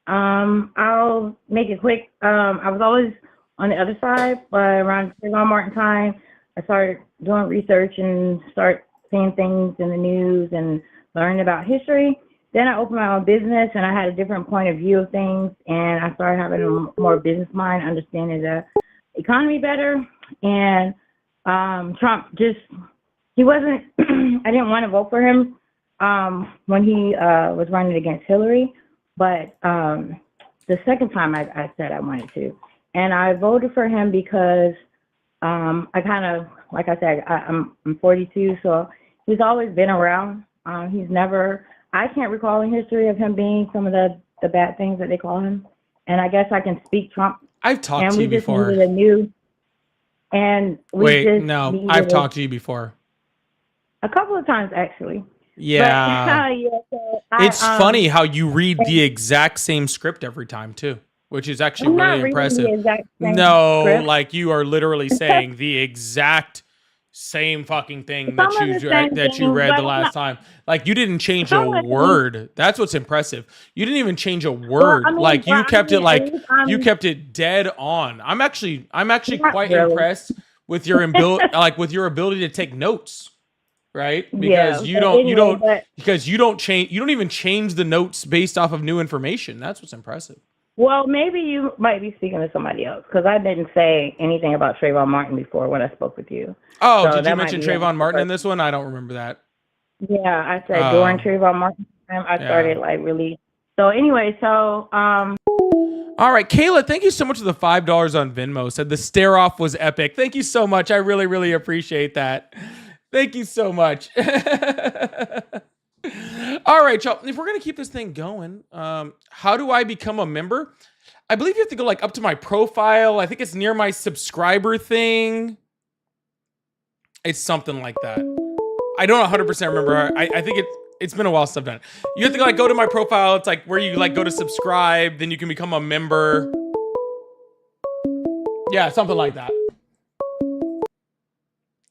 I'll make it quick. I was always on the other side, but around Trayvon Martin time, I started doing research and start seeing things in the news and learning about history. Then I opened my own business and I had a different point of view of things, and I started having a more business mind, understanding the economy better. And Trump he wasn't, I didn't want to vote for him when he was running against Hillary, but the second time I said I wanted to. And I voted for him because I kind of, like I said, I'm 42, so he's always been around. He's never, I can't recall in history of him being some of the bad things that they call him. And I guess I can speak Trump. I've talked to you before. Needed a new, And we Wait, just no, needed I've talked to you before. a couple of times actually. Yeah. But yeah, so It's I funny how you read the exact same script every time too, which is actually I'm really not reading the impressive. exact same No, script. like you are literally saying the exact same fucking thing Some of the same that you things, read but the I'm last not, time. Like you didn't change a some of the things. word. That's what's impressive. You didn't even change a Well, word. I mean, at least You I'm kept it dead on. I'm actually not quite really. impressed with your ability with your ability to take notes, right? Yeah. Because But anyway, but you don't even change the notes based off of new information. That's what's impressive. well, maybe you might be speaking to somebody else because I didn't say anything about Trayvon Martin before when I spoke with you. Oh, So did you that might mention be a Trayvon different Martin in person. this one? I don't remember that. Yeah, I said during Oh, Trayvon Martin time, I yeah. started like really. So anyway, so All right, Kayla, thank you so much for the $5 on Venmo. Said the stare off was epic. Thank you so much. I really, really appreciate that. Thank you so much. All right, y'all. If we're gonna keep this thing going, how do I become a member? I believe you have to go like up to my profile. I think it's near my subscriber thing. It's something like that. I don't 100% remember. I think it's been a while since I've done it. You have to like go to my profile. It's like where you like go to subscribe, then you can become a member. Yeah, something like that.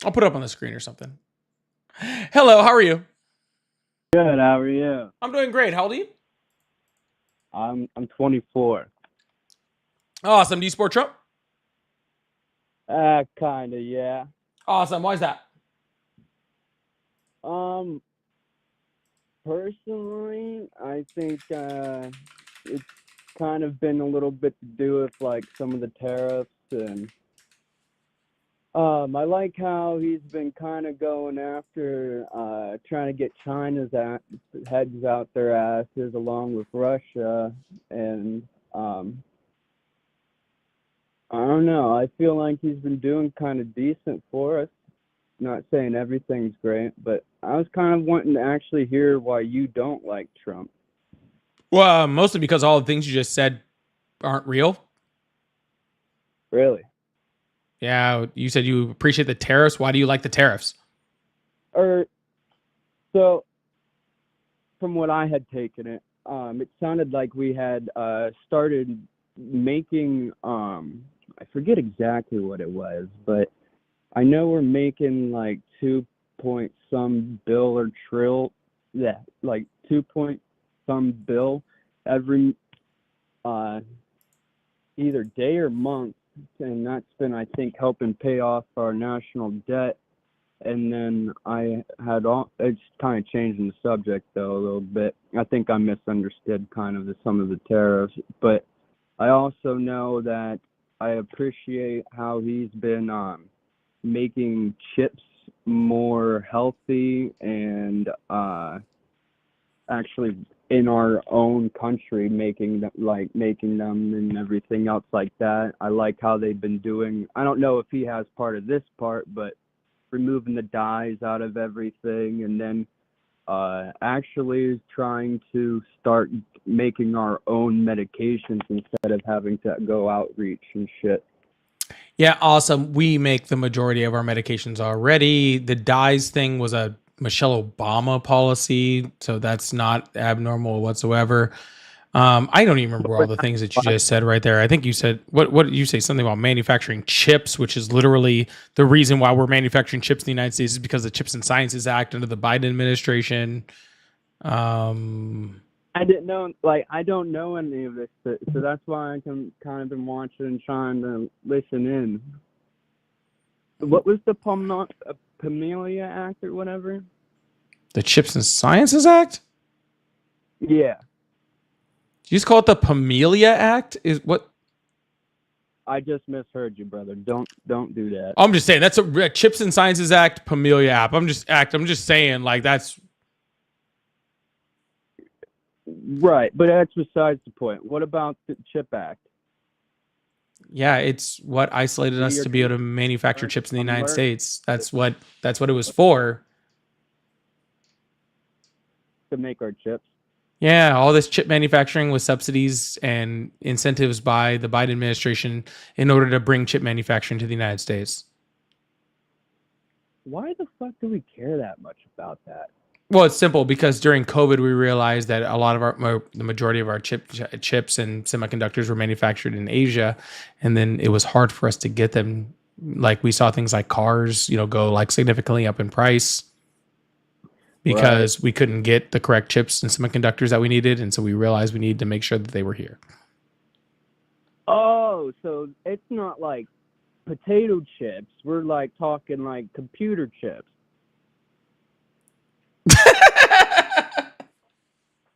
I'll put it up on the screen or something. Hello, how are you? Good. How are you? I'm doing great. How old are you? I'm 24. Awesome. Do you support Trump? Kinda, yeah. Awesome. Why is that? Personally, I think it's kind of been a little bit to do with like some of the tariffs and I like how he's been kind of going after trying to get China's heads out their asses along with Russia and I don't know. I feel like he's been doing kind of decent for us. Not saying everything's great, but I was kind of wanting to actually hear why you don't like Trump. Well, mostly because all the things you just said aren't real. Really? Yeah, you said you appreciate the tariffs. Why do you like the tariffs? So, from what I had taken it, it sounded like we had started making, I forget exactly what it was, but I know we're making like 2 point some bill or trill, yeah, like 2 point some bill every either day or month, and that's been, I think, helping pay off our national debt. And then it's kind of changing the subject though a little bit. I think I misunderstood kind of some of the tariffs, but I also know that I appreciate how he's been making chips more healthy and actually in our own country making them and everything else like that. I like how they've been doing. I don't know if he has part of this part, but removing the dyes out of everything and then actually trying to start making our own medications instead of having to go outreach and shit. Yeah, awesome. We make the majority of our medications already. The dyes thing was a Michelle Obama policy, so that's not abnormal whatsoever. I don't even remember all the things that you just said right there. I think you said what did you say? Something about manufacturing chips, which is literally the reason why we're manufacturing chips in the United States is because of the Chips and Sciences Act under the Biden administration. I didn't know, like, I don't know any of this, so that's why I can kind of been watching and trying to listen in. What was the Pamelia Act or whatever? The Chips and Sciences Act? Yeah. You just call it the Pamelia Act? Is what? I just misheard you, brother. Don't do that. I'm just saying that's a Chips and Sciences Act, Pamelia Act. I'm just saying like that's right, but that's besides the point. What about the Chip Act? Yeah, it's what isolated us to be able to manufacture chips in the United States. That's what it was for. To make our chips. Yeah, all this chip manufacturing with subsidies and incentives by the Biden administration in order to bring chip manufacturing to the United States. why the fuck do we care that much about that? Well, it's simple because during COVID, we realized that a lot of the majority of our chips and semiconductors were manufactured in Asia, and then it was hard for us to get them. Like we saw things like cars, go like significantly up in price because we couldn't get the correct chips and semiconductors that we needed, and so we realized we needed to make sure that they were here. Oh, so it's not like potato chips. We're like talking like computer chips.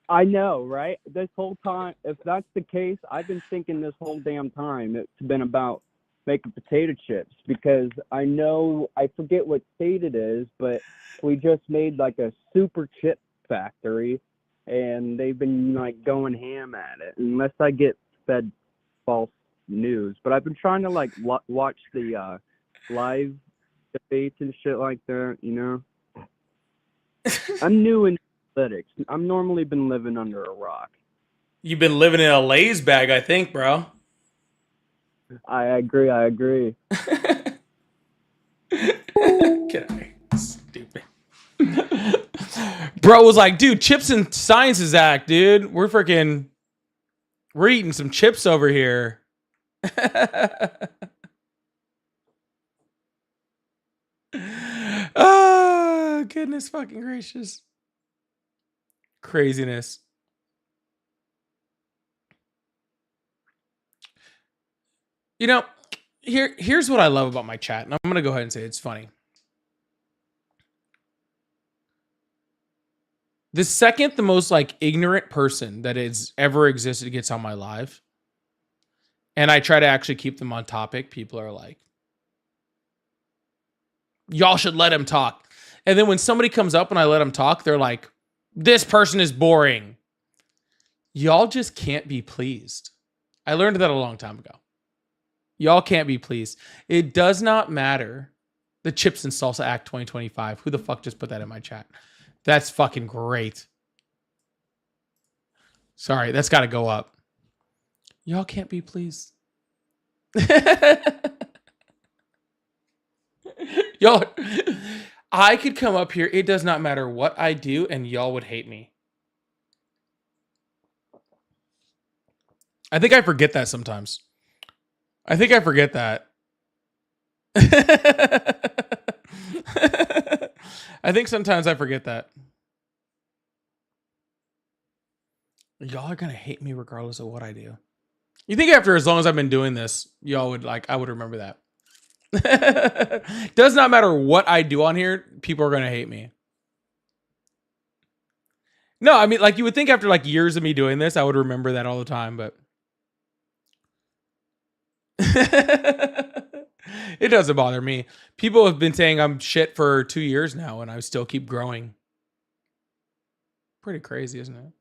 I know, right? This whole time, if that's the case, I've been thinking this whole damn time it's been about making potato chips because I know, I forget what state it is, but we just made like a super chip factory and they've been like going ham at it, unless I get fed false news. But I've been trying to like watch the live debates and shit like that, I'm new in politics. I've normally been living under a rock. You've been living in a Lay's bag, I think, bro. I agree. Get out. Stupid. Bro was like, dude, Chips and Sciences Act, dude. We're eating some chips over here. Oh, goodness fucking gracious. Craziness. Here's what I love about my chat, and I'm going to go ahead and say it's funny. The second the most like ignorant person that has ever existed gets on my live, and I try to actually keep them on topic, people are like, y'all should let him talk. And then when somebody comes up and I let them talk, they're like, this person is boring. Y'all just can't be pleased. I learned that a long time ago. Y'all can't be pleased. It does not matter. The Chips and Salsa Act 2025. Who the fuck just put that in my chat? That's fucking great. Sorry, that's got to go up. Y'all can't be pleased. Y'all, I could come up here. It does not matter what I do, and y'all would hate me. I think I forget that sometimes. I think I forget that. I think sometimes I forget that. Y'all are going to hate me regardless of what I do. You think after as long as I've been doing this, y'all would I would remember that. Does not matter what I do on here, people are going to hate me. No, I mean, like you would think after like years of me doing this, I would remember that all the time, but it doesn't bother me. People have been saying I'm shit for 2 years now, and I still keep growing. Pretty crazy, isn't it?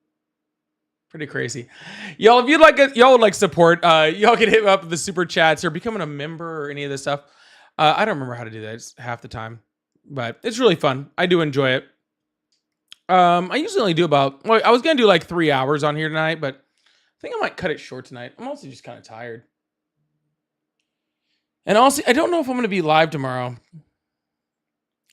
Pretty crazy. Y'all, if you'd like y'all would like support, y'all can hit me up with the super chats or becoming a member or any of this stuff. I don't remember how to do that. It's half the time, but it's really fun. I do enjoy it. I usually only do about, well, I was going to do like 3 hours on here tonight, but I think I might cut it short tonight. I'm also just kind of tired. And also, I don't know if I'm going to be live tomorrow.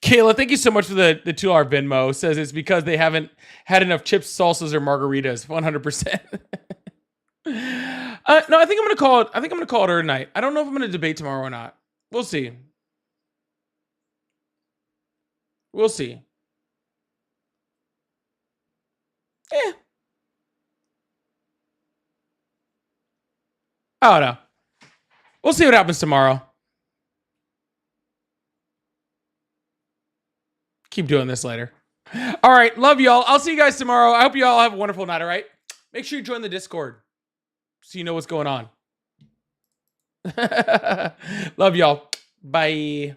Kayla, thank you so much for the $2 Venmo. Says it's because they haven't had enough chips, salsas, or margaritas. 100%. No, I think I'm going to call it. I think I'm going to call it her tonight. I don't know if I'm going to debate tomorrow or not. We'll see. We'll see. I don't know. We'll see what happens tomorrow. Keep doing this later. All right. Love y'all. I'll see you guys tomorrow. I hope you all have a wonderful night. All right. Make sure you join the Discord so you know what's going on. Love y'all. Bye.